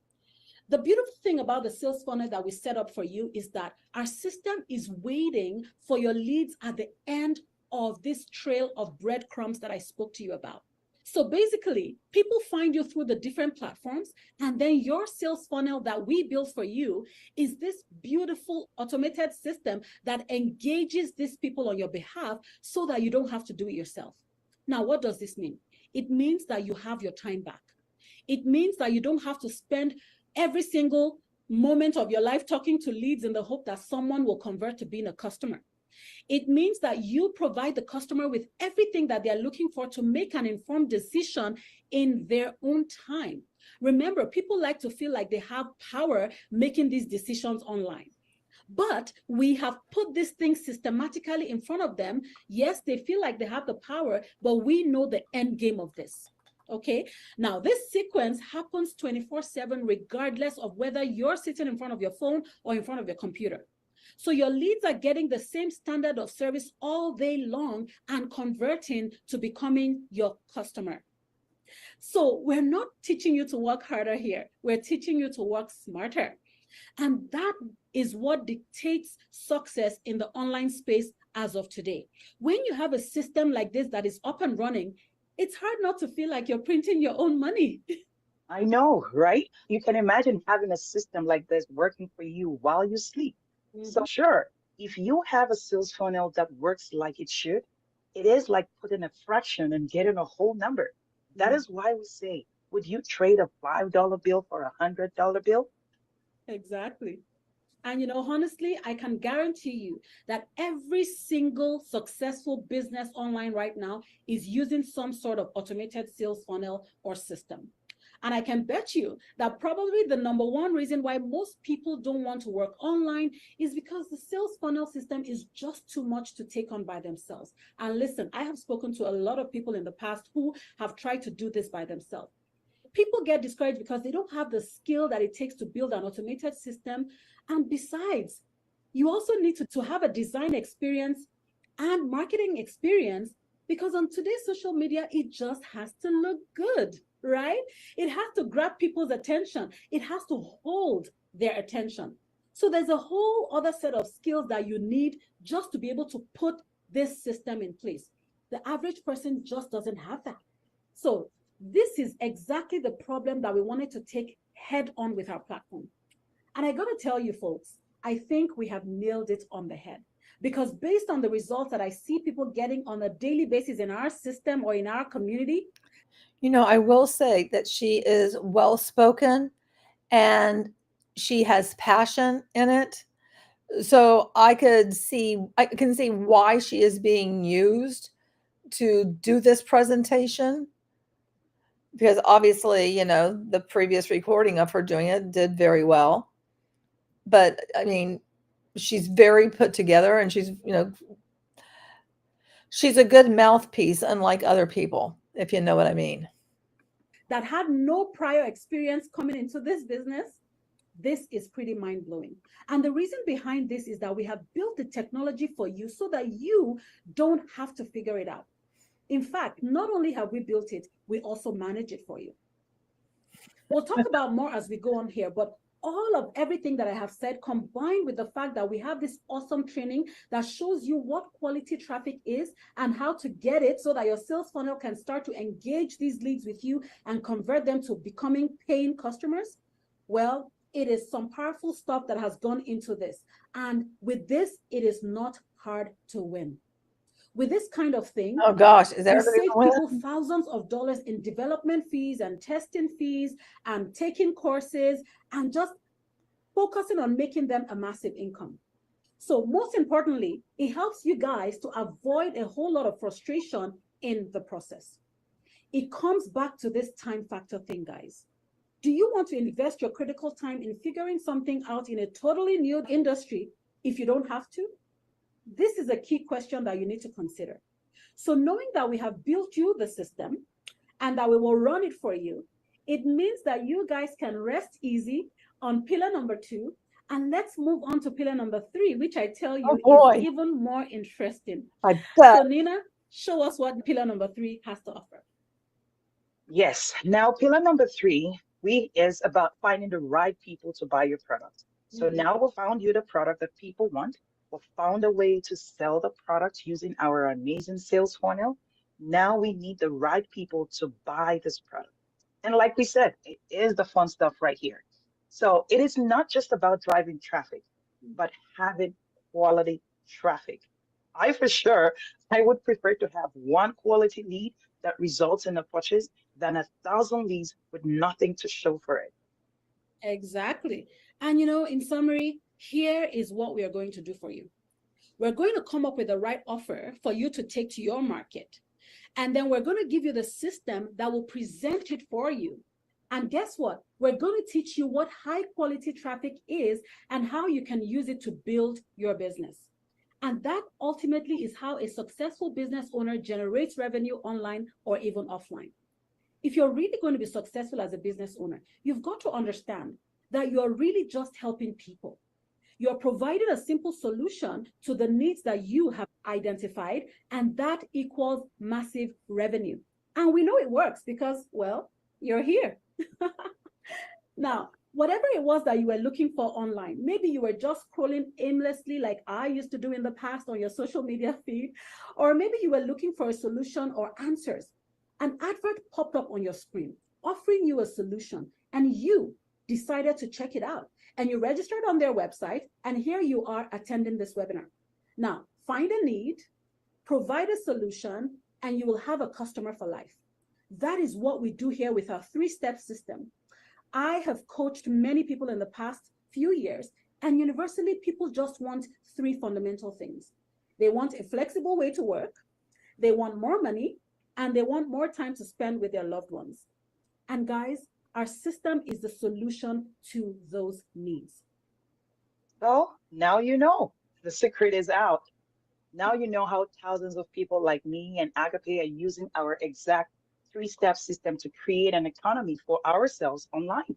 The beautiful thing about the sales funnel that we set up for you is that our system is waiting for your leads at the end of this trail of breadcrumbs that I spoke to you about. So basically, people find you through the different platforms, and then your sales funnel that we built for you is this beautiful automated system that engages these people on your behalf so that you don't have to do it yourself. Now, what does this mean? It means that you have your time back. It means that you don't have to spend every single moment of your life talking to leads in the hope that someone will convert to being a customer. It means that you provide the customer with everything that they're looking for to make an informed decision in their own time. Remember, people like to feel like they have power making these decisions online. But we have put this thing systematically in front of them. Yes, they feel like they have the power, but we know the end game of this. Okay, now this sequence happens 24/7, regardless of whether you're sitting in front of your phone or in front of your computer. So your leads are getting the same standard of service all day long and converting to becoming your customer. So we're not teaching you to work harder here. We're teaching you to work smarter. And that is what dictates success in the online space as of today. When you have a system like this that is up and running, it's hard not to feel like you're printing your own money. I know, right? You can imagine having a system like this working for you while you sleep. So sure, if you have a sales funnel that works like it should, it is like putting a fraction and getting a whole number. That is why we say, would you trade a $5 bill for a $100 bill? Exactly. And, you know, honestly, I can guarantee you that every single successful business online right now is using some sort of automated sales funnel or system. And I can bet you that probably the number one reason why most people don't want to work online is because the sales funnel system is just too much to take on by themselves. And listen, I have spoken to a lot of people in the past who have tried to do this by themselves. People get discouraged because they don't have the skill that it takes to build an automated system. And besides, you also need to have a design experience and marketing experience, because on today's social media, it just has to look good, right? It has to grab people's attention. It has to hold their attention. So there's a whole other set of skills that you need just to be able to put this system in place. The average person just doesn't have that. So this is exactly the problem that we wanted to take head on with our platform. And I got to tell you, folks, I think we have nailed it on the head. Because based on the results that I see people getting on a daily basis in our system or in our community. You know, I will say that she is well-spoken and she has passion in it. So I can see why she is being used to do this presentation. Because obviously, you know, the previous recording of her doing it did very well. But I mean, she's very put together, and she's, she's a good mouthpiece, unlike other people, if you know what I mean. That had no prior experience coming into this business, this is pretty mind-blowing. And the reason behind this is that we have built the technology for you so that you don't have to figure it out. In fact, not only have we built it, we also manage it for you. We'll talk about more as we go on here, but all of everything that I have said, combined with the fact that we have this awesome training that shows you what quality traffic is and how to get it so that your sales funnel can start to engage these leads with you and convert them to becoming paying customers. Well, it is some powerful stuff that has gone into this. And with this, it is not hard to win. With this kind of thing, oh gosh, is that we save people thousands of dollars in development fees and testing fees and taking courses and just focusing on making them a massive income. So most importantly, it helps you guys to avoid a whole lot of frustration in the process. It comes back to this time factor thing, guys. Do you want to invest your critical time in figuring something out in a totally new industry if you don't have to? This is a key question that you need to consider. So knowing that we have built you the system and that we will run it for you, it means that you guys can rest easy on pillar number 2. And let's move on to pillar number 3, which I tell you is even more interesting. So Nina, show us what pillar number 3 has to offer. Yes. Now, pillar number 3 is about finding the right people to buy your product. So now we've found you the product that people want. We've found a way to sell the product using our amazing sales funnel. Now we need the right people to buy this product. And like we said, it is the fun stuff right here. So it is not just about driving traffic, but having quality traffic. I would prefer to have one quality lead that results in a purchase than 1,000 leads with nothing to show for it. Exactly. And in summary, here is what we are going to do for you. We're going to come up with the right offer for you to take to your market. And then we're going to give you the system that will present it for you. And guess what? We're going to teach you what high quality traffic is and how you can use it to build your business. And that ultimately is how a successful business owner generates revenue online or even offline. If you're really going to be successful as a business owner, you've got to understand that you're really just helping people. You're providing a simple solution to the needs that you have identified, and that equals massive revenue. And we know it works because, well, you're here. Now, whatever it was that you were looking for online, maybe you were just scrolling aimlessly like I used to do in the past on your social media feed, or maybe you were looking for a solution or answers. An advert popped up on your screen offering you a solution, and you decided to check it out. And you registered on their website, and here you are attending this webinar. Now, find a need, provide a solution, and you will have a customer for life. That is what we do here with our 3-step system. I have coached many people in the past few years, and universally, people just want 3 fundamental things. They want a flexible way to work, they want more money, and they want more time to spend with their loved ones. And guys, our system is the solution to those needs. So now you know. The secret is out. Now you know how thousands of people like me and Agape are using our exact 3-step system to create an economy for ourselves online.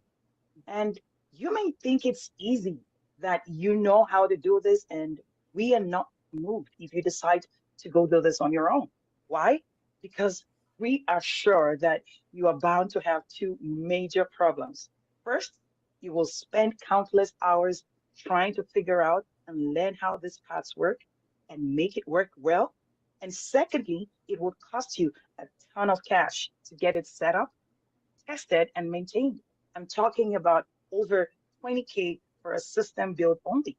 And you may think it's easy, that you know how to do this, and we are not moved if you decide to go do this on your own. Why? Because we are sure that you are bound to have 2 major problems. First, you will spend countless hours trying to figure out and learn how these paths work and make it work well. And secondly, it will cost you a ton of cash to get it set up, tested, and maintained. I'm talking about over $20K for a system built only.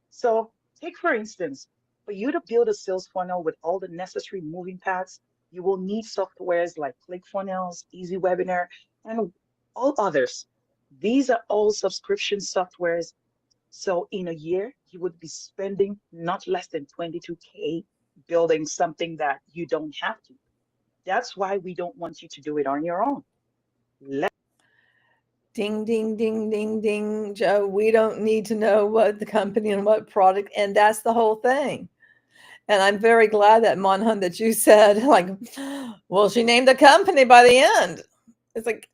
So take, for instance, for you to build a sales funnel with all the necessary moving parts, you will need softwares like ClickFunnels, EasyWebinar, and all others. These are all subscription softwares. So in a year, you would be spending not less than $22K building something that you don't have to. That's why we don't want you to do it on your own. ding, ding, ding, ding, ding, Joe, we don't need to know what the company and what product, and that's the whole thing. And I'm very glad that Monhun that you said, like, well, she named the company by the end. It's like,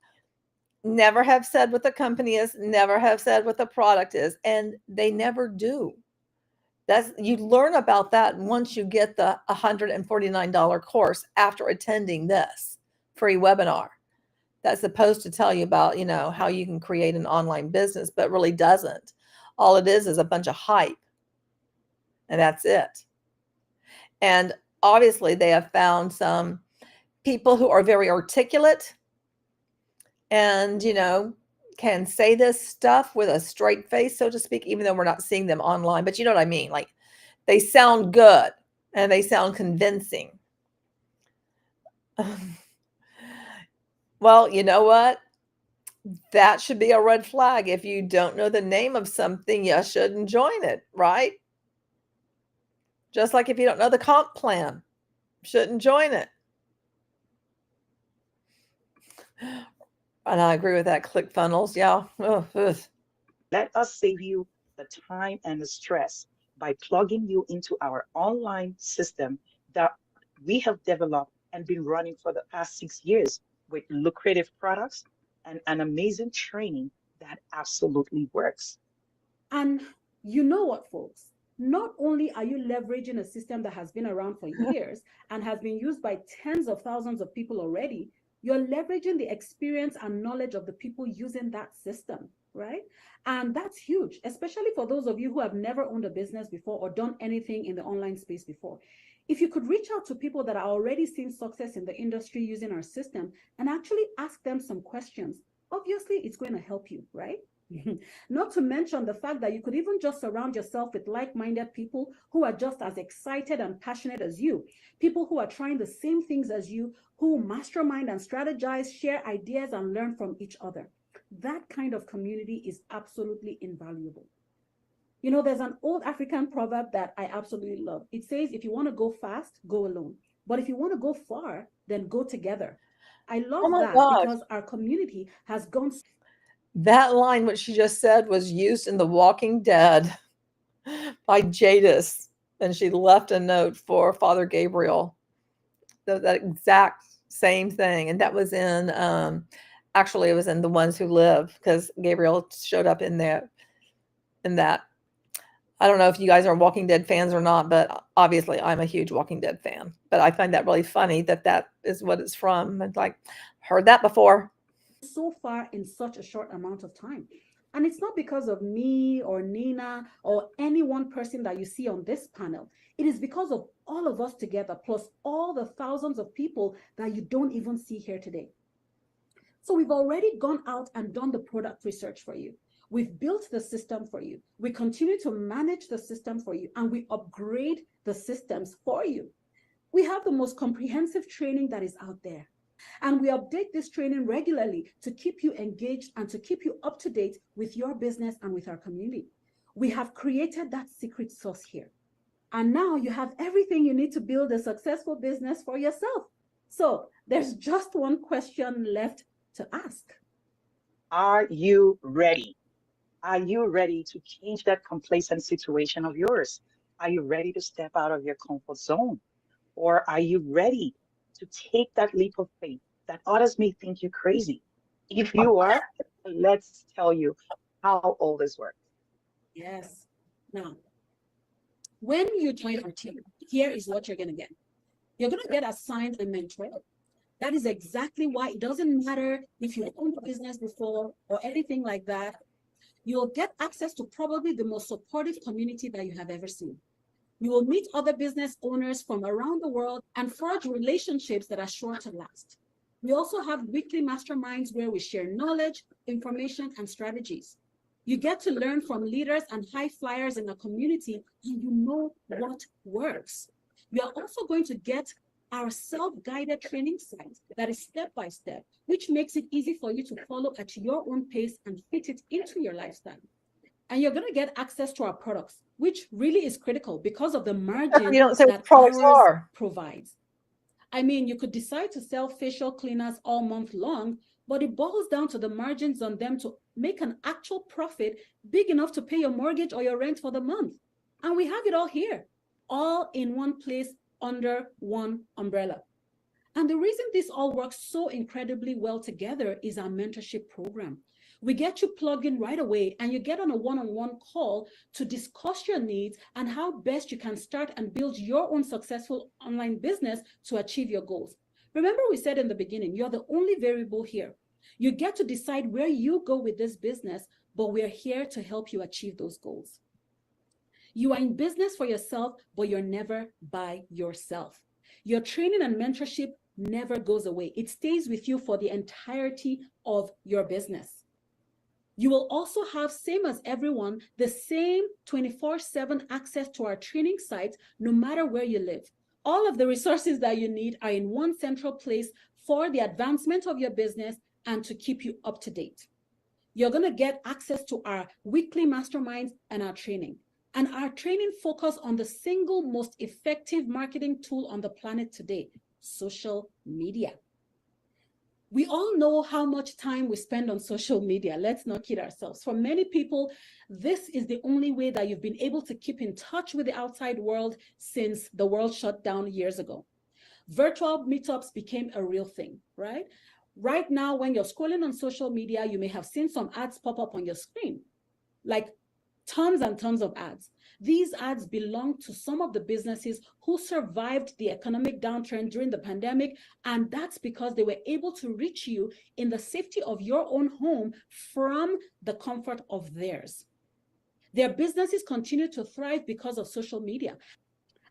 never have said what the company is, never have said what the product is, and they never do. That's, you learn about that once you get the $149 course after attending this free webinar. That's supposed to tell you about, you know, how you can create an online business, but really doesn't. All it is a bunch of hype, and that's it. And obviously they have found some people who are very articulate and, you know, can say this stuff with a straight face, so to speak, even though we're not seeing them online. But you know what I mean? Like, they sound good and they sound convincing. Well, you know what? That should be a red flag. If you don't know the name of something, you shouldn't join it, right? Just like if you don't know the comp plan, shouldn't join it. And I agree with that. ClickFunnels, yeah. Let us save you the time and the stress by plugging you into our online system that we have developed and been running for the past 6 years with lucrative products and an amazing training that absolutely works. And you know what, folks? Not only are you leveraging a system that has been around for years and has been used by tens of thousands of people already, you're leveraging the experience and knowledge of the people using that system, right? And that's huge, especially for those of you who have never owned a business before or done anything in the online space before. If you could reach out to people that are already seeing success in the industry using our system and actually ask them some questions, obviously it's going to help you, right? Not to mention the fact that you could even just surround yourself with like-minded people who are just as excited and passionate as you, people who are trying the same things as you, who mastermind and strategize, share ideas and learn from each other. That kind of community is absolutely invaluable. You know, there's an old African proverb that I absolutely love. It says, if you want to go fast, go alone. But if you want to go far, then go together. I love that because our community has gone. That line, what she just said, was used in The Walking Dead by Jadis, and she left a note for Father Gabriel. That exact same thing, and that was in, actually, it was in The Ones Who Live, because Gabriel showed up in there. In that, I don't know if you guys are Walking Dead fans or not, but obviously I'm a huge Walking Dead fan. But I find that really funny that that is what it's from. And like, heard that before. So far in such a short amount of time. And it's not because of me or Nina or any one person that you see on this panel. It is because of all of us together, plus all the thousands of people that you don't even see here today. So we've already gone out and done the product research for you. We've built the system for you. We continue to manage the system for you, and we upgrade the systems for you. We have the most comprehensive training that is out there. And we update this training regularly to keep you engaged and to keep you up to date with your business and with our community. We have created that secret sauce here. And now you have everything you need to build a successful business for yourself. So there's just one question left to ask. Are you ready? Are you ready to change that complacent situation of yours? Are you ready to step out of your comfort zone? Or are you ready to take that leap of faith that others may think you're crazy? If you are, let's tell you how all this works. Yes. Now, when you join our team, here is what you're going to get. You're going to get assigned a mentor. That is exactly why it doesn't matter if you owned a business before or anything like that. You'll get access to probably the most supportive community that you have ever seen. You will meet other business owners from around the world and forge relationships that are sure to last. We also have weekly masterminds where we share knowledge, information, and strategies. You get to learn from leaders and high flyers in the community, and you know what works. You are also going to get our self-guided training site that is step-by-step, which makes it easy for you to follow at your own pace and fit it into your lifestyle. And you're going to get access to our products, which really is critical because of the margin that ours provides. I mean, you could decide to sell facial cleaners all month long, but it boils down to the margins on them to make an actual profit big enough to pay your mortgage or your rent for the month. And we have it all here, all in one place under one umbrella. And the reason this all works so incredibly well together is our mentorship program. We get you plugged in right away, and you get on a one-on-one call to discuss your needs and how best you can start and build your own successful online business to achieve your goals. Remember, we said in the beginning, you're the only variable here. You get to decide where you go with this business, but we're here to help you achieve those goals. You are in business for yourself, but you're never by yourself. Your training and mentorship never goes away. It stays with you for the entirety of your business. You will also have, same as everyone, the same 24/7 access to our training sites, no matter where you live. All of the resources that you need are in one central place for the advancement of your business and to keep you up to date. You're going to get access to our weekly masterminds and our training. And our training focus on the single most effective marketing tool on the planet today, social media. We all know how much time we spend on social media. Let's not kid ourselves. For many people, this is the only way that you've been able to keep in touch with the outside world since the world shut down years ago. Virtual meetups became a real thing, right? Right now, when you're scrolling on social media, you may have seen some ads pop up on your screen, like tons and tons of ads. These ads belong to some of the businesses who survived the economic downturn during the pandemic, and that's because they were able to reach you in the safety of your own home from the comfort of theirs. Their businesses continue to thrive because of social media.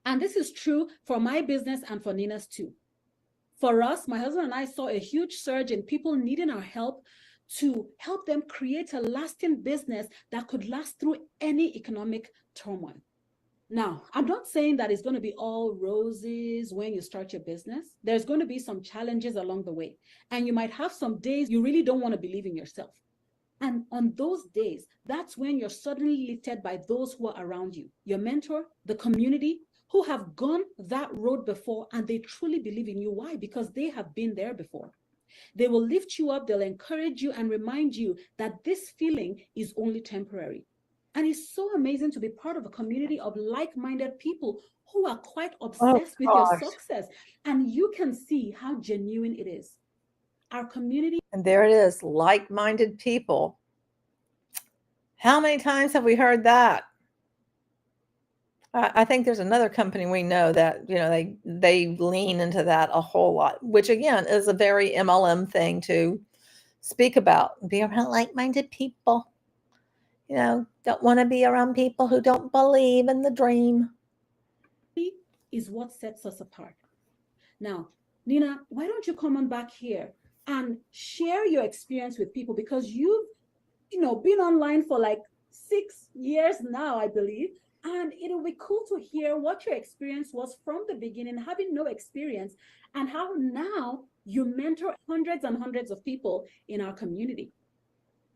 And this is true for my business and for Nina's too. For us, my husband and I saw a huge surge in people needing our help to help them create a lasting business that could last through any economic turmoil. Now, I'm not saying that it's going to be all roses when you start your business. There's going to be some challenges along the way. And you might have some days you really don't want to believe in yourself. And on those days, that's when you're suddenly lifted by those who are around you, your mentor, the community, who have gone that road before, and they truly believe in you. Why? Because they have been there before. They will lift you up, they'll encourage you and remind you that this feeling is only temporary. And it's so amazing to be part of a community of like-minded people who are quite obsessed with your success. And you can see how genuine it is. Our community. And there it is, like-minded people. How many times have we heard that? I think there's another company we know that, you know, they lean into that a whole lot, which again is a very MLM thing to speak about. Be around like-minded people. You know, don't want to be around people who don't believe in the dream. Is what sets us apart. Now, Nina, why don't you come on back here and share your experience with people, because you've, been online for like 6 years now, I believe. And it'll be cool to hear what your experience was from the beginning, having no experience, and how now you mentor hundreds and hundreds of people in our community.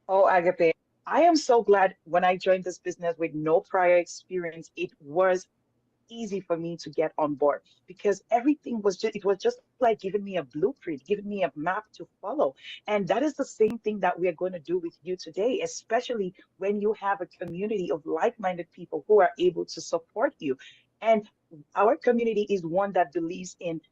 Oh, Agape, I am so glad when I joined this business with no prior experience, it was easy for me to get on board, because everything was just like giving me a blueprint, giving me a map to follow. And that is the same thing that we are going to do with you today, especially when you have a community of like-minded people who are able to support you. And our community is one that believes in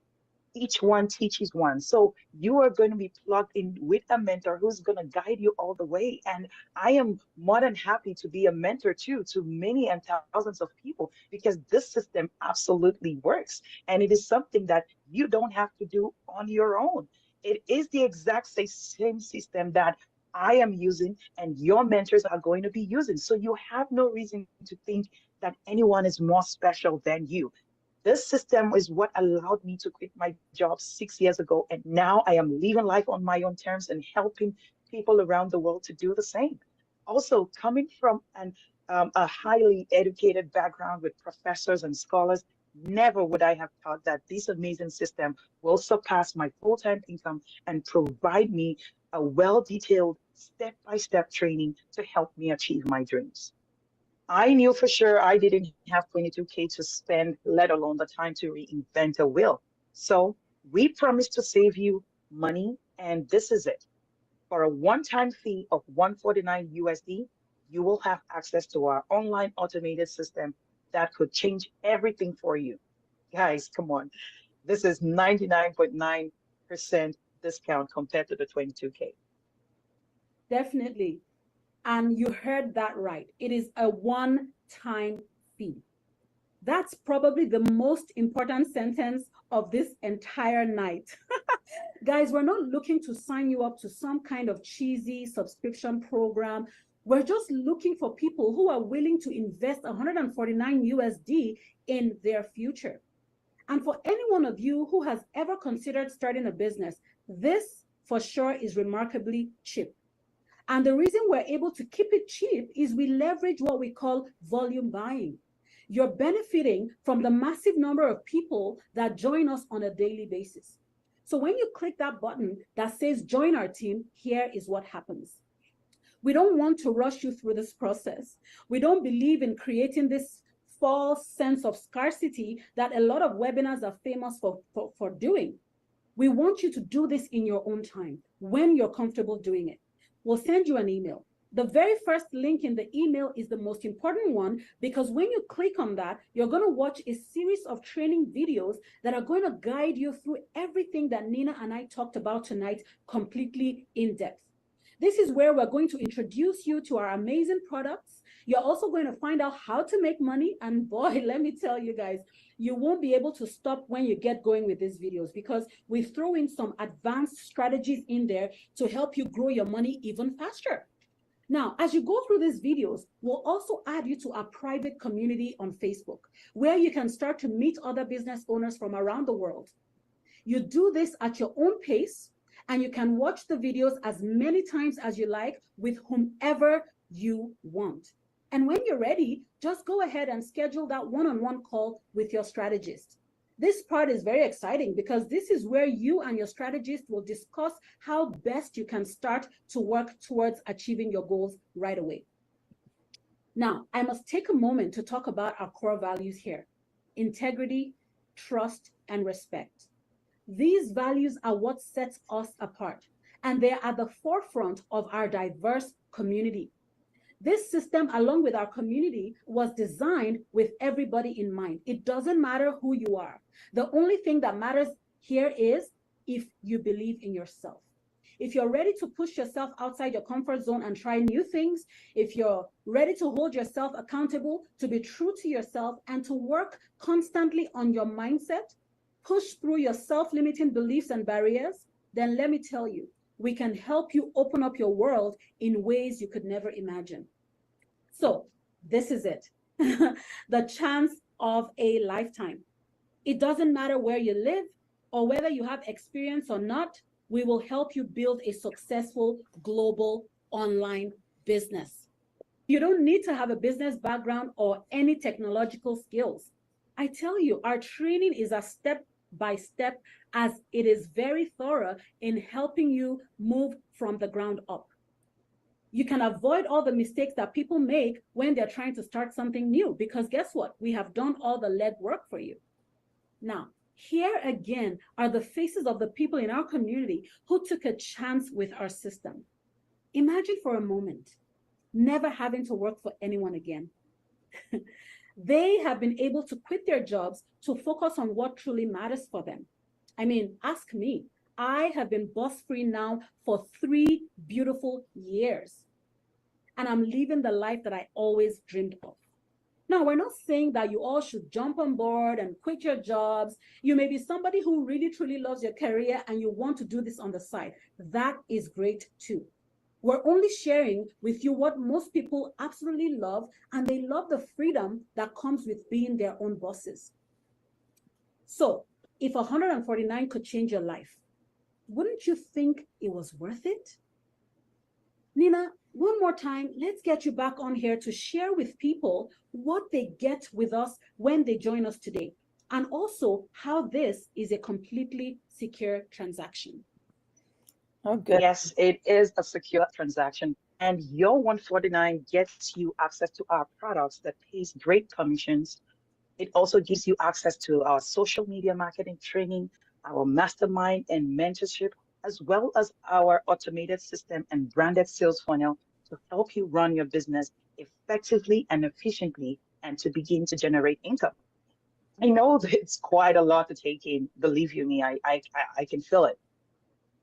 each one teaches one. So you are going to be plugged in with a mentor who's going to guide you all the way. And I am more than happy to be a mentor too, to many and thousands of people, because this system absolutely works. And it is something that you don't have to do on your own. It is the exact same system that I am using and your mentors are going to be using. So you have no reason to think that anyone is more special than you. This system is what allowed me to quit my job 6 years ago. And now I am living life on my own terms and helping people around the world to do the same. Also, coming from a highly educated background with professors and scholars, never would I have thought that this amazing system will surpass my full-time income and provide me a well-detailed step-by-step training to help me achieve my dreams. I knew for sure I didn't have 22K to spend, let alone the time to reinvent a wheel. So we promised to save you money, and this is it. For a one-time fee of $149 USD, you will have access to our online automated system that could change everything for you. Guys, come on. This is 99.9% discount compared to the 22K. Definitely. And you heard that right. It is a one-time fee. That's probably the most important sentence of this entire night. Guys, we're not looking to sign you up to some kind of cheesy subscription program. We're just looking for people who are willing to invest 149 USD in their future. And for any one of you who has ever considered starting a business, this for sure is remarkably cheap. And the reason we're able to keep it cheap is we leverage what we call volume buying. You're benefiting from the massive number of people that join us on a daily basis. So when you click that button that says join our team, here is what happens. We don't want to rush you through this process. We don't believe in creating this false sense of scarcity that a lot of webinars are famous for doing. We want you to do this in your own time, when you're comfortable doing it. We'll send you an email. The very first link in the email is the most important one, because when you click on that, you're going to watch a series of training videos that are going to guide you through everything that Nina and I talked about tonight, completely in depth. This is where we're going to introduce you to our amazing products. You're also going to find out how to make money. And boy, let me tell you guys, you won't be able to stop when you get going with these videos, because we throw in some advanced strategies in there to help you grow your money even faster. Now, as you go through these videos, we'll also add you to our private community on Facebook, where you can start to meet other business owners from around the world. You do this at your own pace, and you can watch the videos as many times as you like with whomever you want. And when you're ready, just go ahead and schedule that one-on-one call with your strategist. This part is very exciting because this is where you and your strategist will discuss how best you can start to work towards achieving your goals right away. Now, I must take a moment to talk about our core values here: integrity, trust, and respect. These values are what sets us apart, and they are at the forefront of our diverse community. This system, along with our community, was designed with everybody in mind. It doesn't matter who you are. The only thing that matters here is if you believe in yourself. If you're ready to push yourself outside your comfort zone and try new things, if you're ready to hold yourself accountable, to be true to yourself, and to work constantly on your mindset, push through your self-limiting beliefs and barriers, then let me tell you, we can help you open up your world in ways you could never imagine. So this is it, the chance of a lifetime. It doesn't matter where you live or whether you have experience or not, we will help you build a successful global online business. You don't need to have a business background or any technological skills. I tell you, our training is a step by step, as it is very thorough in helping you move from the ground up. You can avoid all the mistakes that people make when they're trying to start something new, because guess what? We have done all the legwork for you. Now, here again are the faces of the people in our community who took a chance with our system. Imagine for a moment never having to work for anyone again. They have been able to quit their jobs to focus on what truly matters for them. I mean, ask me. I have been boss-free now for 3 beautiful years, and I'm living the life that I always dreamed of. Now, we're not saying that you all should jump on board and quit your jobs. You may be somebody who really, truly loves your career and you want to do this on the side. That is great too. We're only sharing with you what most people absolutely love, and they love the freedom that comes with being their own bosses. So if 149 could change your life, wouldn't you think it was worth it? Nina, one more time, let's get you back on here to share with people what they get with us when they join us today, and also how this is a completely secure transaction. Oh, good. Yes, it is a secure transaction, and your 149 gets you access to our products that pays great commissions. It also gives you access to our social media marketing training, our mastermind and mentorship, as well as our automated system and branded sales funnel to help you run your business effectively and efficiently and to begin to generate income. I know that it's quite a lot to take in. Believe you me, I can feel it.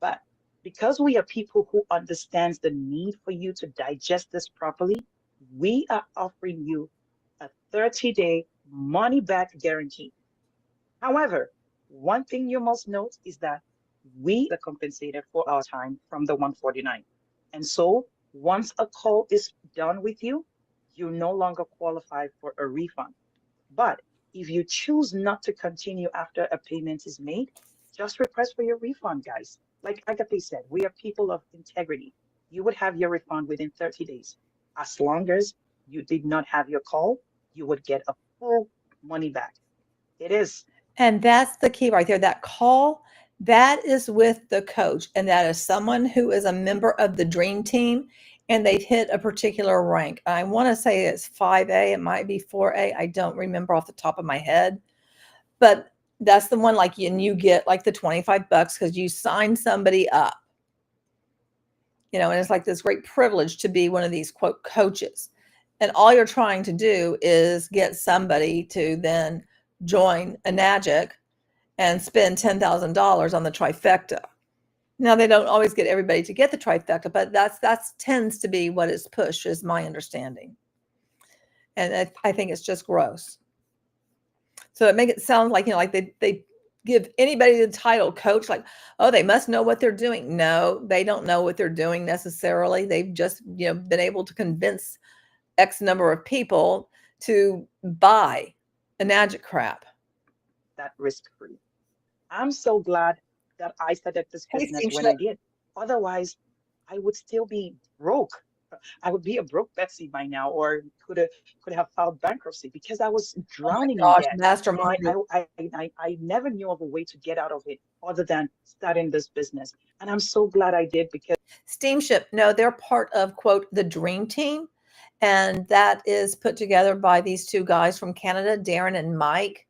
But because we are people who understands the need for you to digest this properly, we are offering you a 30-day money-back guarantee. However, one thing you must note is that we are compensated for our time from the 149. And so once a call is done with you, you no longer qualify for a refund. But if you choose not to continue after a payment is made, just request for your refund, guys. Like Agape said, we are people of integrity. You would have your refund within 30 days. As long as you did not have your call, you would get a full money back. It is. And that's the key right there. That call, that is with the coach. And that is someone who is a member of the Dream Team and they've hit a particular rank. I want to say it's 5A. It might be 4A. I don't remember off the top of my head. But that's the one, like, and you get like the $25 because you sign somebody up. You know, and it's like this great privilege to be one of these, quote, coaches. And all you're trying to do is get somebody to then join a Enagic and spend $10,000 on the trifecta. Now, they don't always get everybody to get the trifecta, but that's tends to be what is pushed, is my understanding. And I think it's just gross. So it makes it sound like, you know, like they give anybody the title coach, like, oh, they must know what they're doing. No, they don't know what they're doing necessarily. They've just, you know, been able to convince X number of people to buy Enagic crap. That risk-free. I'm so glad that I started this business when I did. Otherwise, I would still be broke. I would be a broke Betsy by now, or could have filed bankruptcy because I was drowning in debt. Mastermind. I never knew of a way to get out of it other than starting this business. And I'm so glad I did, because Steamship, no, they're part of, quote, the Dream Team. And that is put together by these two guys from Canada, Darren and Mike.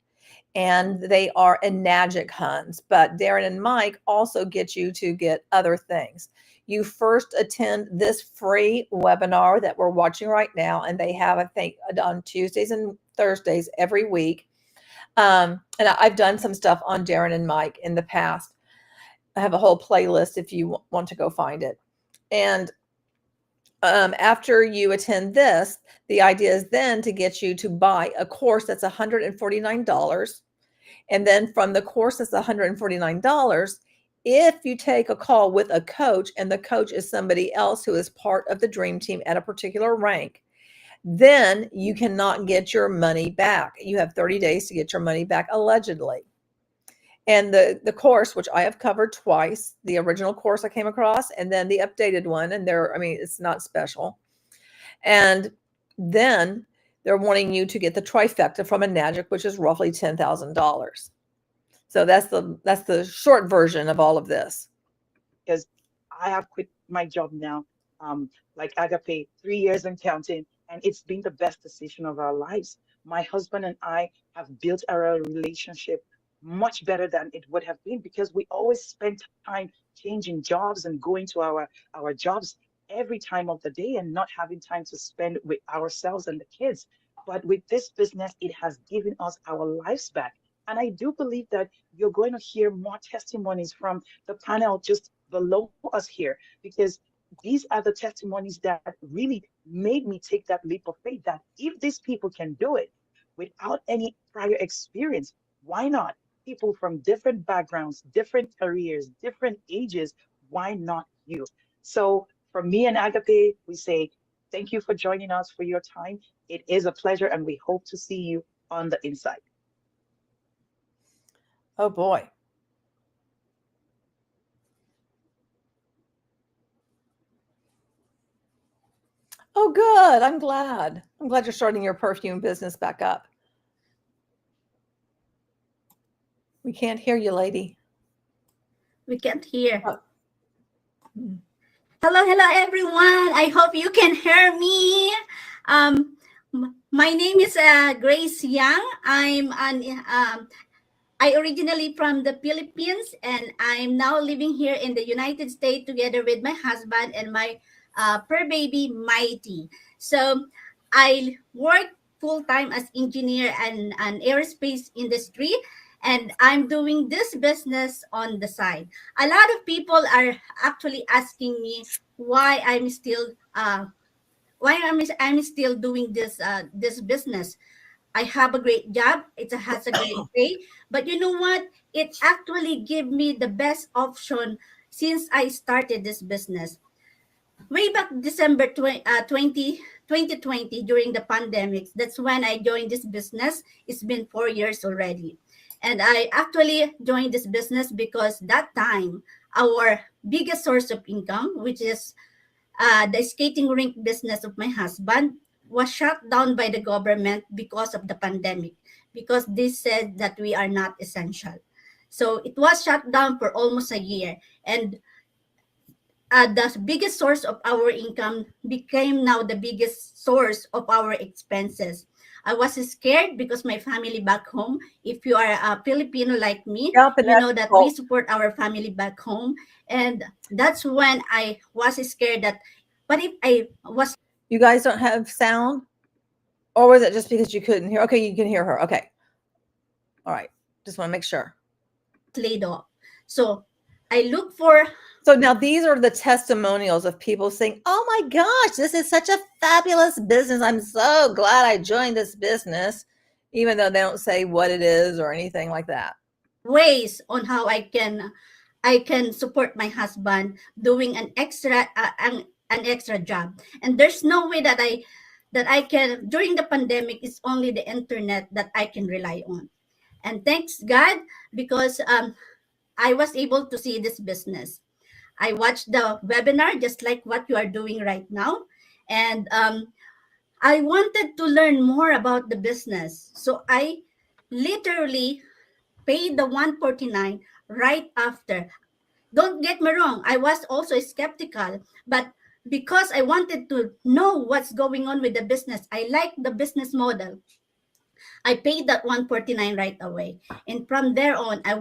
And they are Enagic Huns. But Darren and Mike also get you to get other things. You first attend this free webinar that we're watching right now. And they have, I think, on Tuesdays and Thursdays every week. And I've done some stuff on Darren and Mike in the past. I have a whole playlist if you want to go find it. And after you attend this, the idea is then to get you to buy a course that's $149. And then from the course that's $149, if you take a call with a coach and the coach is somebody else who is part of the Dream Team at a particular rank, then you cannot get your money back. You have 30 days to get your money back, allegedly. And the course, which I have covered twice, the original course I came across, and then the updated one, and it's not special. And then they're wanting you to get the trifecta from Enagic, which is roughly $10,000. So that's the short version of all of this. Because I have quit my job now, like Agape, 3 years and counting, and it's been the best decision of our lives. My husband and I have built our relationship much better than it would have been, because we always spend time changing jobs and going to our jobs every time of the day and not having time to spend with ourselves and the kids. But with this business, it has given us our lives back. And I do believe that you're going to hear more testimonies from the panel just below us here, because these are the testimonies that really made me take that leap of faith, that if these people can do it without any prior experience, why not? People from different backgrounds, different careers, different ages, why not you? So from me and Agape, we say thank you for joining us, for your time. It is a pleasure, and we hope to see you on the inside. Oh, boy. Oh, good. I'm glad. I'm glad you're starting your perfume business back up. We can't hear you, lady. We can't hear. Oh. Hello, everyone. I hope you can hear me. My name is Grace Young. I I originally from the Philippines, and I'm now living here in the United States together with my husband and my fur baby, Mighty. So I work full-time as engineer and an aerospace industry, and I'm doing this business on the side. A lot of people are actually asking me why I'm still doing this business. I have a great job. It has a great pay. But you know what? It actually gave me the best option since I started this business. Way back December 2020, during the pandemic, that's when I joined this business. It's been 4 years already. And I actually joined this business because that time, our biggest source of income, which is the skating rink business of my husband, was shut down by the government because of the pandemic, because they said that we are not essential. So it was shut down for almost a year. And the biggest source of our income became now the biggest source of our expenses. I was scared because my family back home, if you are a Filipino like me, Yep, and you know that we that's- support our family back home. And that's when I was scared that, what if I was You guys don't have sound? Or was it just because you couldn't hear? Okay, you can hear her. Okay. All right. Just want to make sure. laid off? So I look for So now these are the testimonials of people saying, oh my gosh, this is such a fabulous business. I'm so glad I joined this business, even though they don't say what it is or anything like that. ways on how I can support my husband doing an extra job. And there's no way that I can, during the pandemic, it's only the internet that I can rely on. And thanks God, because I was able to see this business. I watched the webinar just like what you are doing right now, and I wanted to learn more about the business. So I literally paid the 149 right after. Don't get me wrong, I was also skeptical, but because I wanted to know what's going on with the business, I like the business model. I paid that 149 right away. And from there on, I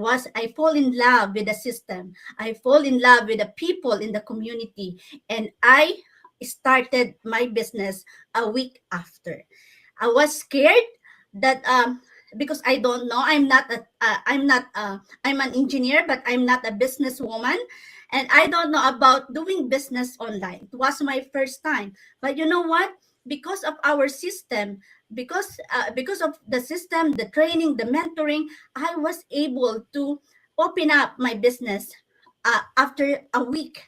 fall in love with the system. I fall in love with the people in the community. And I started my business a week after. I was scared that because I don't know, I'm an engineer, but I'm not a businesswoman. And I don't know about doing business online. It was my first time. But you know what? Because of our system, because of the system, the training, the mentoring, I was able to open up my business after a week.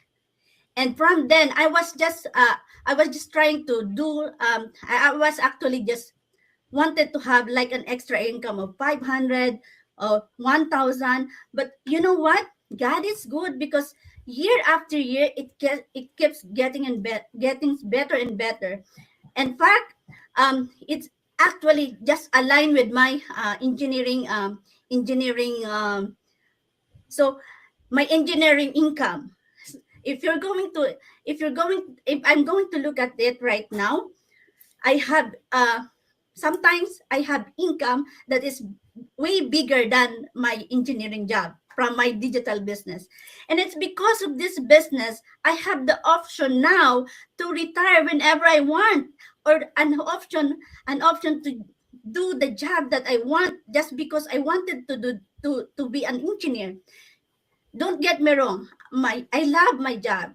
And from then, I was just trying to do. I was actually just wanted to have like an extra income of 500 or 1,000. But you know what? God is good, because year after year, it keeps getting better and better. In fact, it's actually just aligned with my engineering. So my engineering income. If you're going to, if I'm going to look at it right now, I have sometimes I have income that is way bigger than my engineering job from my digital business. And it's because of this business, I have the option now to retire whenever I want, or an option to do the job that I want just because I wanted to be an engineer. Don't get me wrong, I love my job.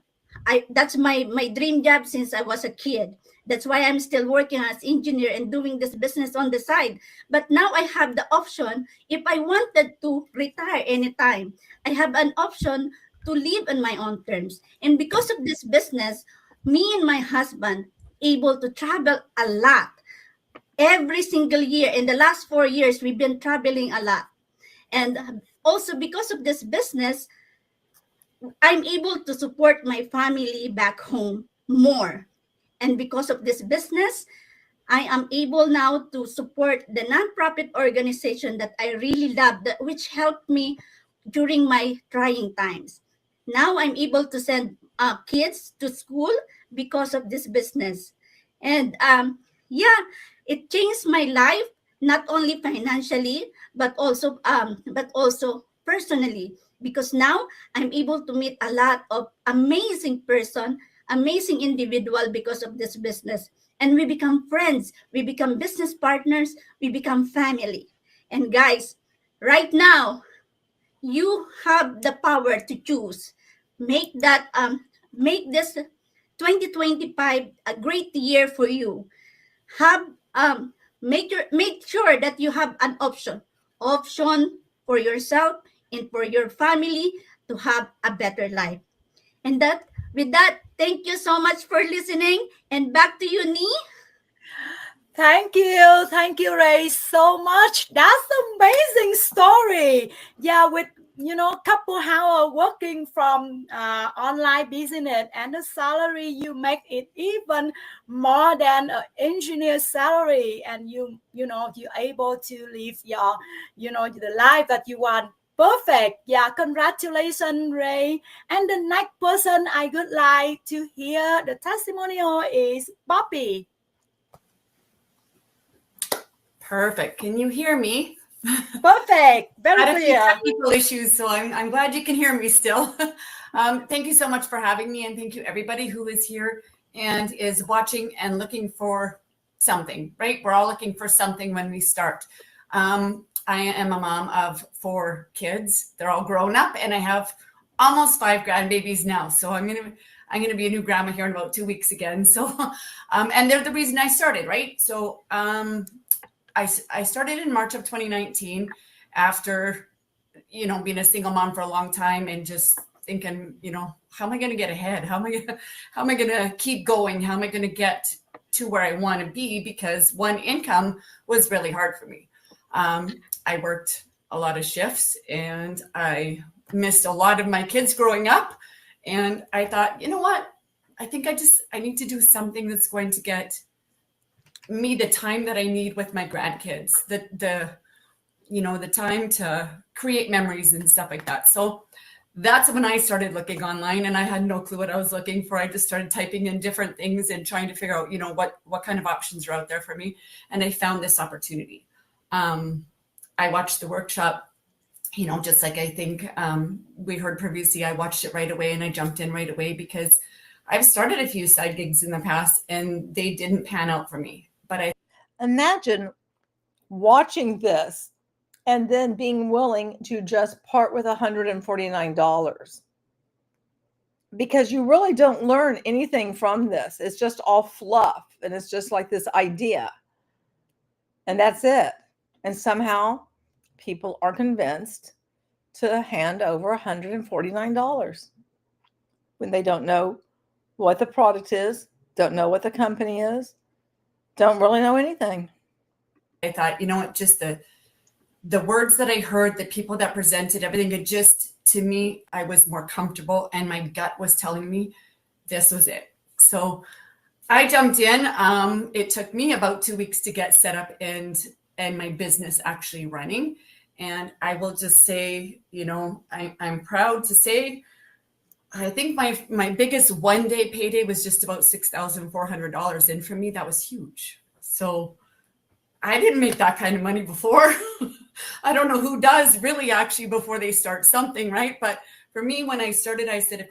That's my dream job since I was a kid. That's why I'm still working as engineer and doing this business on the side. But now I have the option, if I wanted to retire anytime, I have an option to live on my own terms. And because of this business, me and my husband able to travel a lot. Every single year in the last 4 years, we've been traveling a lot. And also because of this business, I'm able to support my family back home more. And because of this business, I am able now to support the nonprofit organization that I really love, which helped me during my trying times. Now I'm able to send kids to school because of this business. And yeah, it changed my life. not only financially, but also personally, because now I'm able to meet a lot of amazing person, amazing individual because of this business. And we become friends, we become business partners, we become family. And guys, right now, you have the power to choose. Make that make this 2025 a great year for you. Have make sure that you have an option for yourself and for your family to have a better life. And that with that, thank you so much for listening. And back to you, Nee. Thank you, Ray, so much. That's amazing story. Yeah, with couple hour working from online business, and the salary you make it even more than an engineer salary, and you're able to live your the life that you want. Perfect. Yeah, congratulations, Ray. And the next person I would like to hear the testimonial is Bobby. Perfect. Can you hear me? Perfect. Very Had a few clear. technical issues, so I'm glad you can hear me still. Thank you so much for having me, and thank you everybody who is here and is watching and looking for something, right? We're all looking for something when we start. I am a mom of 4 kids. They're all grown up, and I have almost 5 grandbabies now. So I'm gonna be a new grandma here in about 2 weeks again. So, and they're the reason I started, right? So, I started in March of 2019 after, being a single mom for a long time and just thinking, how am I going to get ahead? How am I going to keep going? How am I going to get to where I want to be? Because one, income was really hard for me. I worked a lot of shifts and I missed a lot of my kids growing up. And I thought, you know what? I think I need to do something that's going to get me the time that I need with my grandkids, the time to create memories and stuff like that. So that's when I started looking online, and I had no clue what I was looking for. I just started typing in different things and trying to figure out, what kind of options are out there for me. And I found this opportunity. I watched the workshop, just like I think we heard previously. I watched it right away and I jumped in right away because I've started a few side gigs in the past and they didn't pan out for me. But imagine watching this and then being willing to just part with $149 because you really don't learn anything from this. It's just all fluff and it's just like this idea and that's it. And somehow people are convinced to hand over $149 when they don't know what the product is, don't know what the company is, don't really know anything. I thought, just the words that I heard, the people that presented everything, it just, to me, I was more comfortable and my gut was telling me this was it. So I jumped in. It took me about 2 weeks to get set up and my business actually running. And I will just say, I'm proud to say, I think my biggest one-day payday was just about $6,400. And for me, that was huge. So I didn't make that kind of money before. I don't know who does really actually before they start something, right? But for me, when I started, I said,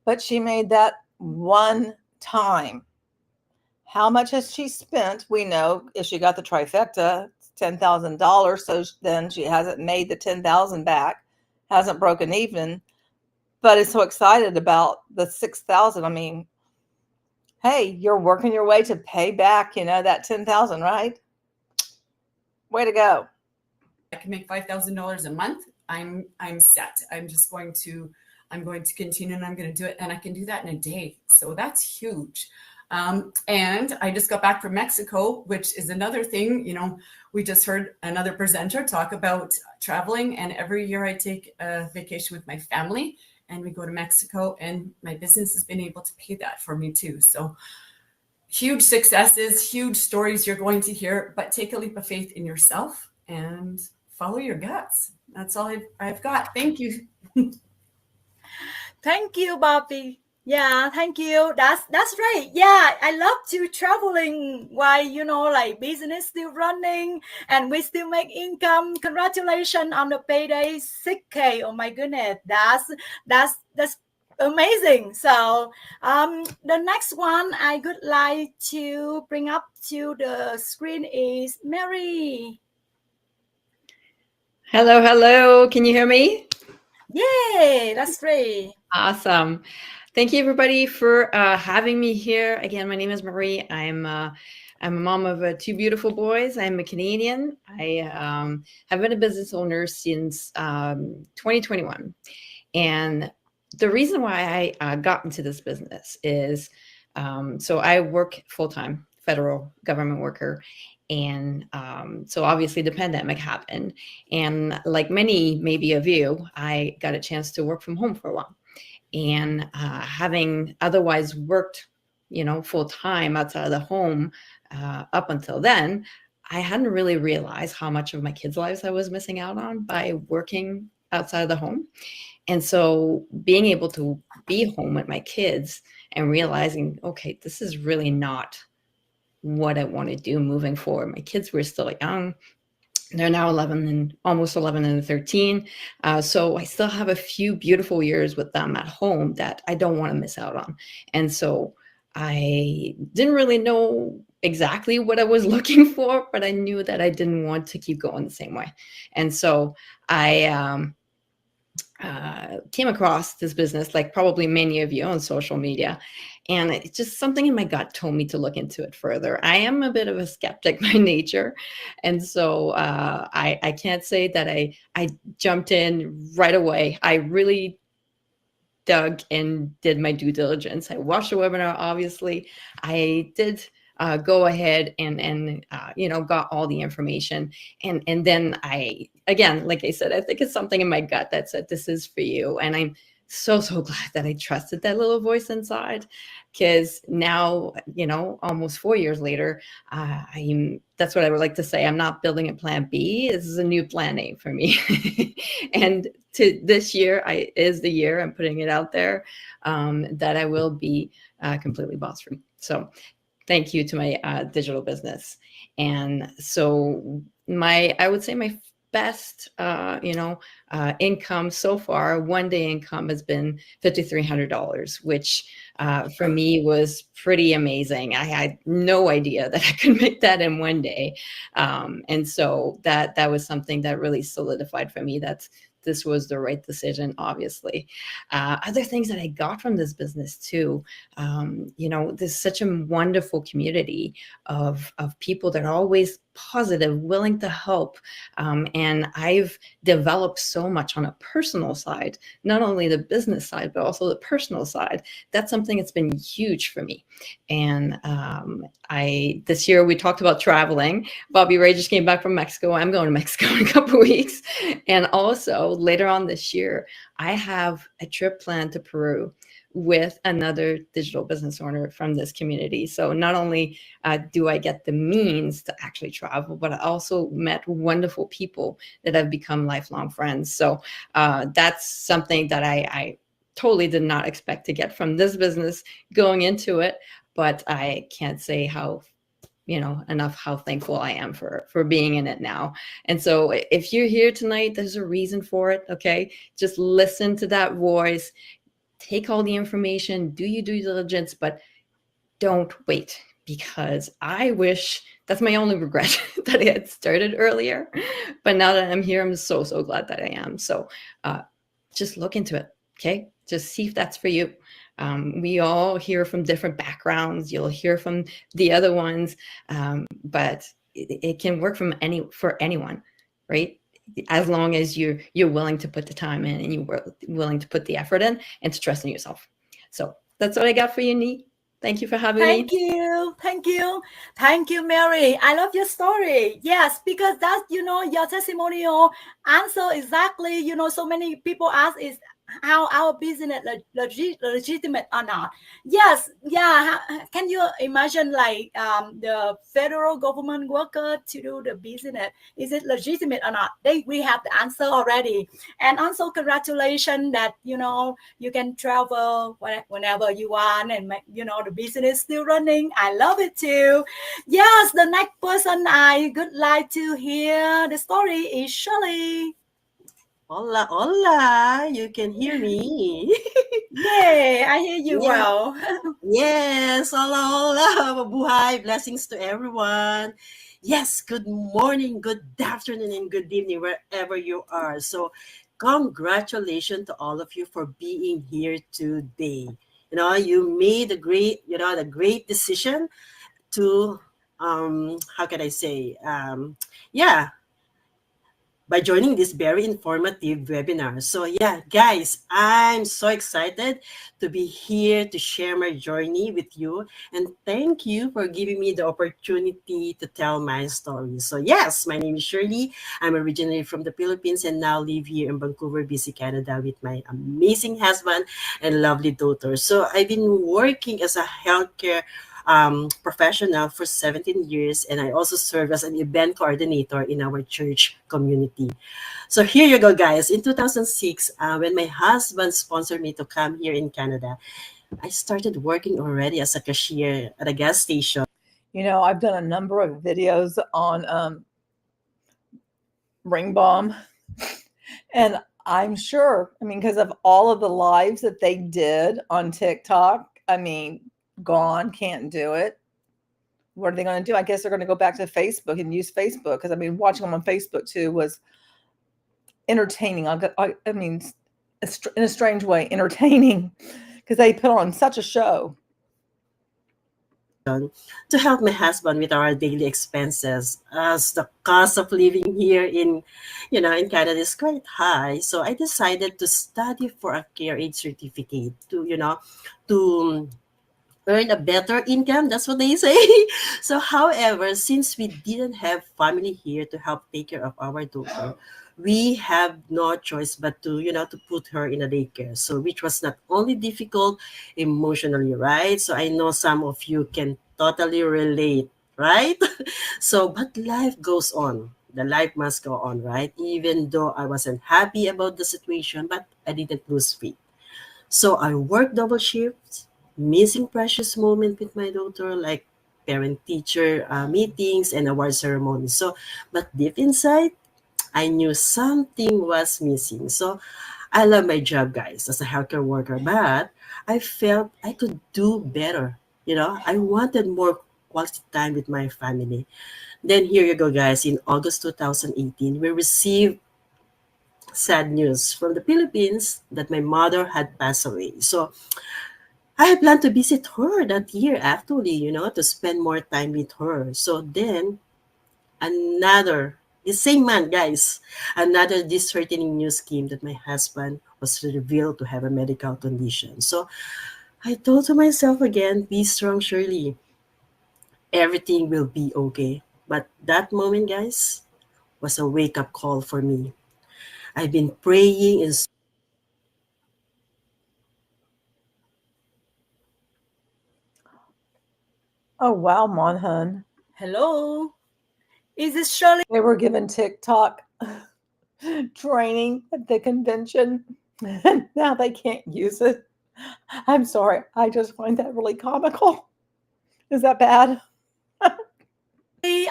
But she made that one time. How much has she spent? We know if she got the trifecta, it's $10,000. So then she hasn't made the $10,000 back, hasn't broken even, but is so excited about the $6,000. I mean, hey, you're working your way to pay back, that $10,000, right? Way to go. I can make $5,000 a month. I'm set. I'm going to continue and I'm going to do it. And I can do that in a day. So that's huge. And I just got back from Mexico, which is another thing. We just heard another presenter talk about traveling. And every year I take a vacation with my family and we go to Mexico, and my business has been able to pay that for me too. So huge successes, huge stories you're going to hear, but take a leap of faith in yourself and follow your guts. That's all I've got. Thank you. Thank you, Bobby. Yeah, thank you. That's right. Yeah, I love to traveling while like business still running and we still make income. Congratulations on the payday 6K. Oh my goodness, that's amazing. So the next one I would like to bring up to the screen is Mary. Hello. Can you hear me? Yay, that's great. Awesome. Thank you, everybody, for having me here. Again, my name is Marie. I'm a mom of 2 beautiful boys. I'm a Canadian. I have been a business owner since 2021. And the reason why I got into this business is, so I work full-time, federal government worker. And so obviously the pandemic happened. And like many, maybe of you, I got a chance to work from home for a while. And having otherwise worked, full time outside of the home up until then, I hadn't really realized how much of my kids' lives I was missing out on by working outside of the home. And so being able to be home with my kids and realizing, okay, this is really not what I want to do moving forward. My kids were still young. They're now 11 and almost 11 and 13. So I still have a few beautiful years with them at home that I don't want to miss out on. And so I didn't really know exactly what I was looking for, but I knew that I didn't want to keep going the same way. And so I came across this business, like probably many of you, on social media. And it's just something in my gut told me to look into it further. I am a bit of a skeptic by nature. And so I can't say that I jumped in right away. I really dug and did my due diligence. I watched the webinar, obviously. I did go ahead and got all the information. And then again, like I said, I think it's something in my gut that said, this is for you. And I'm so glad that I trusted that little voice inside, because now, almost 4 years later, that's what I would like to say. I'm not building a plan B. This is a new plan A for me. And to this year is the year, I'm putting it out there, that I will be completely boss free. So thank you to my digital business. And so I would say my best, income so far, one day income has been $5,300, which for me was pretty amazing. I had no idea that I could make that in one day. And so that was something that really solidified for me that this was the right decision, obviously. Other things that I got from this business too, there's such a wonderful community of people that are always positive, willing to help. And I've developed so much on a personal side, not only the business side, but also the personal side. That's something that's been huge for me. And this year we talked about traveling. Bobby Ray just came back from Mexico. I'm going to Mexico in a couple of weeks. And also later on this year, I have a trip planned to Peru with another digital business owner from this community. So not only do I get the means to actually travel, but I also met wonderful people that have become lifelong friends. So that's something that I totally did not expect to get from this business going into it, but I can't say how thankful I am for being in it now. And so if you're here tonight, there's a reason for it. Okay. Just listen to that voice, take all the information, do your due diligence, but don't wait, because I wish, that's my only regret, that I had started earlier. But now that I'm here, I'm so glad that I am. So just look into it. Okay. Just see if that's for you. We all hear from different backgrounds. You'll hear from the other ones, but it can work for anyone, right? As long as you're willing to put the time in and you're willing to put the effort in and to trust in yourself. So that's what I got for you, Nee. Thank you for having me. Thank you, Mary. I love your story. Yes, because that's, your testimonial answer exactly, so many people ask is, how our business legitimate or not. Yes, yeah. Can you imagine like the federal government worker to do the business? Is it legitimate or not? We have the answer already. And also congratulations that you can travel whenever you want and the business still running. I love it too. Yes, the next person I would like to hear the story is Shirley. Hola, hola. You can hear me. Yay, I hear you Yeah. well. Yes, hola, hola. Mabuhay. Blessings to everyone. Yes, good morning, good afternoon, and good evening, wherever you are. So, congratulations to all of you for being here today. You made the great decision to, how can I say, yeah, by joining this very informative webinar. So yeah, guys, I'm so excited to be here to share my journey with you. And thank you for giving me the opportunity to tell my story. So yes, my name is Shirley. I'm originally from the Philippines and now live here in Vancouver, BC, Canada with my amazing husband and lovely daughter. So I've been working as a healthcare professional for 17 years, and I also serve as an event coordinator in our church community. So here you go, guys. In 2006, when my husband sponsored me to come here in Canada, I started working already as a cashier at a gas station. I've done a number of videos on Ring Bomb, and I'm sure, because of all of the lives that they did on TikTok, gone, can't do it. What are they going to do? I guess they're going to go back to Facebook and use Facebook, because watching them on Facebook too was entertaining. In a strange way, entertaining, because they put on such a show to help my husband with our daily expenses, as the cost of living here in Canada is quite high. So I decided to study for a care aid certificate to earn a better income. That's what they say. So, however, since we didn't have family here to help take care of our daughter, we have no choice but to put her in a daycare. So, which was not only difficult emotionally, right? So, I know some of you can totally relate, right? So, but life goes on. The life must go on, right? Even though I wasn't happy about the situation, but I didn't lose faith. So I worked double shifts, missing precious moment with my daughter, like parent-teacher meetings and award ceremonies. So, but deep inside, I knew something was missing. So I love my job, guys, as a healthcare worker, but I felt I could do better. I wanted more quality time with my family. Then here you go, guys. In August 2018, we received sad news from the Philippines that my mother had passed away. So I planned to visit her that year, actually, to spend more time with her. So then the same man, guys, another disheartening news came that my husband was revealed to have a medical condition. So I told to myself again, be strong, Shirley. Everything will be okay. But that moment, guys, was a wake-up call for me. I've been praying and Oh, wow, Monhun. Hello, is this Shirley? They were given TikTok training at the convention, and now they can't use it. I'm sorry. I just find that really comical. Is that bad?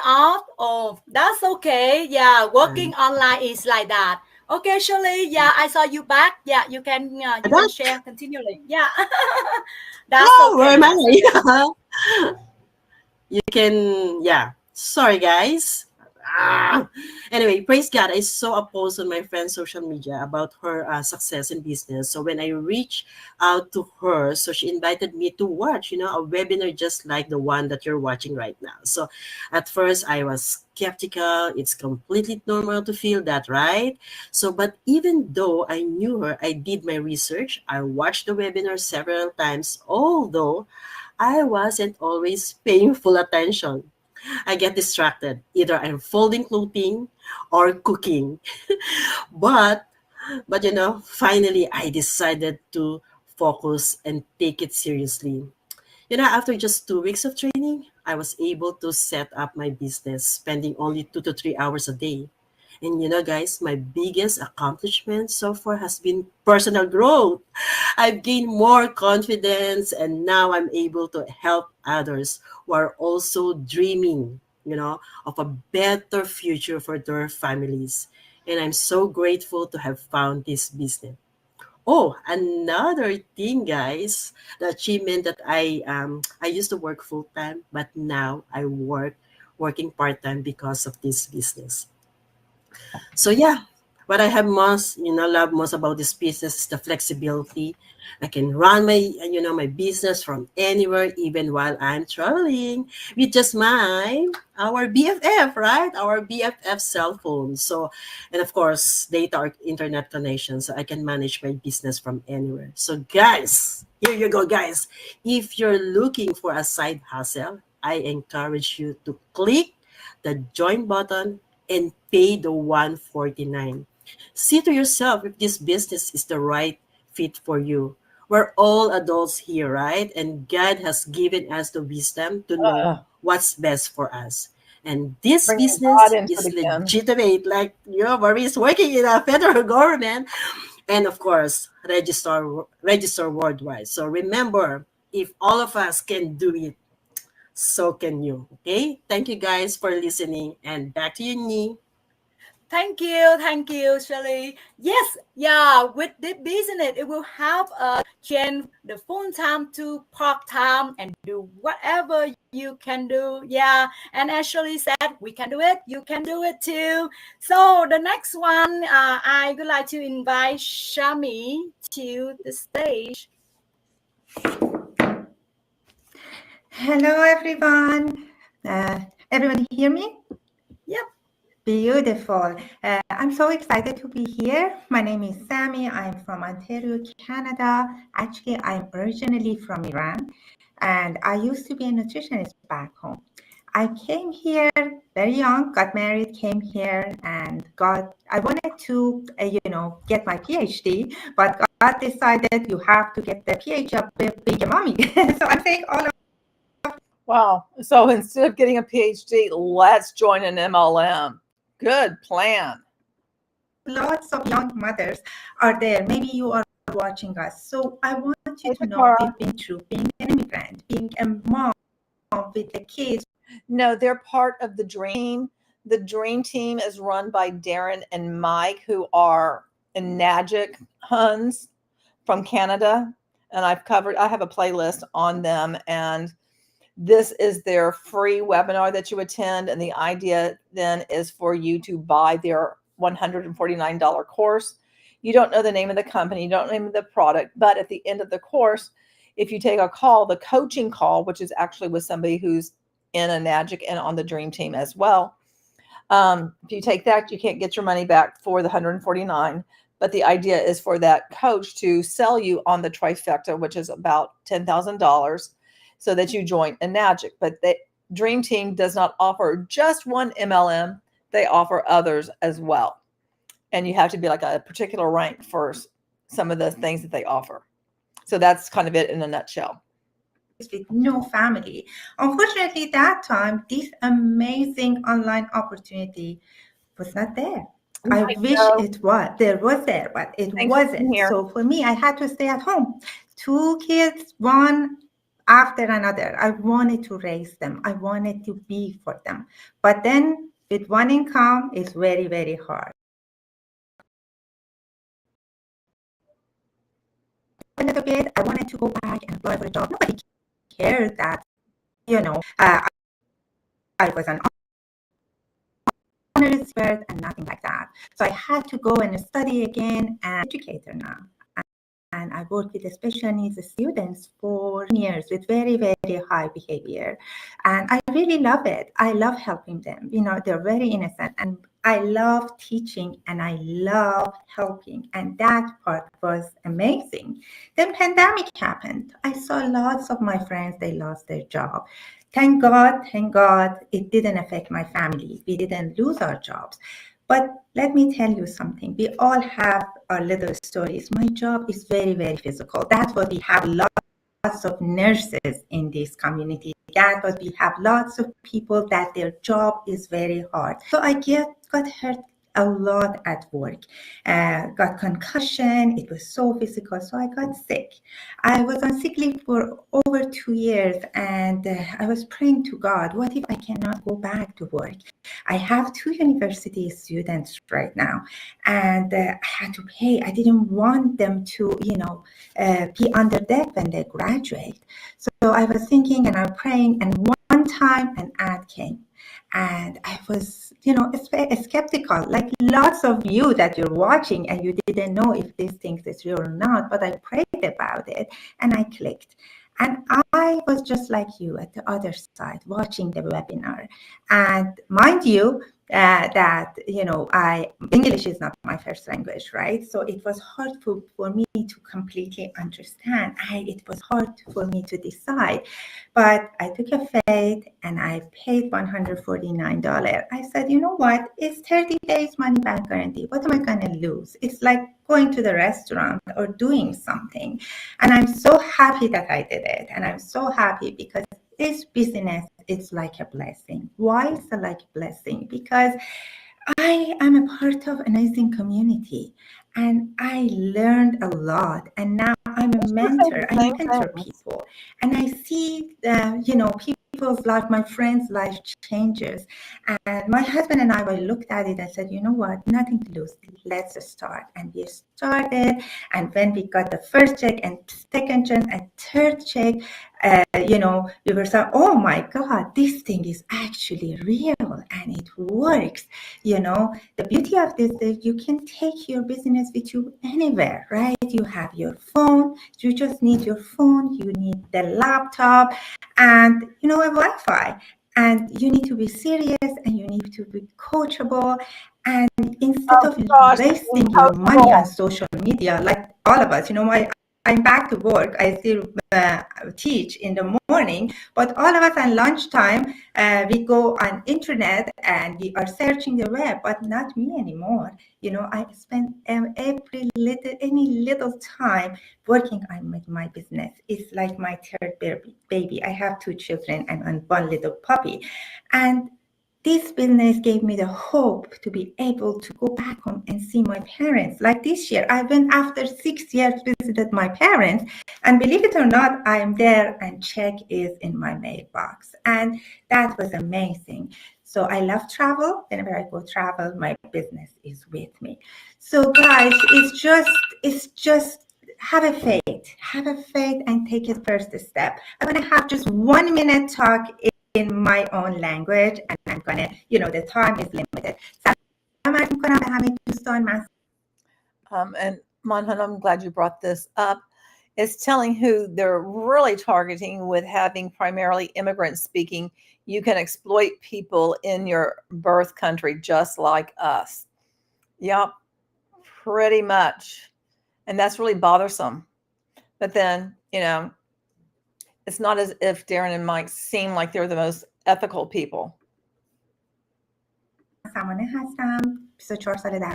Off? Oh, that's okay. Yeah, working online is like that. Okay, Shirley. Yeah, I saw you back. Yeah, you can share continually. Yeah, that's oh, okay. where am I? You can, yeah. Sorry, guys. Anyway, praise God. I saw a post on my friend's social media about her success in business. So when I reached out to her, so she invited me to watch, a webinar just like the one that you're watching right now. So at first I was skeptical. It's completely normal to feel that, right? So, but even though I knew her, I did my research. I watched the webinar several times, although I wasn't always paying full attention. I get distracted. Either I'm folding clothing or cooking. But But finally, I decided to focus and take it seriously. After just 2 weeks of training, I was able to set up my business, spending only 2 to 3 hours a day. And guys, my biggest accomplishment so far has been personal growth. I've gained more confidence, and now I'm able to help others who are also dreaming, of a better future for their families. And I'm so grateful to have found this business. Oh, another thing, guys, the achievement that I used to work full time, but now I working part time because of this business. So yeah, what I have most, love most about this business is the flexibility. I can run my business from anywhere, even while I'm traveling, with just our BFF, right? Our BFF cell phone. So, and of course, data or internet connection, so I can manage my business from anywhere. So, guys, here you go, guys. If you're looking for a side hustle, I encourage you to click the join button and pay the 149. See to yourself if this business is the right fit for you. We're all adults here, right? And God has given us the wisdom to know Uh, what's best for us. And this bringing God business into is it again. legitimate, like Marie is working in a federal government, and of course, register worldwide. So remember, if all of us can do it, so can you. Okay? Thank you guys for listening, and back to you, Nee. Thank you, Shirley. Yes, yeah, with this business, it will help us change the full time to part time and do whatever you can do. Yeah, and as Shirley said, we can do it, you can do it too. So the next one, I would like to invite Shami to the stage. Hello, everyone. Everybody hear me? Yep. Beautiful. I'm so excited to be here. My name is Sammy. I'm from Ontario, Canada. Actually, I'm originally from Iran, and I used to be a nutritionist back home. I came here very young, got married, came here, and I wanted to, get my PhD, but God decided you have to get the PhD of being a mommy. So I'm saying all of Wow. So instead of getting a PhD, let's join an MLM. Good plan. lots of young mothers are there. Maybe you are watching us. So I want you Hey, to know Takara. we've been through being an immigrant, being a mom with the kids. No, they're part of the Dream. The Dream Team is run by Darren and Mike, who are Enagic Huns from Canada. And I have a playlist on them. And this is their free webinar that you attend. And the idea then is for you to buy their $149 course. You don't know the name of the company, you don't know the name of the product, but at the end of the course, if you take a call, the coaching call, which is actually with somebody who's in a Magic and on the Dream Team as well. If you take that, you can't get your money back for the 149. But the idea is for that coach to sell you on the trifecta, which is about $10,000, so that you join a Magic. But the Dream Team does not offer just one MLM; they offer others as well. And you have to be like a particular rank for some of the things that they offer. So that's kind of it in a nutshell. With no family. Unfortunately, that time, this amazing online opportunity was not there. I wish it was. There was there, but it wasn't. So for me, I had to stay at home. 2 kids, one after another. I wanted to raise them. I wanted to be for them. But then with one income, it's very, very hard. A little bit, I wanted to go back and apply for a job. Nobody cared that, I was an honors expert and nothing like that. So I had to go and study again and educator now. And I work with the special needs students for years with very, very high behavior. And I really love it. I love helping them. They're very innocent. And I love teaching and I love helping. And that part was amazing. Then pandemic happened. I saw lots of my friends, they lost their job. Thank God, it didn't affect my family. We didn't lose our jobs. But let me tell you something. We all have our little stories. My job is very, very physical. That's what we have lots of nurses in this community. That's what we have lots of people that their job is very hard. So I got hurt a lot at work, got concussion. It was so physical. So I got sick. I was on sick leave for over 2 years, and I was praying to God, what if I cannot go back to work? I have 2 university students right now, and I had to pay. I didn't want them to, be under debt when they graduate. So I was thinking and I'm praying, and one time an ad came. And I was, skeptical, like lots of you that you're watching, and you didn't know if this thing is real or not, but I prayed about it and I clicked. And I was just like you at the other side watching the webinar. And mind you, English is not my first language, right? So it was hard for me to completely understand. It was hard for me to decide. But I took a faith and I paid $149. I said, you know what? It's 30 days money back guarantee. What am I going to lose? It's like going to the restaurant or doing something. And I'm so happy that I did it. And I'm so happy because this business is like a blessing. Why is it like a blessing? Because I am a part of an amazing community and I learned a lot. And now I'm a mentor. I mentor people and I see, people's life, my friends' life changes. And my husband and I looked at it and said, you know what, nothing to lose. Let's start. And we started. And when we got the first check and second check and third check, we were saying, oh my God, this thing is actually real and it works. The beauty of this is you can take your business with you anywhere, right? You have your phone, you just need your phone, you need the laptop and, a Wi-Fi. And you need to be serious and you need to be coachable. And instead of wasting your money on social media, like all of us, I'm back to work. I still teach in the morning, but all of us at lunchtime, we go on internet and we are searching the web, but not me anymore. I spend any little time working on my business. It's like my third baby. I have 2 children and one little puppy. And this business gave me the hope to be able to go back home and see my parents. Like this year, I went after 6 years, visited my parents, and believe it or not, I'm there and check is in my mailbox. And that was amazing. So I love travel. Whenever I go travel, my business is with me. So guys, it's just have a faith and take a first step. I'm going to have just 1 minute talk in my own language, and I'm gonna, the time is limited. And Manhan, I'm glad you brought this up. It's telling who they're really targeting with having primarily immigrants speaking. You can exploit people in your birth country just like us. Yep, pretty much. And that's really bothersome. But then, it's not as if Darren and Mike seem like they're the most ethical people. سامانه هستم 24 ساله در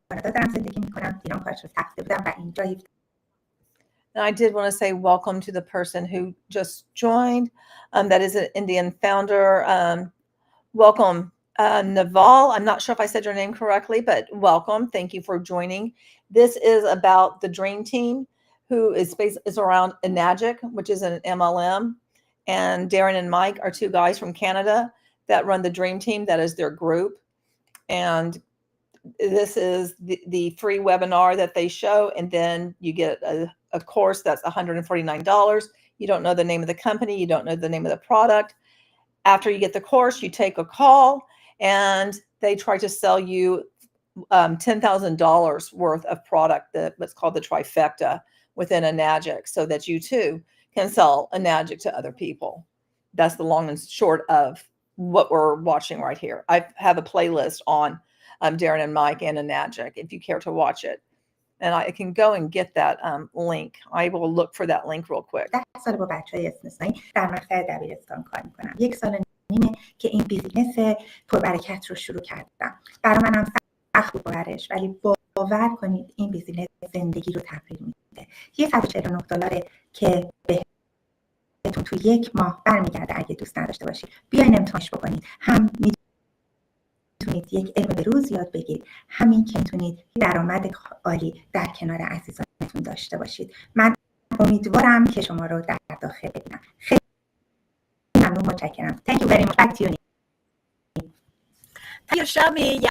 کانادا دارم زندگی میکنم ایران کارش تخته بودم و اینجا And I did want to say welcome to the person who just joined. That is an Indian founder. Welcome, Naval. I'm not sure if I said your name correctly, but welcome. Thank you for joining. This is about the Dream Team, who is around Enagic, which is an MLM. And Darren and Mike are 2 guys from Canada that run the Dream Team. That is their group. And this is the free webinar that they show. And then you get a course that's $149. You don't know the name of the company. You don't know the name of the product. After you get the course, you take a call and they try to sell you $10,000 worth of product, what's called the trifecta within Enagic, so that you too can sell Enagic to other people. That's the long and short of what we're watching right here. I have a playlist on Darren and Mike and Enagic if you care to watch it. And I can go and get that link. I will look for that link real quick. 10 سال با بچه‌های استثنایی در مقطع دبیرستان کار میکنم. 1 سال و نیمه که این بیزینس پربرکت رو شروع کردم. برای منم سخت بود باورش، ولی باور کنید این بیزینس زندگی رو تغییر میده. یه $149 که بهتون تو 1 ماه برمیگرده اگه دوست نداشته باشید، بیاین امتحانش بکنید. هم میتونید یک علم به روز یاد بگیرید، همین که میتونید درآمد عالی در کنار عزیزانتون داشته باشید. من امیدوارم که شما رو در داخل ببینم. خیلی ممنون، متشکرم. Thank you very much. Back to you. Thank you, Shami. Yeah,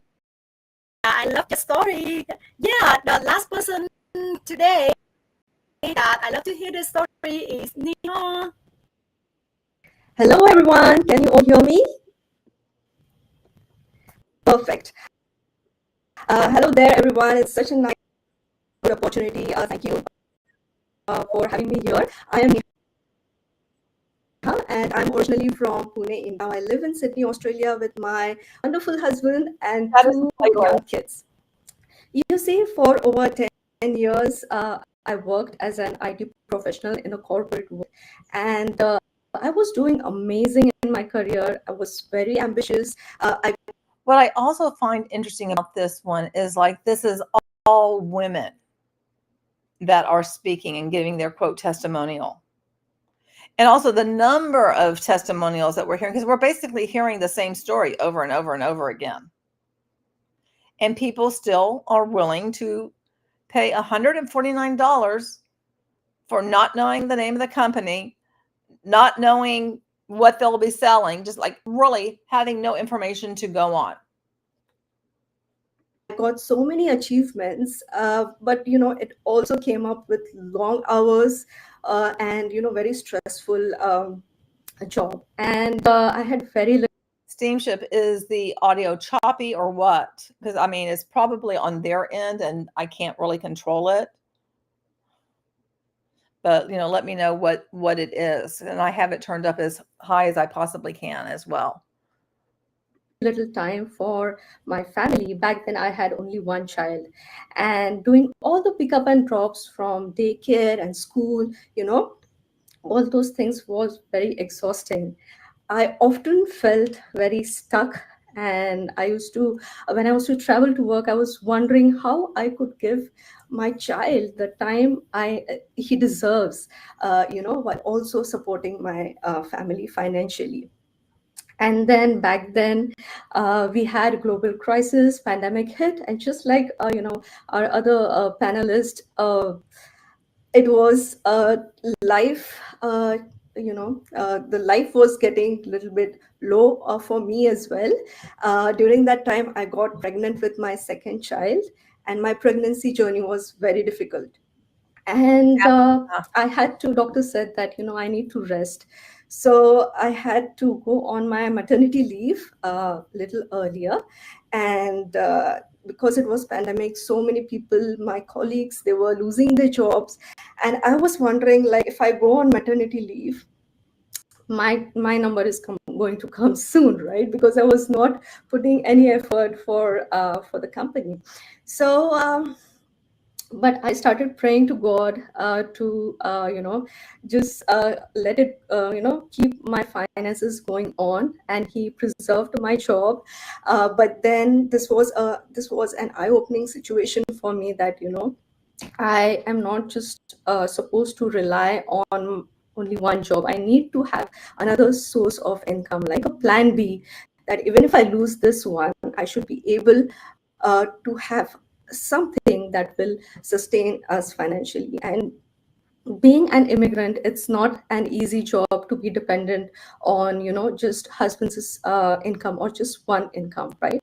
I love your story. Yeah, the last person today that I love to hear the story is Neha. Hello, everyone. Can you all hear me? Perfect. Hello there, everyone. It's such a nice opportunity. Thank you for having me here. I am Neha, and I'm originally from Pune, India. I live in Sydney, Australia, with my wonderful husband and 2 young kids. You see, for over 10 years, I worked as an IT professional in the corporate world, and I was doing amazing in my career. I was very ambitious. What I also find interesting about this one is like this is all women that are speaking and giving their quote testimonial. And also the number of testimonials that we're hearing, because we're basically hearing the same story over and over and over again. And people still are willing to pay $149 for not knowing the name of the company, not knowing what they'll be selling, just like really having no information to go on. I got so many achievements, but it also came up with long hours and very stressful job, and I had very little. Steamship, is the audio choppy or what? Because I mean, it's probably on their end and I can't really control it. But let me know what it is, and I have it turned up as high as I possibly can as well. Little time for my family. Back then I had only 1 child, and doing all the pickup and drops from daycare and school, all those things was very exhausting. I often felt very stuck, and when I used to travel to work, I was wondering how I could give my child the time he deserves, while also supporting my family financially. And then back then we had global crisis, pandemic hit, and just like our other panelist, it was life. The life was getting a little bit low for me as well. During that time, I got pregnant with my second child, and my pregnancy journey was very difficult. And I had to. Doctor said that I need to rest. So I had to go on my maternity leave a little earlier, and because it was pandemic, so many people, my colleagues, they were losing their jobs, and I was wondering, like, if I go on maternity leave, my number is going to come soon, right? Because I was not putting any effort for the company. So but I started praying to God to just let it keep my finances going on, and He preserved my job. But then this was an eye-opening situation for me that I am not just supposed to rely on only one job. I need to have another source of income, like a plan B, that even if I lose this one, I should be able to have something that will sustain us financially. And being an immigrant, it's not an easy job to be dependent on just husband's income or just one income, right?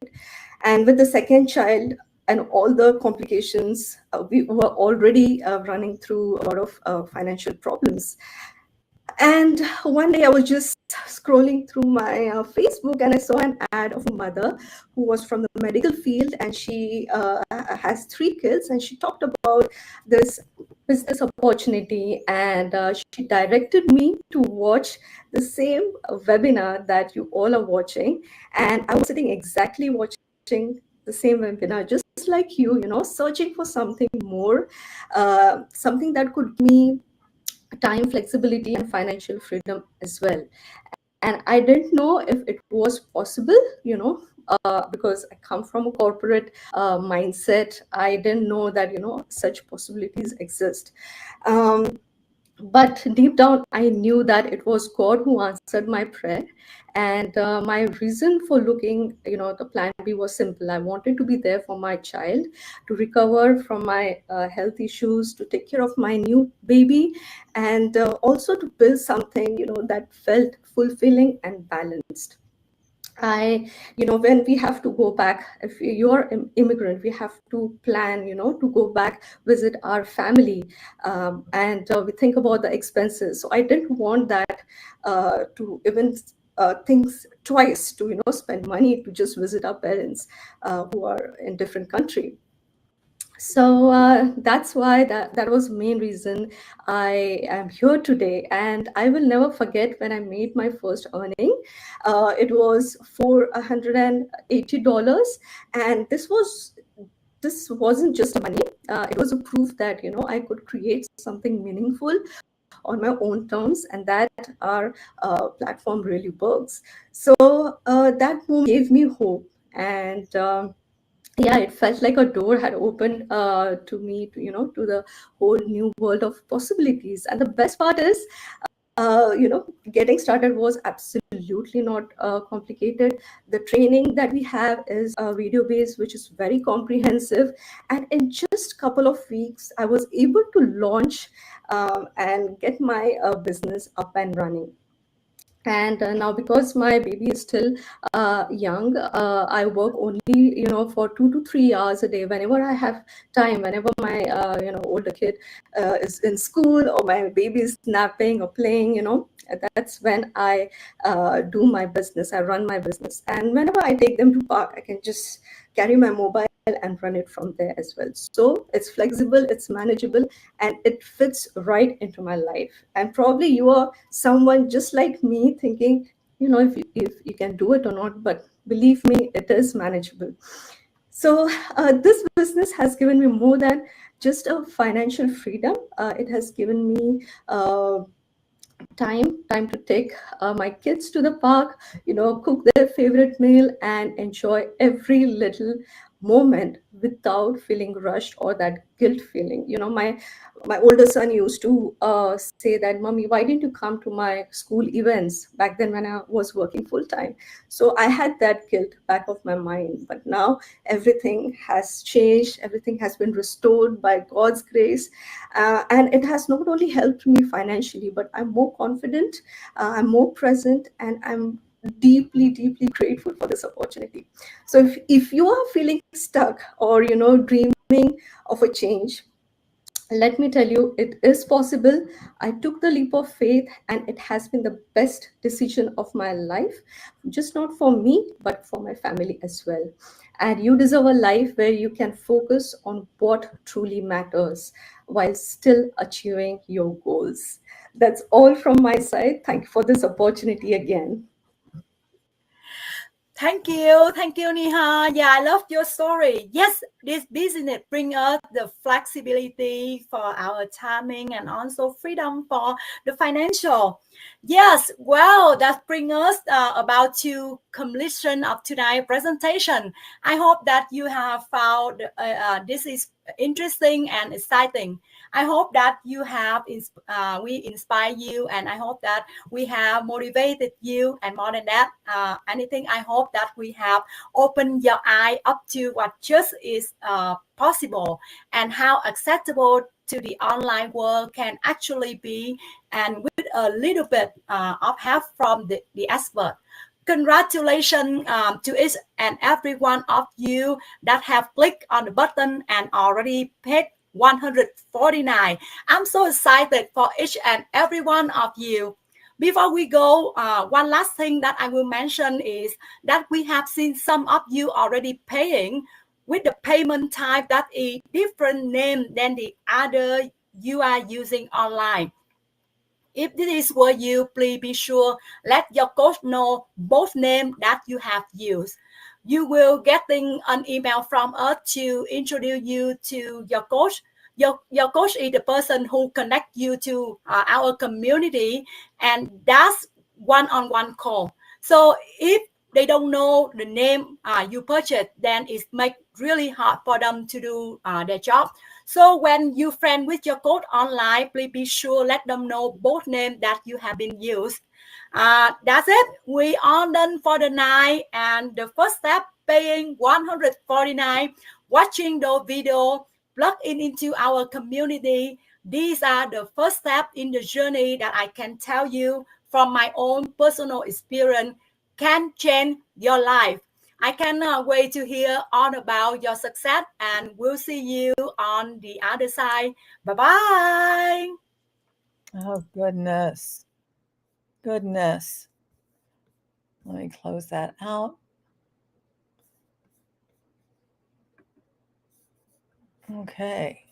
And with the second child and all the complications, we were already running through a lot of financial problems. And one day I was just scrolling through my Facebook, and I saw an ad of a mother who was from the medical field, and she has 3 kids, and she talked about this business opportunity, and she directed me to watch the same webinar that you all are watching. And I was sitting exactly watching the same webinar, just like you, searching for something more, something that could give me time, flexibility, and financial freedom as well. And I didn't know if it was possible, because I come from a corporate mindset. I didn't know that, such possibilities exist. But deep down, I knew that it was God who answered my prayer. And my reason for looking, the plan B was simple. I wanted to be there for my child, to recover from my health issues, to take care of my new baby, and also to build something, that felt fulfilling and balanced. When we have to go back, if you're an immigrant, we have to plan, to go back, visit our family, and we think about the expenses. So I didn't want that to even think twice to, spend money to just visit our parents who are in different country. So that's why that was the main reason I am here today. And I will never forget when I made my first earning. It was $480, and this wasn't just money. It was a proof that I could create something meaningful on my own terms, and that our platform really works. So that moment gave me hope, and yeah, it felt like a door had opened to me, to the whole new world of possibilities. And the best part is, getting started was absolutely not complicated. The training that we have is video based, which is very comprehensive. And in just a couple of weeks, I was able to launch and get my business up and running. And now, because my baby is still young, I work only, for 2 to 3 hours a day. Whenever I have time, whenever my, older kid is in school, or my baby is napping or playing, that's when I do my business. I run my business. And whenever I take them to park, I can just carry my mobile and run it from there as well. So it's flexible, it's manageable, and it fits right into my life. And probably you are someone just like me thinking, if you can do it or not, but believe me, it is manageable. So this business has given me more than just a financial freedom. It has given me time to take my kids to the park, cook their favorite meal and enjoy every little moment without feeling rushed or that guilt feeling. My older son used to say that, "Mommy, why didn't you come to my school events back then when I was working full time?" So I had that guilt back of my mind. But now everything has changed. Everything has been restored by God's grace. And it has not only helped me financially, but I'm more confident, I'm more present, and I'm deeply, deeply grateful for this opportunity. So if you are feeling stuck or, dreaming of a change, let me tell you, it is possible. I took the leap of faith, and it has been the best decision of my life, just not for me, but for my family as well. And you deserve a life where you can focus on what truly matters while still achieving your goals. That's all from my side. Thank you for this opportunity again. Thank you, Neha. Yeah, I love your story. Yes, this business brings us the flexibility for our timing and also freedom for the financial. Yes, well, that brings us about to completion of tonight's presentation. I hope that you have found this is interesting and exciting. I hope that you have we inspire you, and I hope that we have motivated you. And more than that, anything, I hope that we have opened your eye up to what just is possible and how acceptable to the online world can actually be, and with a little bit of help from the expert. Congratulations to each and every one of you that have clicked on the button and already paid 149. I'm so excited for each and every one of you. Before we go, one last thing that I will mention is that we have seen some of you already paying with the payment type that is different name than the other you are using online. If this is where you, please be sure let your coach know both names that you have used. You will getting an email from us to introduce you to your coach. Your coach is the person who connect you to our community, and that's one-on-one call. So if they don't know the name you purchased, then it makes really hard for them to do their job. So when you friend with your code online, please be sure let them know both names that you have been used. That's it. We are done for the night. And the first step, paying $149, watching the video, plug in into our community. These are the first steps in the journey that I can tell you from my own personal experience can change your life. I cannot wait to hear all about your success, and we'll see you on the other side. Bye-bye. Oh, goodness. Goodness. Let me close that out. Okay.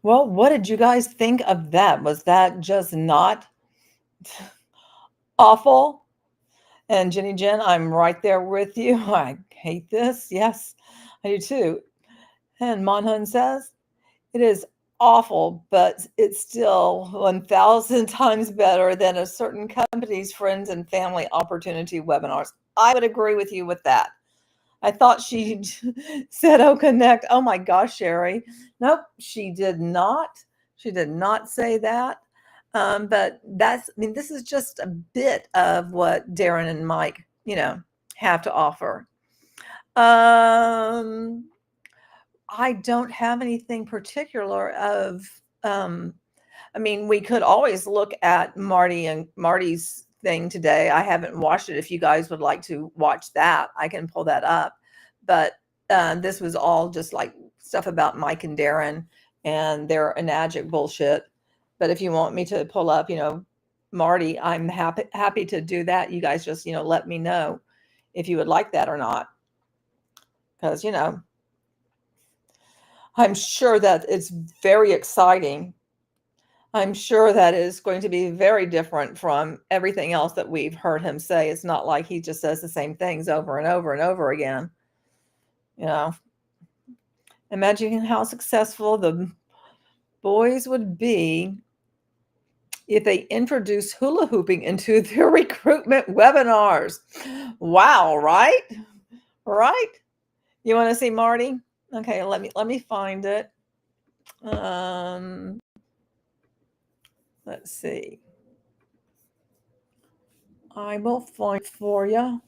Well, what did you guys think of that? Was that just not awful? And Jenny Jen, I'm right there with you. I hate this. Yes, I do too. And Monhun says, it is awful, but it's still 1,000 times better than a certain company's friends and family opportunity webinars. I would agree with you with that. I thought she said, oh, connect. Oh my gosh, Sherry. Nope, she did not. She did not say that. But this is just a bit of what Darren and Mike, have to offer. I don't have anything particular of, we could always look at Marty's thing today. I haven't watched it. If you guys would like to watch that, I can pull that up. But this was all just like stuff about Mike and Darren and their enagic bullshit. But if you want me to pull up, Marty, I'm happy to do that. You guys just, let me know if you would like that or not. Because, I'm sure that it's very exciting. I'm sure that is going to be very different from everything else that we've heard him say. It's not like he just says the same things over and over and over again. Imagine how successful the boys would be if they introduce hula hooping into their recruitment webinars. Wow, right? Right? You want to see Marty? Okay, let me find it. Let's see. I will find for you.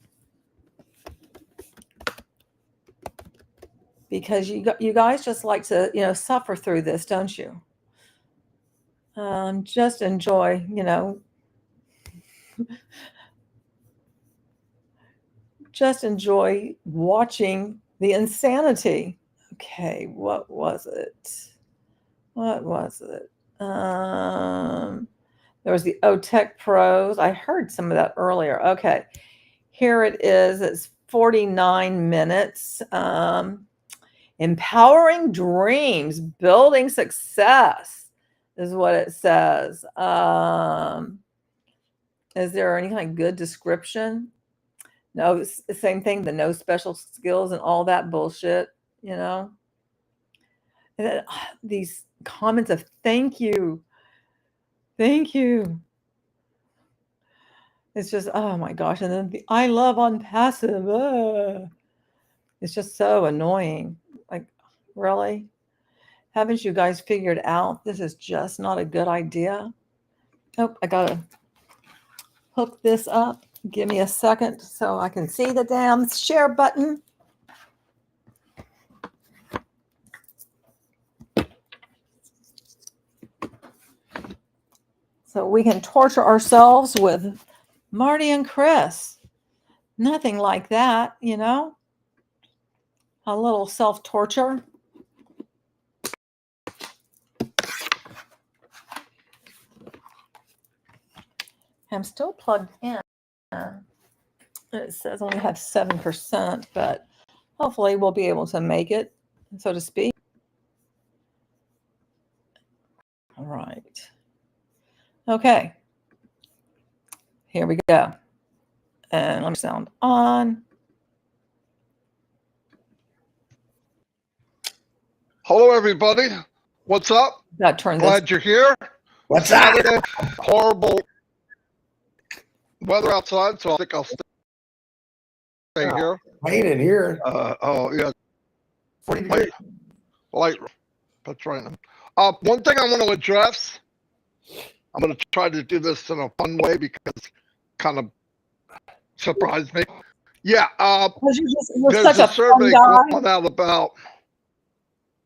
Because you guys just like to, suffer through this, don't you? Just enjoy, just enjoy watching the insanity. Okay, what was it? What was it? There was the OTech Pros. I heard some of that earlier. Okay, here it is. It's 49 minutes. Empowering dreams, building success is what it says. Is there any kind of good description? No, it's the same thing, the no special skills and all that bullshit, And then these comments of thank you. Thank you. It's just, oh my gosh. And then the I love on passive. It's just so annoying. Like, really? Haven't you guys figured out this is just not a good idea? Oh, I got to hook this up. Give me a second so I can see the damn share button. So we can torture ourselves with Marty and Chris. Nothing like that, A little self-torture. I'm still plugged in. It says only have 7%, but hopefully we'll be able to make it, so to speak. All right. Okay. Here we go. And let me sound on. Hello, everybody. What's up? That turned Glad you're here. What's up? Horrible weather outside, so I think I'll stay here. Rain in here. Oh yeah, 40 degrees. light. That's right. One thing I want to address. I'm going to try to do this in a fun way because it kind of surprised me. Yeah. You're There's such a a fun survey guy. going out about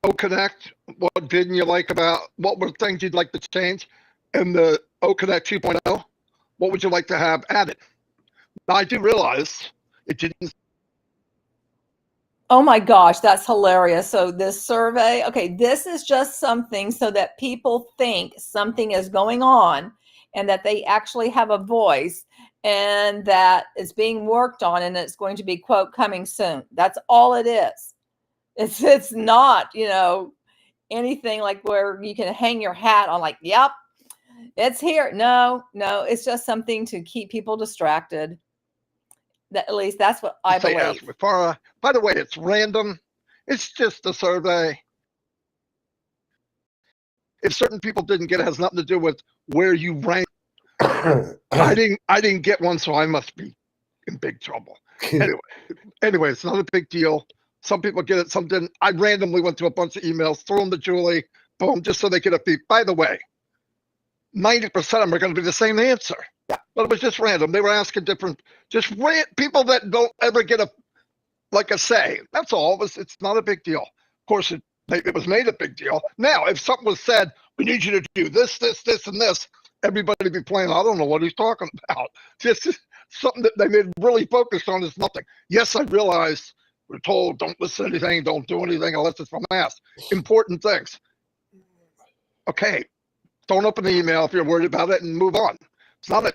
O-Connect. What didn't you like about, what were things you'd like to change in the O-Connect 2.0? What would you like to have added? Now, I do realize it didn't. Oh my gosh, that's hilarious. So this survey, okay, this is just something so that people think something is going on and that they actually have a voice and that it's being worked on and it's going to be, quote, coming soon. That's all it is. It's not, anything like where you can hang your hat on like, yep, it's here. No, it's just something to keep people distracted. At least that's what I believe. Ask me for, by the way, it's random. It's just a survey. If certain people didn't get it, it has nothing to do with where you rank. I didn't get one, so I must be in big trouble. Anyway, it's not a big deal. Some people get it, some didn't. I randomly went to a bunch of emails, threw them to Julie, boom, just so they get a beat. By the way, 90% of them are going to be the same answer. But it was just random. They were asking different, people that don't ever get a say. That's all. It's not a big deal. Of course, it was made a big deal. Now, if something was said, we need you to do this, and this, everybody would be playing, I don't know what he's talking about. Just something that they made really focused on is nothing. Yes, I realize we're told don't listen to anything, don't do anything unless it's from asked. Important things. Okay, don't open the email if you're worried about it and move on. It's not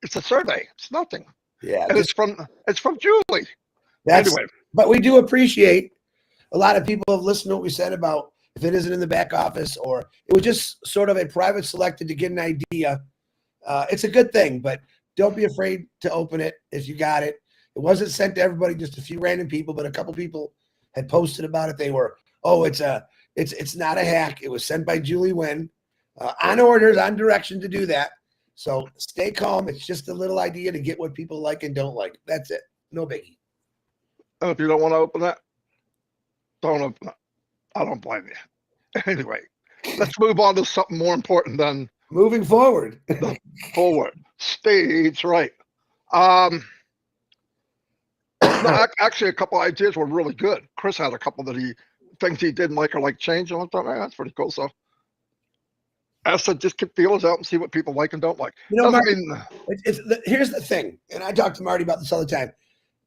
it's a survey. It's nothing. Yeah. And it's from Julie. Anyway. Anyway. But we do appreciate a lot of people have listened to what we said about if it isn't in the back office or it was just sort of a private selected to get an idea. It's a good thing, but don't be afraid to open it if you got it. It wasn't sent to everybody, just a few random people, but a couple people had posted about it. They were, it's not a hack. It was sent by Julie Wynn on orders, on direction to do that. So stay calm. It's just a little idea to get what people like and don't like. That's it. No biggie. And if you don't want to open that, don't open it. I don't blame you. Anyway, let's move on to something more important than moving forward. Forward. Stage right. Actually, a couple ideas were really good. Chris had a couple that things he didn't like or like change, and I thought, that's pretty cool. So I said, just get feelers out and see what people like and don't like. Marty, here's the thing, and I talk to Marty about this all the time.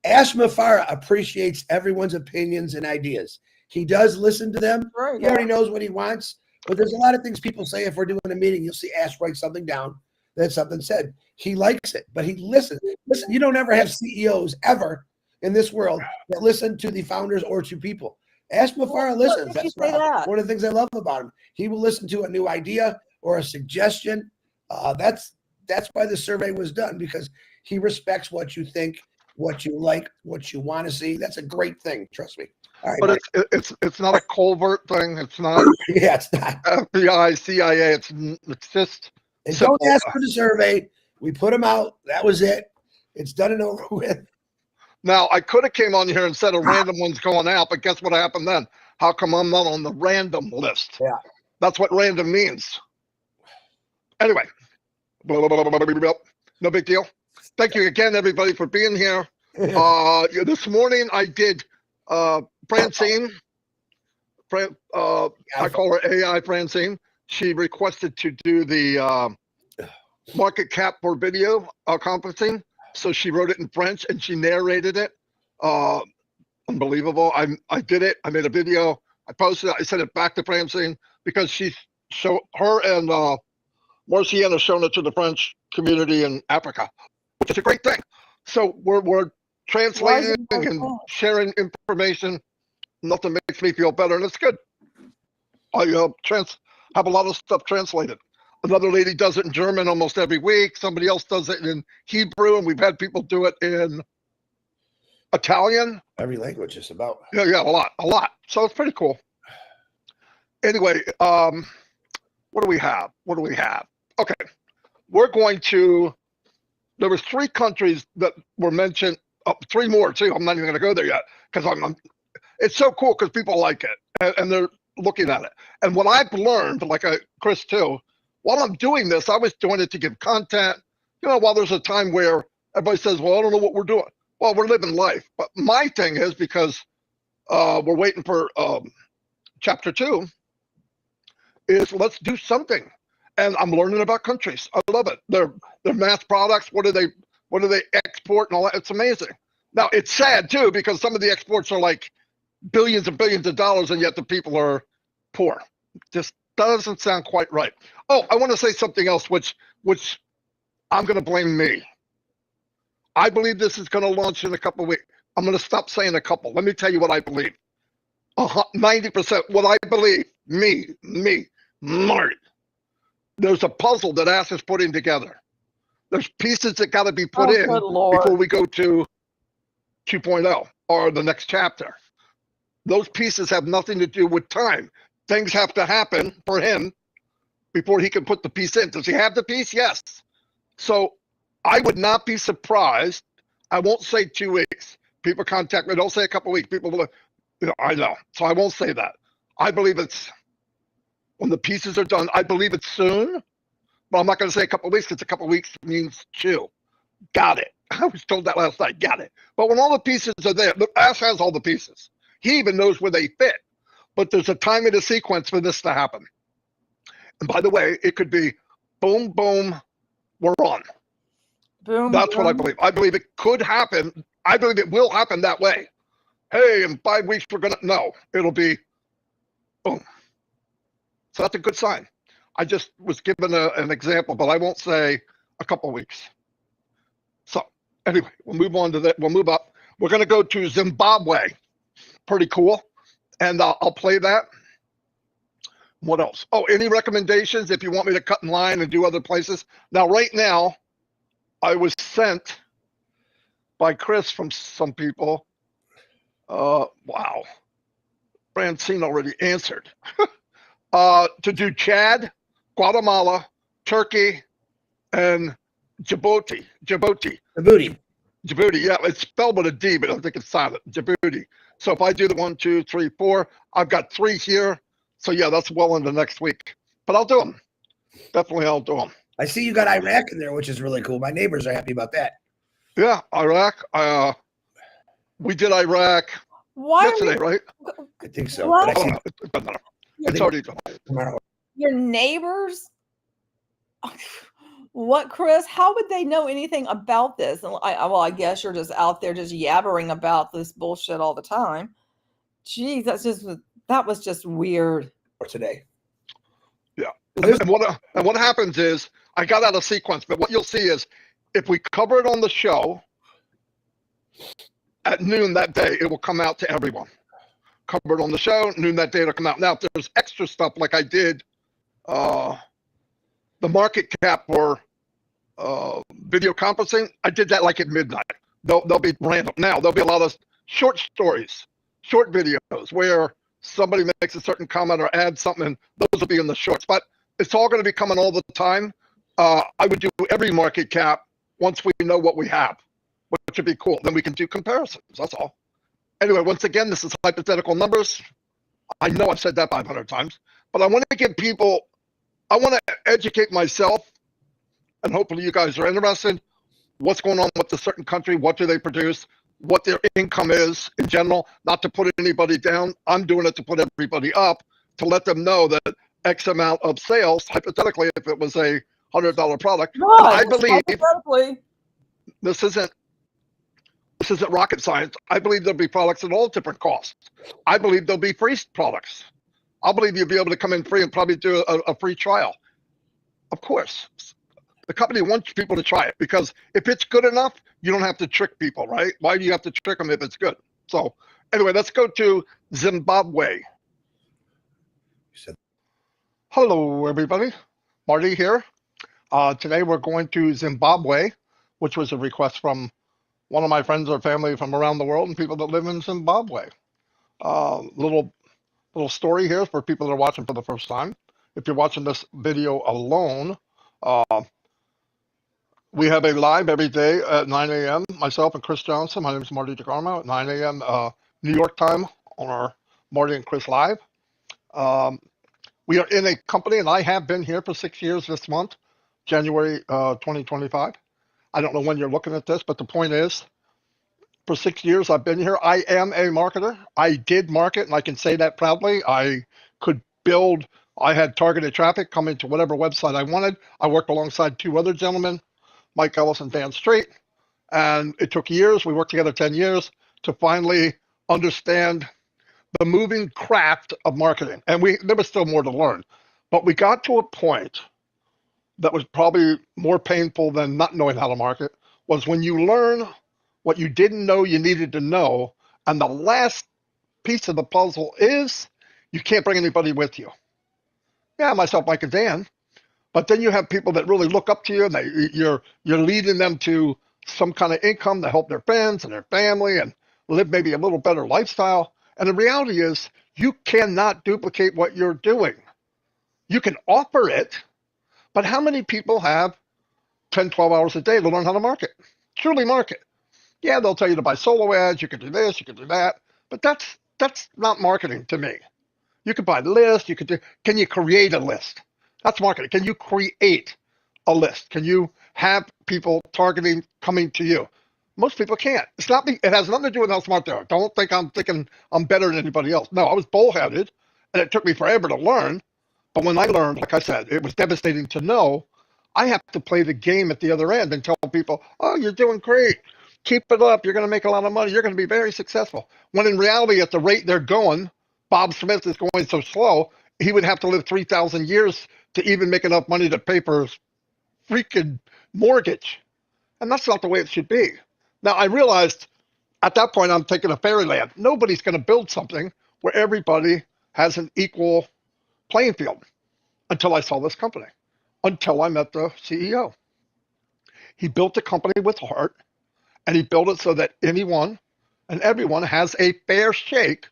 Ash Mafara appreciates everyone's opinions and ideas. He does listen to them. He already knows what he wants. But there's a lot of things people say if we're doing a meeting. You'll see Ash write something down that something said. He likes it, but he listens. Listen, you don't ever have CEOs ever in this world that listen to the founders or to people. Ash Mafara listens. That's one of the things I love about him. He will listen to a new idea or a suggestion. That's why the survey was done, because he respects what you think, what you like, what you want to see. That's a great thing. Trust me. All right, but it's not a covert thing. It's not. Yeah, it's not FBI, CIA. It's just. And don't ask for the survey. We put them out. That was it. It's done and over with. Now I could have came on here and said a random one's going out, but guess what happened then? How come I'm not on the random list? Yeah, that's what random means. Anyway, no big deal. Thank you again, everybody, for being here. This morning I did Francine. I call her AI Francine. She requested to do the market cap for video conferencing. So she wrote it in French and she narrated it. Unbelievable. I did it. I made a video. I posted it. I sent it back to Francine because her and Marcienne have shown it to the French community in Africa, which is a great thing. So we're translating and sharing information. Nothing makes me feel better, and it's good. I have a lot of stuff translated. Another lady does it in German almost every week. Somebody else does it in Hebrew, and we've had people do it in Italian. Every language is about. Yeah, a lot. So it's pretty cool. Anyway, what do we have? Okay, we're going to there was 3 countries that were mentioned, 3 more too. I'm not even going to go there yet because it's so cool because people like it and they're looking at it. And what I've learned, like Chris too, while I'm doing this, I was doing it to give content. While there's a time where everybody says, well, I don't know what we're doing. Well, we're living life. But my thing is, because we're waiting for chapter 2, is let's do something. And I'm learning about countries. I love it. They're mass products. What do they export and all that? It's amazing. Now it's sad too, because some of the exports are like billions and billions of dollars, and yet the people are poor. Just doesn't sound quite right. Oh, I want to say something else, which I'm going to blame me. I believe this is going to launch in a couple of weeks. I'm going to stop saying a couple. Let me tell you what I believe. 90% what I believe. Me, Marty. There's a puzzle that Ash is putting together. There's pieces that got to be put in before we go to 2.0 or the next chapter. Those pieces have nothing to do with time. Things have to happen for him before he can put the piece in. Does he have the piece? Yes. So I would not be surprised. I won't say 2 weeks. People contact me. Don't say a couple of weeks. People will, I know. So I won't say that. I believe it's when the pieces are done. I believe it's soon, but I'm not going to say a couple of weeks because a couple of weeks means chill. Got it. I was told that last night. Got it. But when all the pieces are there, look, Ash has all the pieces. He even knows where they fit. But there's a time and a sequence for this to happen. And by the way, it could be boom, boom, we're on. Boom. That's what I believe. I believe it could happen. I believe it will happen that way. Hey, in 5 weeks, we're going to, no, it'll be boom. So that's a good sign. I just was given an example, but I won't say a couple of weeks. So anyway, we'll move on to that. We'll move up. We're going to go to Zimbabwe. Pretty cool. And I'll play that. What else? Oh, any recommendations if you want me to cut in line and do other places? Now, right now, I was sent by Chris from some people. Wow. Francine already answered. To do Chad, Guatemala, Turkey, and Djibouti. Djibouti, yeah, it's spelled with a D, but I think it's silent. Djibouti. So if I do the 1, 2, 3, 4, I've got 3 here. So yeah, that's well into next week. But I'll do them. Definitely, I'll do them. I see you got Iraq in there, which is really cool. My neighbors are happy about that. Yeah, Iraq. We did Iraq yesterday, right? I think so. What? But I see, It's already done. Your neighbors? What, Chris? How would they know anything about this? And I guess you're just out there just yabbering about this bullshit all the time. Geez, that was just weird. For today. Yeah. And what happens is, I got out of sequence, but what you'll see is, if we cover it on the show at noon that day, it will come out to everyone. Cover it on the show, noon that day, it'll come out. Now, if there's extra stuff like I did, the market cap for video conferencing, I did that like at midnight. They'll be random. Now, there'll be a lot of short stories, short videos where somebody makes a certain comment or adds something, and those will be in the shorts. But it's all going to be coming all the time. I would do every market cap once we know what we have, which would be cool. Then we can do comparisons. That's all. Anyway, once again, this is hypothetical numbers. I know I've said that 500 times, but I want to give people, I want to educate myself, and hopefully you guys are interested. What's going on with a certain country? What do they produce? What their income is in general? Not to put anybody down. I'm doing it to put everybody up, to let them know that X amount of sales, hypothetically, if it was a $100 product, and I believe this isn't rocket science. I believe there'll be products at all different costs. I believe there'll be free products. I believe you'll be able to come in free and probably do a free trial. Of course, the company wants people to try it, because if it's good enough, you don't have to trick people, right? Why do you have to trick them if it's good? So anyway, let's go to Zimbabwe. Hello, everybody. Marty here. Today we're going to Zimbabwe, which was a request from one of my friends or family from around the world and people that live in Zimbabwe. Little story here for people that are watching for the first time. If you're watching this video alone, We have a live every day at 9 a.m. Myself and Chris Johnson. My name is Marty DeGarmo at 9 a.m. New York time on our Marty and Chris Live. We are in a company, and I have been here for 6 years this month, January 2025. I don't know when you're looking at this, but the point is, for 6 years I've been here. I am a marketer. I did market, and I can say that proudly. I could build, I had targeted traffic coming to whatever website I wanted. I worked alongside two other gentlemen, Mike Ellis and Dan Straight, and it took years. We worked together 10 years to finally understand the moving craft of marketing. And there was still more to learn, but we got to a point that was probably more painful than not knowing how to market, was when you learn what you didn't know you needed to know, and the last piece of the puzzle is you can't bring anybody with you. Yeah, myself, Mike, and Dan. But then you have people that really look up to you, and you're leading them to some kind of income to help their friends and their family and live maybe a little better lifestyle. And the reality is you cannot duplicate what you're doing. You can offer it, but how many people have 10, 12 hours a day to learn how to market? Truly market. Yeah, they'll tell you to buy solo ads, you can do this, you can do that, but that's not marketing to me. You can buy lists, can you create a list? That's marketing. Can you create a list? Can you have people targeting coming to you? Most people can't. It has nothing to do with how smart they are. Don't think I'm thinking I'm better than anybody else. No, I was bullheaded, and it took me forever to learn. But when I learned, like I said, it was devastating to know I have to play the game at the other end and tell people, oh, you're doing great. Keep it up. You're going to make a lot of money. You're going to be very successful. When in reality, at the rate they're going, Bob Smith is going so slow, he would have to live 3,000 years to even make enough money to pay for his freaking mortgage. And that's not the way it should be. Now, I realized at that point I'm thinking of fairyland. Nobody's going to build something where everybody has an equal playing field until I saw this company, until I met the CEO. He built a company with heart, and he built it so that anyone and everyone has a fair shake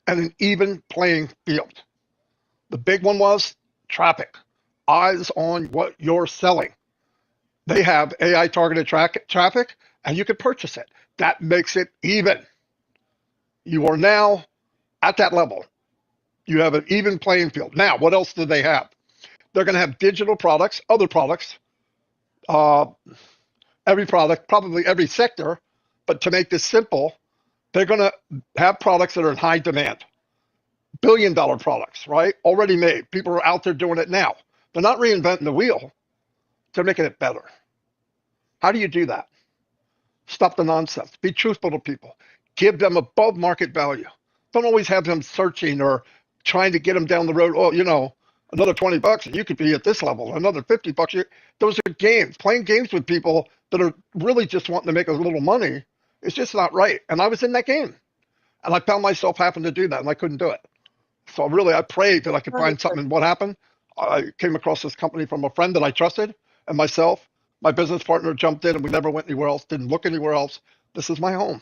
and an even playing field. The big one was traffic. Eyes on what you're selling. They have AI targeted traffic, and you can purchase it. That makes it even. You are now at that level. You have an even playing field. Now, what else do they have? They're going to have digital products, other products, every product, probably every sector. But to make this simple, they're going to have products that are in high demand. Billion-dollar products, right? Already made. People are out there doing it now. They're not reinventing the wheel. They're making it better. How do you do that? Stop the nonsense. Be truthful to people. Give them above market value. Don't always have them searching or trying to get them down the road. Oh, another $20 and you could be at this level. Another $50. Those are games. Playing games with people that are really just wanting to make a little money is just not right. And I was in that game. And I found myself having to do that, and I couldn't do it. So really, I prayed that I could find something. And what happened? I came across this company from a friend that I trusted, and myself. My business partner jumped in, and we never went anywhere else, didn't look anywhere else. This is my home.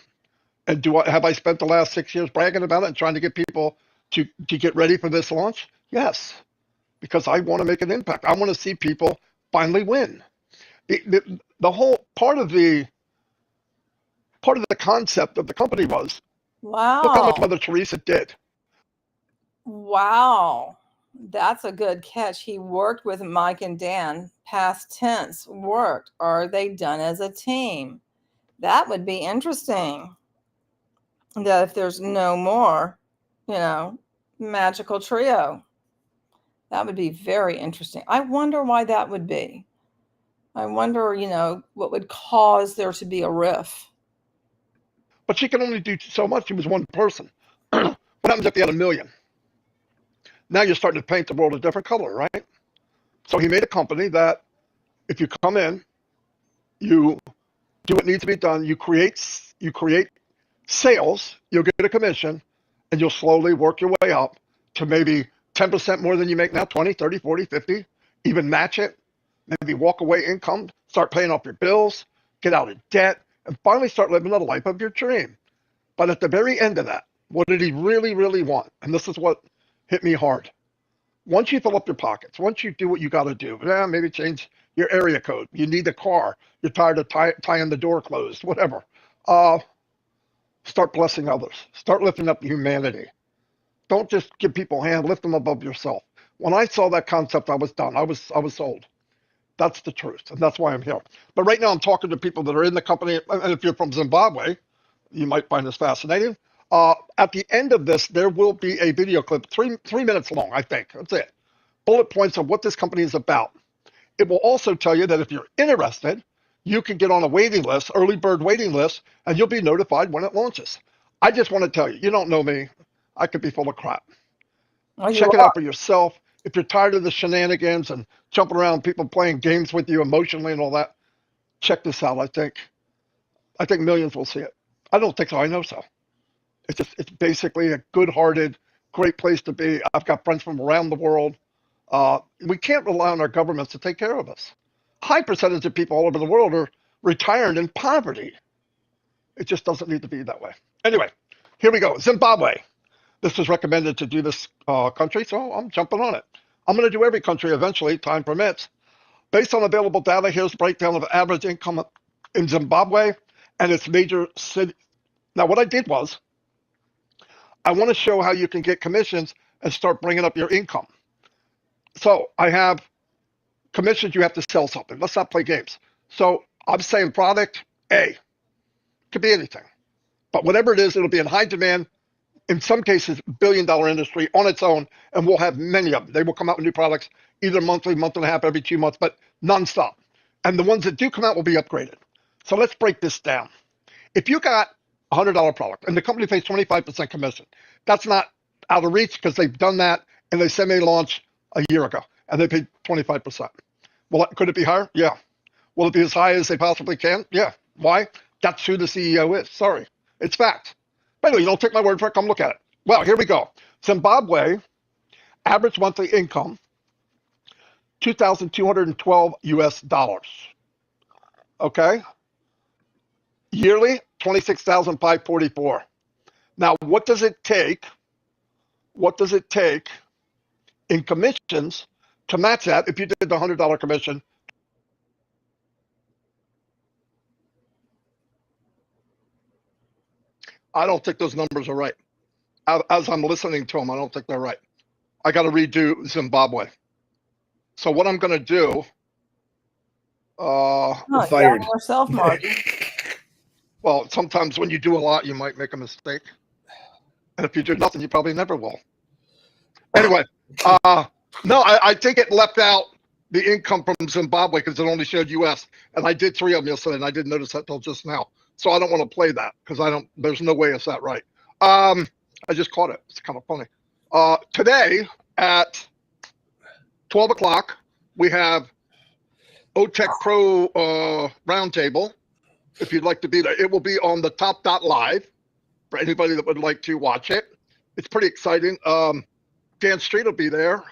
And have I spent the last 6 years bragging about it and trying to get people to get ready for this launch? Yes, because I want to make an impact. I want to see people finally win. The whole part of the concept of the company was, Wow. look how much Mother Teresa did. Wow. That's a good catch. He worked with Mike and Dan, past tense, worked. Are they done as a team? That would be interesting. That if there's no more, magical trio. That would be very interesting. I wonder why that would be. I wonder, what would cause there to be a riff. But she can only do so much. She was one person. What happens if you had 1 million? Now you're starting to paint the world a different color, right? So he made a company that if you come in, you do what needs to be done, you create sales, you'll get a commission, and you'll slowly work your way up to maybe 10% more than you make now, 20, 30, 40, 50, even match it, maybe walk away income, start paying off your bills, get out of debt, and finally start living the life of your dream. But at the very end of that, what did he really, really want? And this is what hit me hard. Once you fill up your pockets, once you do what you got to do, maybe change your area code. You need a car. You're tired of tying the door closed, whatever. Start blessing others. Start lifting up humanity. Don't just give people a hand. Lift them above yourself. When I saw that concept, I was done. I was sold. That's the truth, and that's why I'm here. But right now, I'm talking to people that are in the company. And if you're from Zimbabwe, you might find this fascinating. At the end of this, there will be a video clip, three minutes long, I think. That's it. Bullet points of what this company is about. It will also tell you that if you're interested, you can get on a waiting list, early bird waiting list, and you'll be notified when it launches. I just want to tell you, you don't know me. I could be full of crap. Check it out for yourself. If you're tired of the shenanigans and jumping around, people playing games with you emotionally and all that, check this out. I think millions will see it. I don't think so. I know so. It's basically a good-hearted, great place to be. I've got friends from around the world. We can't rely on our governments to take care of us. High percentage of people all over the world are retired in poverty. It just doesn't need to be that way. Anyway, here we go. Zimbabwe. This was recommended to do this country, so I'm jumping on it. I'm going to do every country eventually, time permits. Based on available data, here's a breakdown of average income in Zimbabwe and its major city. Now, what I did was, I want to show how you can get commissions and start bringing up your income. So I have commissions, you have to sell something. Let's not play games. So I'm saying product A. Could be anything. But whatever it is, it'll be in high demand. In some cases, billion-dollar industry on its own, and we'll have many of them. They will come out with new products either monthly, month and a half, every 2 months, but nonstop. And the ones that do come out will be upgraded. So let's break this down. If you got a $100 product and the company pays 25% commission, that's not out of reach because they've done that and they semi-launched a year ago and they paid 25%. Well, could it be higher? Yeah. Will it be as high as they possibly can? Yeah. Why? That's who the CEO is. Sorry. It's fact. By the way, you don't take my word for it. Come look at it. Well, here we go. Zimbabwe, average monthly income, $2,212 US. Okay? Yearly, $26,544. Now, what does it take? What does it take in commissions to match that if you did the $100 commission? I don't think those numbers are right. As I'm listening to them, I don't think they're right. I got to redo Zimbabwe. So what I'm going to do, fired. Yourself, Marty. Well, sometimes when you do a lot, you might make a mistake. And if you do nothing, you probably never will. Anyway, no, I think it left out the income from Zimbabwe because it only showed U.S. And I did 3 of them yesterday, and I didn't notice that till just now. So I don't want to play that because there's no way it's that right. I just caught it. It's kind of funny. Today at 12 o'clock, we have OTEC Pro Roundtable. If you'd like to be there, it will be on the top.live for anybody that would like to watch it. It's pretty exciting. Dan Street will be there.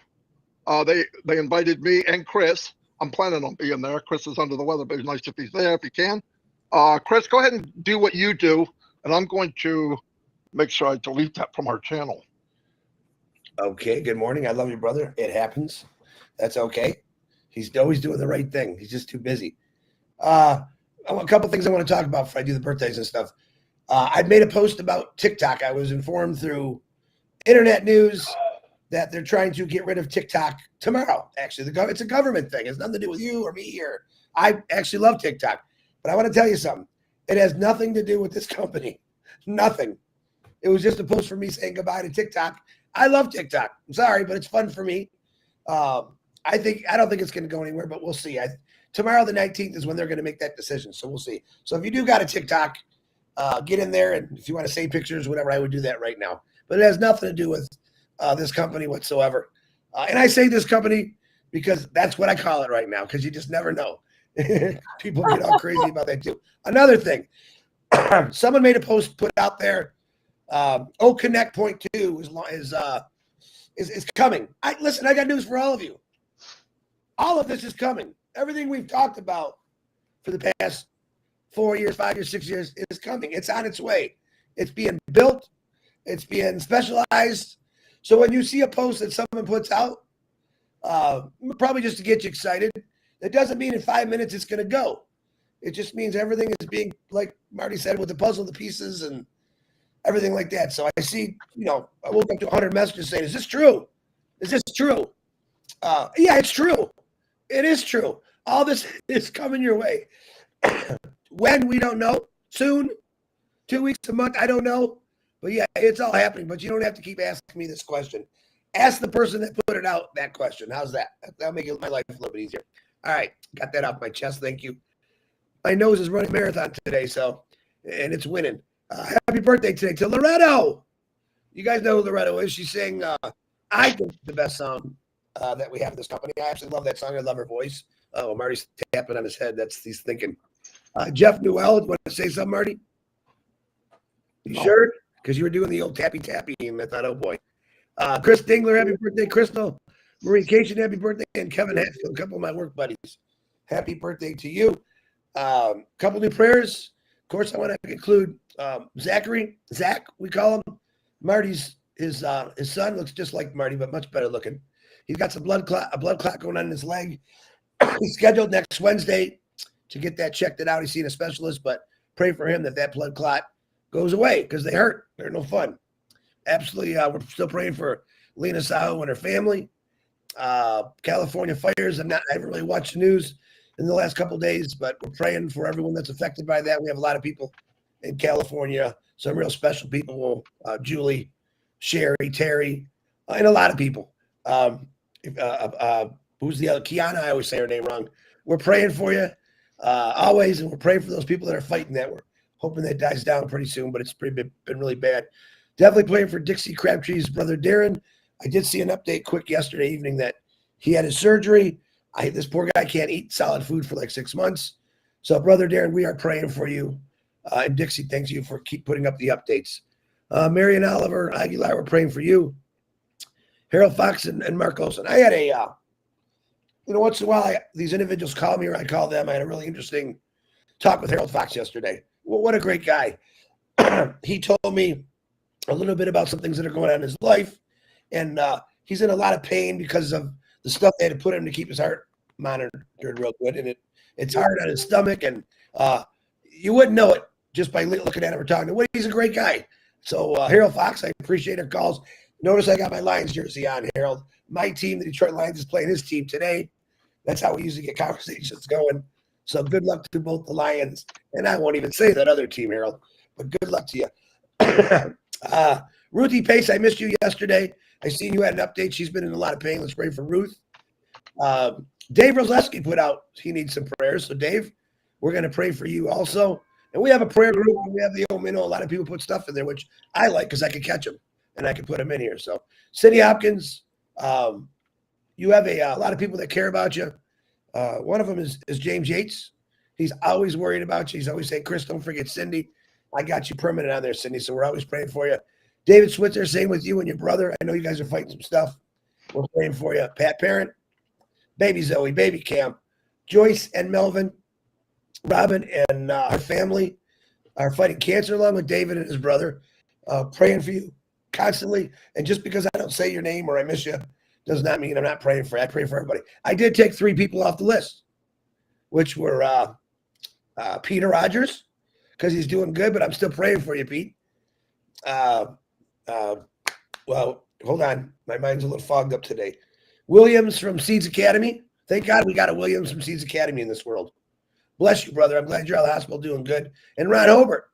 They invited me and Chris. I'm planning on being there. Chris is under the weather, but it's nice if he's there if he can. Chris, go ahead and do what you do, and I'm going to make sure I delete that from our channel. Okay, good morning. I love you, brother. It happens. That's okay. He's always doing the right thing. He's just too busy. A couple things I want to talk about before I do the birthdays and stuff. I made a post about TikTok. I was informed through internet news that they're trying to get rid of TikTok tomorrow. Actually, it's a government thing. It has nothing to do with you or me or I actually love TikTok. But I want to tell you something. It has nothing to do with this company. Nothing. It was just a post for me saying goodbye to TikTok. I love TikTok. I'm sorry, but it's fun for me. I don't think it's going to go anywhere, but we'll see. Tomorrow, the 19th, is when they're going to make that decision. So we'll see. So if you do got a TikTok, get in there. And if you want to save pictures, whatever, I would do that right now. But it has nothing to do with this company whatsoever. And I say this company because that's what I call it right now, because you just never know. People get all crazy about that too. Another thing, someone made a post put out there. Connect Point 2 is coming. Listen, I got news for all of you. All of this is coming. Everything we've talked about for the past 4 years, 5 years, 6 years is coming. It's on its way. It's being built. It's being specialized. So when you see a post that someone puts out, probably just to get you excited, That doesn't mean in 5 minutes it's going to go. It just means everything is being, like Marty said, with the puzzle, the pieces and everything like that. So I see, I woke up to 100 messages saying, is this true? Is this true? Yeah, it's true. It is true. All this is coming your way. When, we don't know. Soon, 2 weeks, a month, I don't know. But yeah, it's all happening. But you don't have to keep asking me this question. Ask the person that put it out that question. How's that? That'll make my life a little bit easier. All right, got that off my chest. Thank you. My nose is running a marathon today, and it's winning. Happy birthday today to Loretto. You guys know who Loretto is. She sang, I think, the best song that we have in this company. I absolutely love that song. I love her voice. Oh, Marty's tapping on his head. He's thinking. Jeff Newell, do you want to say something, Marty? You sure? Because you were doing the old tappy, and I thought, oh boy. Chris Dingler, happy birthday. Crystal. Marie Cation, happy birthday. And Kevin Hatfield, a couple of my work buddies. Happy birthday to you. Couple new prayers. Of course, I want to include Zachary. Zach, we call him. Marty's his son looks just like Marty, but much better looking. He's got a blood clot going on in his leg. He's scheduled next Wednesday to get that checked out. He's seen a specialist, but pray for him that blood clot goes away because they hurt. They're no fun. Absolutely. We're still praying for Lena Saho and her family. California fires. I haven't really watched the news in the last couple of days, but we're praying for everyone that's affected by that. We have a lot of people in California, some real special people, Julie, Sherry, Terry, and a lot of people. Who's the other? Kiana, I always say her name wrong. We're praying for you always, and we're praying for those people that are fighting that. We're hoping that dies down pretty soon, but it's been really bad. Definitely praying for Dixie Crabtree's brother, Darren. I did see an update quick yesterday evening that he had his surgery. This poor guy can't eat solid food for like 6 months. So, brother Darren, we are praying for you. And Dixie, thanks you for keep putting up the updates. Marion Oliver Aguilar, we're praying for you. Harold Fox and Mark Olson. I had once in a while, these individuals call me or I call them. I had a really interesting talk with Harold Fox yesterday. Well, what a great guy. He told me a little bit about some things that are going on in his life. And he's in a lot of pain because of the stuff they had to put him to keep his heart monitored real good. And it's hard on his stomach. And you wouldn't know it just by looking at him or talking to him. He's a great guy. So Harold Fox, I appreciate her calls. Notice I got my Lions jersey on, Harold. My team, the Detroit Lions, is playing his team today. That's how we usually get conversations going. So good luck to both the Lions. And I won't even say that other team, Harold, but good luck to you. Ruthie Pace, I missed you yesterday. I seen you had an update. She's been in a lot of pain. Let's pray for Ruth. Dave Roslewski put out he needs some prayers. So, Dave, we're going to pray for you also. And we have a prayer group. And we have a lot of people put stuff in there, which I like because I can catch them and I can put them in here. So, Cindy Hopkins, you have a lot of people that care about you. One of them is James Yates. He's always worried about you. He's always saying, Chris, don't forget Cindy. I got you permanent on there, Cindy. So we're always praying for you. David Switzer, same with you and your brother. I know you guys are fighting some stuff. We're praying for you. Pat Parent, baby Zoe, baby Cam, Joyce and Melvin, Robin and her family are fighting cancer along with David and his brother. Praying for you constantly. And just because I don't say your name or I miss you does not mean I'm not praying for you. I pray for everybody. I did take 3 people off the list, which were Peter Rogers, because he's doing good, but I'm still praying for you, Pete. Well, hold on. My mind's a little fogged up today. Williams from Seeds Academy. Thank God we got a Williams from Seeds Academy in this world. Bless you, brother. I'm glad you're out of the hospital doing good. And Ron Hobart,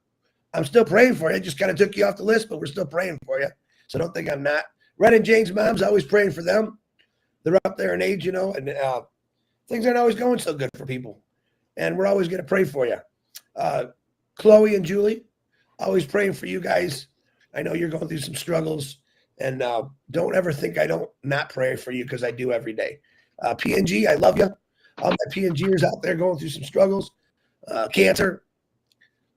I'm still praying for you. Just kind of took you off the list, but we're still praying for you. So don't think I'm not. Red and Jane's mom's always praying for them. They're up there in age, and things aren't always going so good for people. And we're always going to pray for you. Chloe and Julie, always praying for you guys. I know you're going through some struggles, and don't ever think I don't not pray for you because I do every day. PNG, I love you. All my PNGers out there going through some struggles, cancer,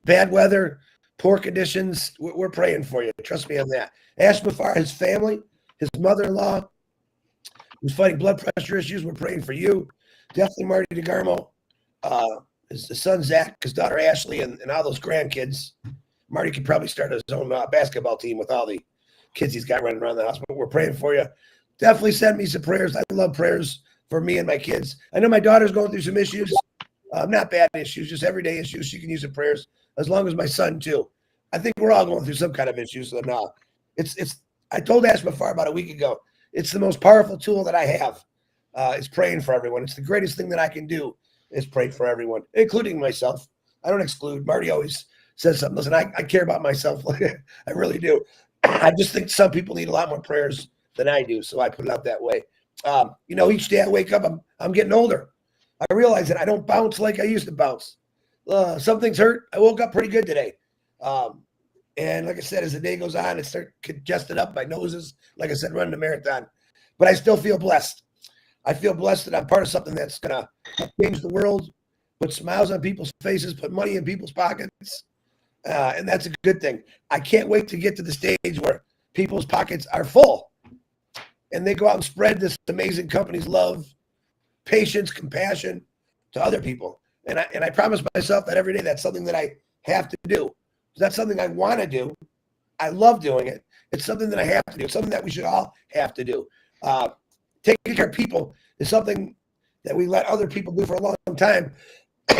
bad weather, poor conditions. We're praying for you. Trust me on that. Ash Mafar, his family, his mother-in-law, who's fighting blood pressure issues. We're praying for you. Definitely Marty DeGarmo, his son Zach, his daughter Ashley, and all those grandkids. Marty could probably start his own basketball team with all the kids he's got running around the house. But we're praying for you. Definitely send me some prayers. I love prayers for me and my kids. I know my daughter's going through some issues, not bad issues, just everyday issues. She can use the prayers, as long as my son too. I think we're all going through some kind of issues. And I told Ash Mafar about a week ago, it's the most powerful tool that I have, is praying for everyone. It's the greatest thing that I can do is pray for everyone, including myself. I don't exclude. Marty always says something. Listen, I care about myself. I really do. I just think some people need a lot more prayers than I do. So I put it out that way. Each day I wake up, I'm getting older. I realize that I don't bounce like I used to bounce. Something's hurt. I woke up pretty good today. And like I said, as the day goes on, it starts congested up. My nose is, like I said, running a marathon. But I still feel blessed. I feel blessed that I'm part of something that's going to change the world, put smiles on people's faces, put money in people's pockets. And that's a good thing. I can't wait to get to the stage where people's pockets are full and they go out and spread this amazing company's love, patience, compassion to other people. And I promise myself that every day that's something that I have to do. That's something I want to do. I love doing it. It's something that I have to do. It's something that we should all have to do. Taking care of people is something that we let other people do for a long time.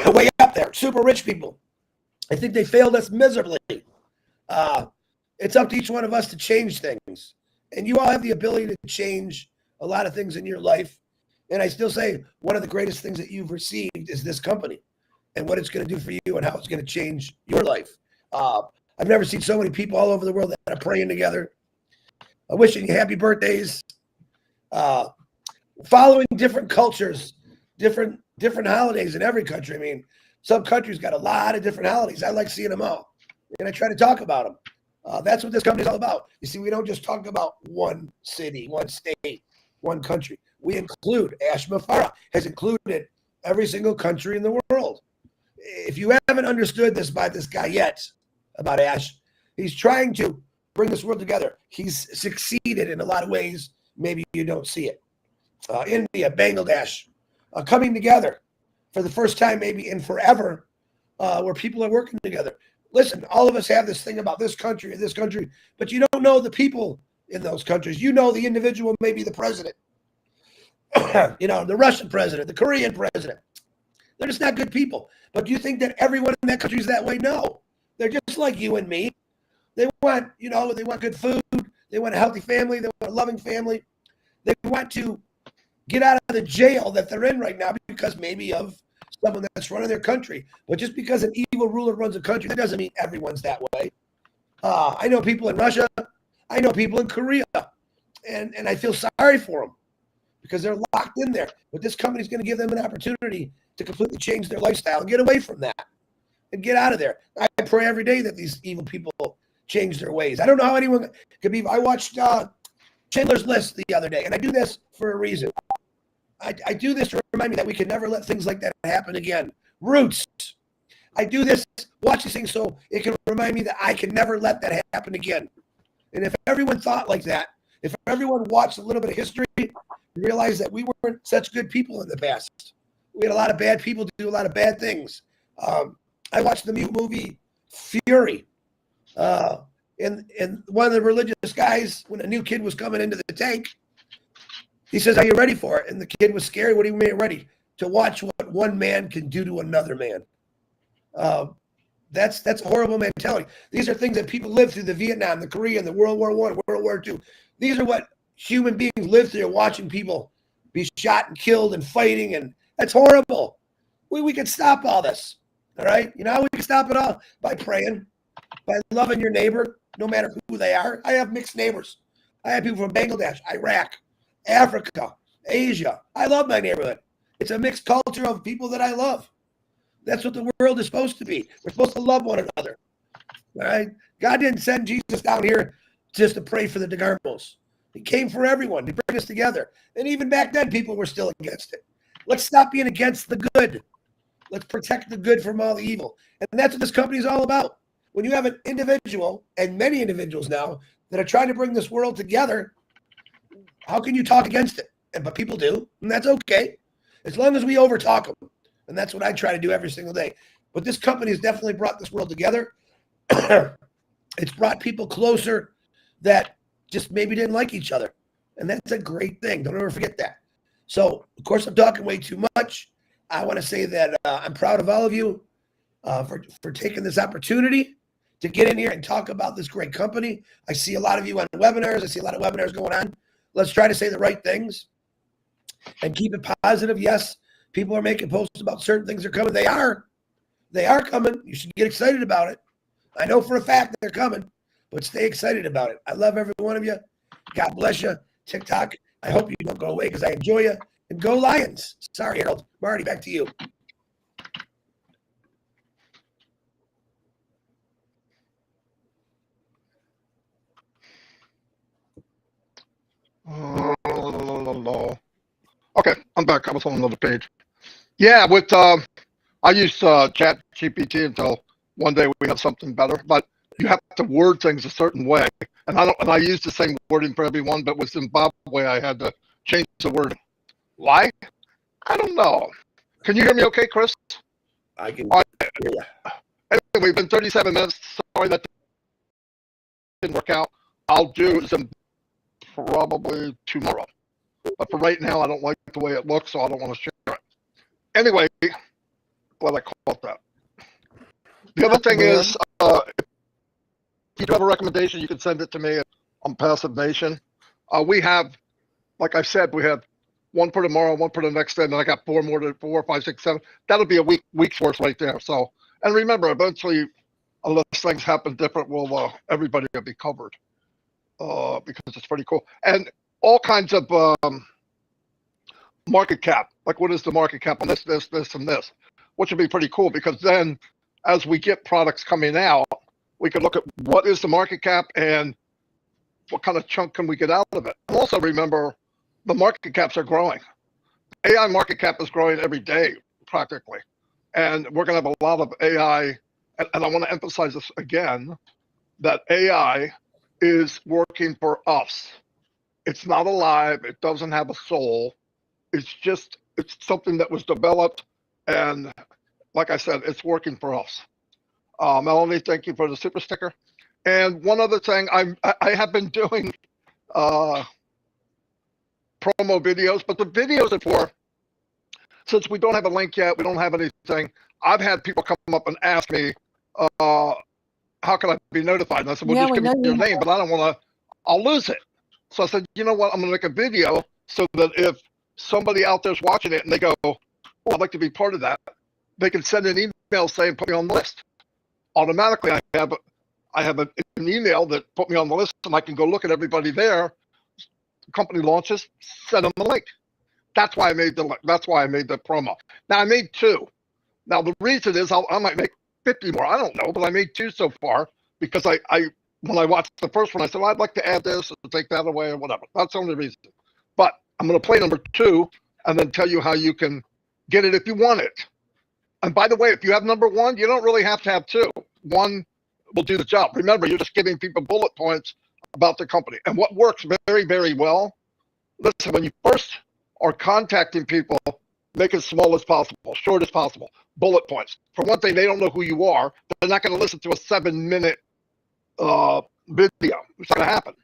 Way up there, super rich people. I think they failed us miserably. It's up to each one of us to change things. And you all have the ability to change a lot of things in your life. And I still say one of the greatest things that you've received is this company and what it's going to do for you and how it's going to change your life. I've never seen so many people all over the world that are praying together, wishing you happy birthdays, following different cultures, different holidays in every country. I mean, some countries got a lot of different holidays. I like seeing them all, and I try to talk about them. That's what this company is all about. You see, we don't just talk about one city, one state, one country. We include, Ash Mafara has included every single country in the world. If you haven't understood this by this guy yet, about Ash, he's trying to bring this world together. He's succeeded in a lot of ways. Maybe you don't see it. India, Bangladesh, coming together for the first time maybe in forever, where people are working together. Listen, all of us have this thing about this country, but you don't know the people in those countries. You know the individual, maybe the president, the Russian president, the Korean president. They're just not good people. But do you think that everyone in that country is that way? No. They're just like you and me. They want, they want good food. They want a healthy family. They want a loving family. They want to get out of the jail that they're in right now because maybe of someone that's running their country. But just because an evil ruler runs a country, that doesn't mean everyone's that way. I know people in Russia. I know people in Korea. And I feel sorry for them because they're locked in there. But this company is going to give them an opportunity to completely change their lifestyle and get away from that and get out of there. I pray every day that these evil people change their ways. I don't know how anyone could be. I watched Schindler's List the other day, and I do this for a reason. I do this to remind me that we can never let things like that happen again. Roots. I do this, watch these things so it can remind me that I can never let that happen again. And if everyone thought like that, if everyone watched a little bit of history, realize that we weren't such good people in the past. We had a lot of bad people do a lot of bad things. I watched the movie Fury. And one of the religious guys, when a new kid was coming into the tank, he says, "Are you ready for it?" And the kid was scared. What do you mean ready? To watch what one man can do to another man. That's a horrible mentality. These are things that people live through: the Vietnam, the Korean, the World War I, World War II. These are what human beings live through, watching people be shot and killed and fighting, and that's horrible. We can stop all this. All right? You know how we can stop it all? By praying, by loving your neighbor, no matter who they are. I have mixed neighbors. I have people from Bangladesh, Iraq, Africa, Asia. I love my neighborhood. It's a mixed culture of people that I love. That's what the world is supposed to be. We're supposed to love one another. All right? God didn't send Jesus down here just to pray for the DeGarmos. He came for everyone to bring us together. And even back then, people were still against it. Let's stop being against the good. Let's protect the good from all the evil. And that's what this company is all about. When you have an individual, and many individuals now, that are trying to bring this world together, how can you talk against it? But people do, and that's okay. As long as we overtalk them. And that's what I try to do every single day. But this company has definitely brought this world together. It's brought people closer that just maybe didn't like each other. And that's a great thing. Don't ever forget that. So, of course, I'm talking way too much. I want to say that I'm proud of all of you for taking this opportunity to get in here and talk about this great company. I see a lot of you on webinars. I see a lot of webinars going on. Let's try to say the right things and keep it positive. Yes, people are making posts about certain things are coming. They are coming. You should get excited about it. I know for a fact they're coming, but stay excited about it. I love every one of you. God bless you. TikTok, I hope you don't go away because I enjoy you. And go Lions. Sorry, Harold. Marty, back to you. Okay, I'm back. I was on another page. Yeah, with I use Chat GPT until one day we have something better. But you have to word things a certain way, and I use the same wording for everyone. But with Zimbabwe, I had to change the wording. Why? I don't know. Can you hear me okay, Chris? I can. Yeah. Anyway, we've been 37 minutes. Sorry that didn't work out. I'll do some probably tomorrow. But for right now, I don't like the way it looks, so I don't want to share it. Anyway, glad I caught that. The other thing is, if you do have a recommendation, you can send it to me on Passive Nation. We have, like I said, we have one for tomorrow, one for the next day, and then I got 4 more to 4, 5, 6, 7. That'll be a week's worth right there. So, and remember, eventually, unless things happen different, everybody will be covered because it's pretty cool. And all kinds of market cap, like what is the market cap on this, and this, which would be pretty cool because then as we get products coming out, we can look at what is the market cap and what kind of chunk can we get out of it. And also remember, the market caps are growing. AI market cap is growing every day, practically. And we're going to have a lot of AI. And I want to emphasize this again, that AI is working for us. It's not alive. It doesn't have a soul. It's something that was developed. And like I said, it's working for us. Melanie, thank you for the super sticker. And one other thing, I have been doing promo videos, but the videos are for, since we don't have a link yet, we don't have anything, I've had people come up and ask me, how can I be notified? And I said, well, just give me your name, but I don't want to, I'll lose it. So I said, you know what, I'm going to make a video so that if somebody out there's watching it and they go, oh, I'd like to be part of that, they can send an email saying, put me on the list. Automatically, I have an email that put me on the list and I can go look at everybody there. The company launches, send them a link. That's why I made the promo. Now I made 2. Now the reason is I might make 50 more. I don't know, but I made 2 so far because when I watched the first one, I said, well, I'd like to add this or take that away or whatever. That's the only reason. But I'm going to play number 2 and then tell you how you can get it if you want it. And by the way, if you have number 1, you don't really have to have 2. 1 will do the job. Remember, you're just giving people bullet points about the company. And what works very, very well, listen, when you first are contacting people, make it as small as possible, short as possible, bullet points. For one thing, they don't know who you are. They're not going to listen to a 7-minute video. It's not going to happen.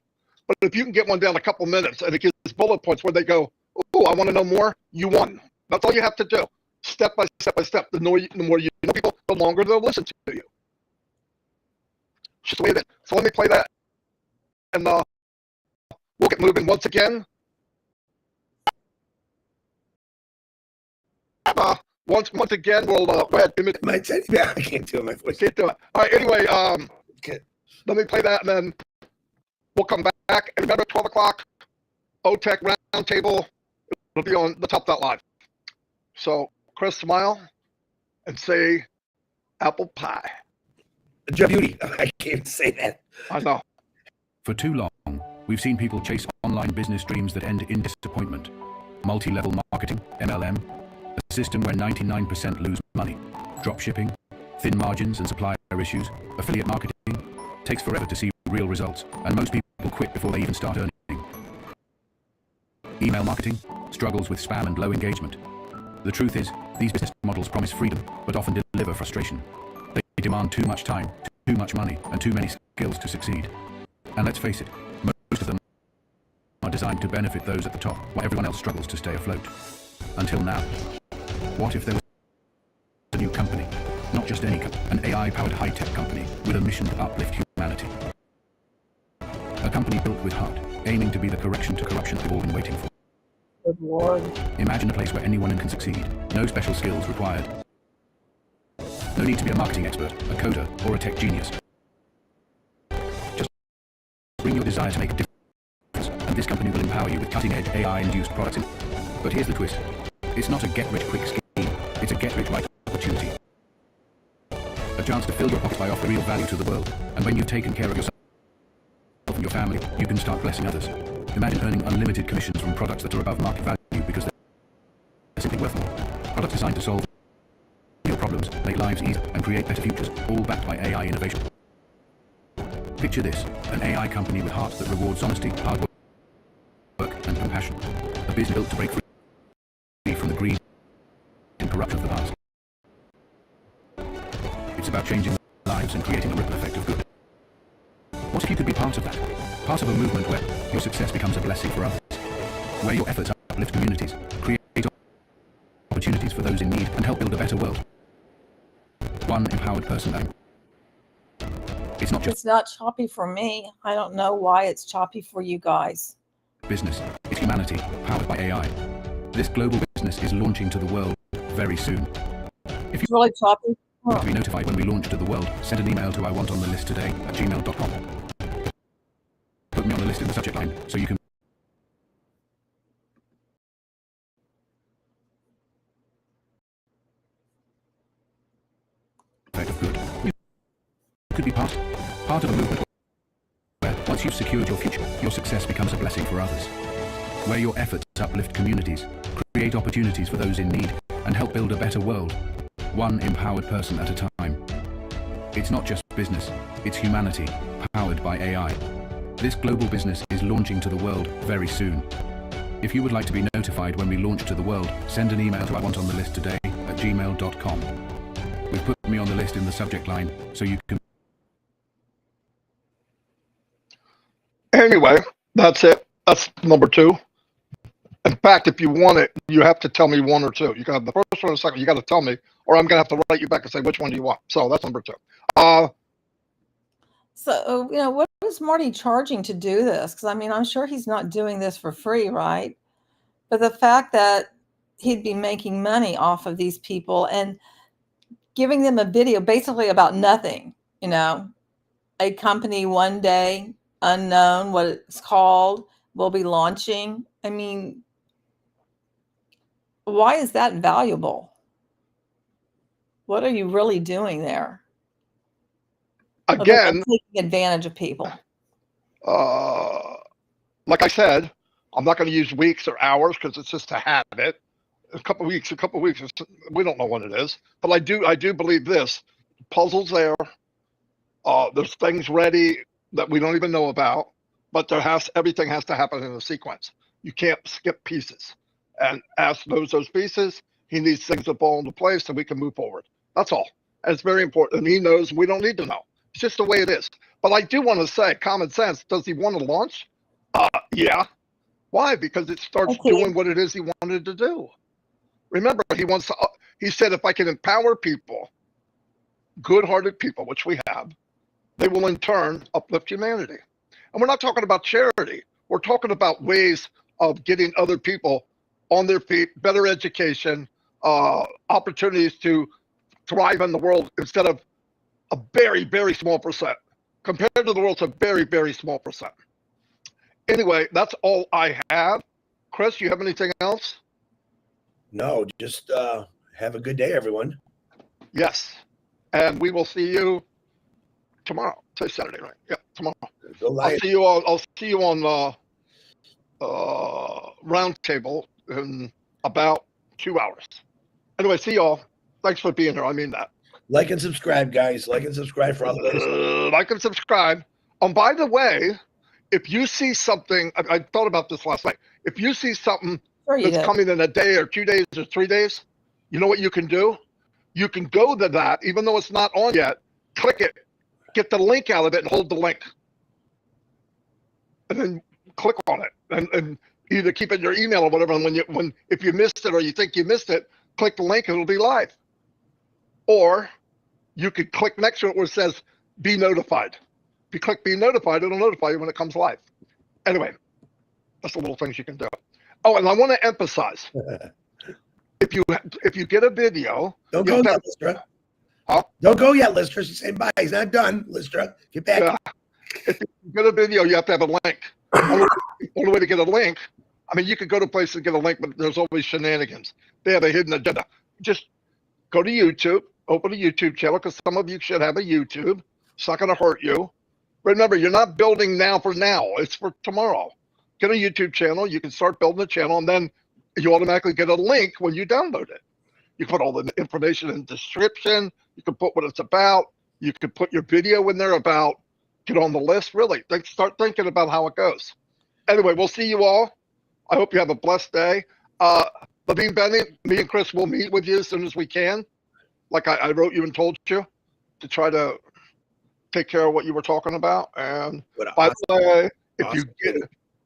But if you can get one down a couple minutes and it gives bullet points where they go, oh, I want to know more, you won. That's all you have to do. Step by step by step. The more you know people, the longer they'll listen to you. It's just the way it is. So let me play that. And we'll get moving once again. Once again, we'll go ahead. My teddy bear. I can't do it. My voice. Can't do it. All right. Anyway, let me play that, and then we'll come back. And remember, 12 o'clock, OTech Roundtable. It'll be on the top.live. So, Chris, smile and say apple pie. Joe Beauty. I can't say that. I know. For too long, we've seen people chase online business dreams that end in disappointment. Multi-level marketing, MLM, a system where 99% lose money. Drop shipping, thin margins and supplier issues, affiliate marketing, takes forever to see real results, and most people quit before they even start earning. Email marketing struggles with spam and low engagement. The truth is, these business models promise freedom, but often deliver frustration. They demand too much time, too much money, and too many skills to succeed. And let's face it, most of them are designed to benefit those at the top while everyone else struggles to stay afloat. Until now. What if there was a new company, not just any company, an AI-powered high-tech company with a mission to uplift humanity? A company built with heart, aiming to be the correction to corruption we've all been waiting for. Good Lord. Imagine a place where anyone can succeed, no special skills required. No need to be a marketing expert, a coder, or a tech genius. Just bring your desire to make a difference, and this company will empower you with cutting-edge AI-induced products. But here's the twist. It's not a get-rich-quick scheme. It's a get-rich-right opportunity. A chance to fill your pockets by offering real value to the world. And when you've taken care of yourself and your family, you can start blessing others. Imagine earning unlimited commissions from products that are above market value because they're simply worth more. Products designed to solve your problems, make lives easier, and create better futures, all backed by AI innovation. Picture this, an AI company with heart that rewards honesty, hard work, and compassion. A business built to break free from the greed and corruption of the past. It's about changing lives and creating a ripple effect of good. What if you could be part of that? Part of a movement where your success becomes a blessing for others, where your efforts uplift communities, create opportunities for those in need, and help build a better world. One empowered person at a time. It's not choppy for me. I don't know why it's choppy for you guys. Business, it's humanity, powered by AI. This global business is launching to the world very soon. If you really choppy, want to be notified when we launch to the world, send an email to iwantonthelistttoday@gmail.com. Put me on the list in the subject line so you can effect of good. You could be part of a movement where once you've secured your future, your success becomes a blessing for others. Where your efforts uplift communities, create opportunities for those in need, and help build a better world, one empowered person at a time. It's not just business, it's humanity, powered by AI. This global business is launching to the world very soon. If you would like to be notified when we launch to the world, send an email to iwantonthelistttoday@gmail.com. We've put me on the list in the subject line so you can... Anyway, that's it. That's number 2. In fact, if you want it, you have to tell me 1 or 2. You can have the first one or the second. You got to tell me, or I'm going to have to write you back and say, which one do you want? So that's number 2. So, what is Marty charging to do this? Because, I mean, I'm sure he's not doing this for free, right? But the fact that he'd be making money off of these people and giving them a video basically about nothing, a company one day, unknown, what it's called, will be launching. I mean, why is that valuable? What are you really doing there? Again, taking advantage of people. Like I said, I'm not going to use weeks or hours because it's just a habit. A couple of weeks, we don't know what it is. But I do believe this. Puzzle's there. There's things ready that we don't even know about. But everything has to happen in a sequence. You can't skip pieces. And as those pieces, he needs things to fall into place so we can move forward. That's all. And it's very important. And he knows we don't need to know. It's just the way it is. But I do want to say, common sense, does he want to launch? Yeah. Why? Because it starts doing what it is he wanted to do. Remember, he said, if I can empower people, good-hearted people, which we have, they will in turn uplift humanity. And we're not talking about charity. We're talking about ways of getting other people on their feet, better education, opportunities to thrive in the world instead of a very, very small percent. Compared to the world, it's a very, very small percent. Anyway, that's all I have. Chris, you have anything else? No, just have a good day, everyone. Yes. And we will see you tomorrow. Say Saturday, right? Yeah, tomorrow. I'll see you on Roundtable in about 2 hours. Anyway, see y'all. Thanks for being here. I mean that. Like and subscribe, guys. Like and subscribe for others. Like and subscribe. By the way, if you see something, I thought about this last night. If you see something that's coming in a day or 2 days or 3 days, you know what you can do? You can go to that, even though it's not on yet, click it, get the link out of it and hold the link. And then click on it and either keep it in your email or whatever. And if you missed it or you think you missed it, click the link, it'll be live. Or you could click next to it where it says be notified. If you click be notified, it'll notify you when it comes live. Anyway, that's the little things you can do. Oh, and I want to emphasize, if you get a video, don't go yet, Lystra. Huh? Don't go yet, Lystra. She's saying bye. He's not done, Lystra. Get back. Yeah. If you get a video, you have to have a link. Only way to get a link, I mean, you could go to places and get a link, but there's always shenanigans. They have a hidden agenda. Just go to YouTube, open a YouTube channel, because some of you should have a YouTube. It's not going to hurt you. Remember, you're not building now for now. It's for tomorrow. Get a YouTube channel. You can start building a channel, and then you automatically get a link when you download it. You put all the information in the description. You can put what it's about. You can put your video in there about get on the list. Really, start thinking about how it goes. Anyway, we'll see you all. I hope you have a blessed day. Levine Bennett, me and Chris will meet with you as soon as we can. Like I wrote you and told you to try to take care of what you were talking about. And by the way,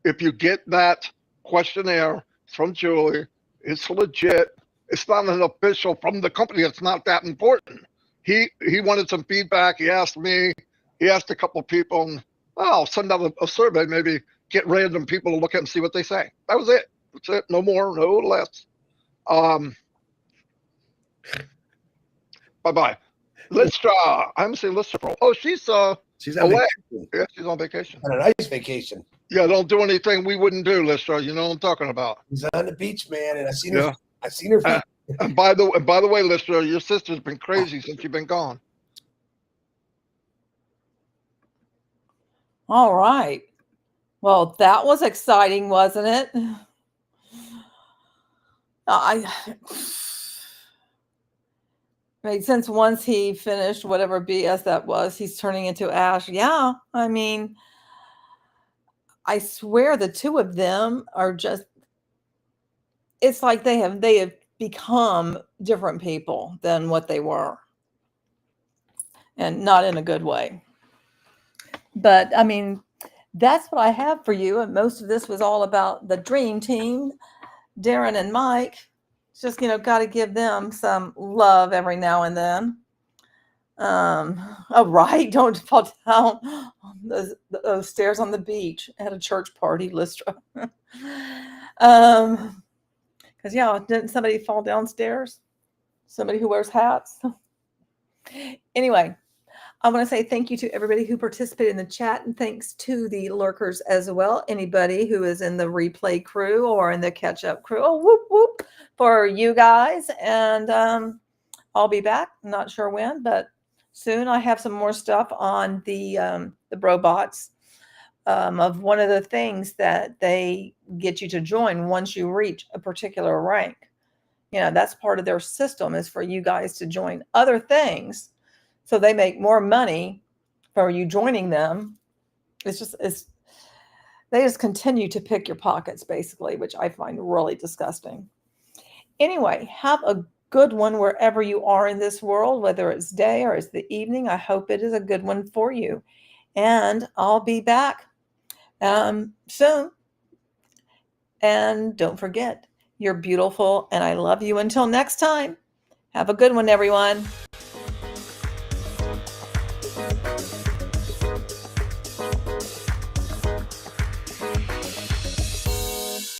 if you get that questionnaire from Julie, it's legit. It's not an official from the company. It's not that important. He wanted some feedback. He asked me. He asked a couple of people, and I'll send out a survey. Maybe get random people to look at and see what they say. That was it. That's it. No more, no less. Bye-bye. Lystra. I haven't seen Lystra for. Oh, she's on away. Vacation. Yeah, she's on vacation. On a nice vacation. Yeah, don't do anything we wouldn't do, Lystra. You know what I'm talking about. He's on the beach, man, and I seen her. I seen her. And by the way, Lystra, your sister's been crazy since you've been gone. All right. Well, that was exciting, wasn't it? I mean, since once he finished whatever BS that was, he's turning into ash. Yeah, I mean, I swear the two of them are just, it's like they have become different people than what they were. And not in a good way. But I mean, that's what I have for you. And most of this was all about the Dream Team, Darren and Mike. It's just, got to give them some love every now and then. Oh, right. Don't fall down those stairs on the beach at a church party, Lystra. Because, didn't somebody fall downstairs? Somebody who wears hats? Anyway, I want to say thank you to everybody who participated in the chat, and thanks to the lurkers as well. Anybody who is in the replay crew or in the catch-up crew. Oh, whoop, whoop for you guys. And I'll be back. I'm not sure when, but soon. I have some more stuff on the robots of one of the things that they get you to join once you reach a particular rank. That's part of their system, is for you guys to join other things. So they make more money for you joining them. They just continue to pick your pockets, basically, which I find really disgusting. Anyway, have a good one wherever you are in this world, whether it's day or it's the evening. I hope it is a good one for you. And I'll be back soon. And don't forget, you're beautiful and I love you. Until next time, have a good one, everyone.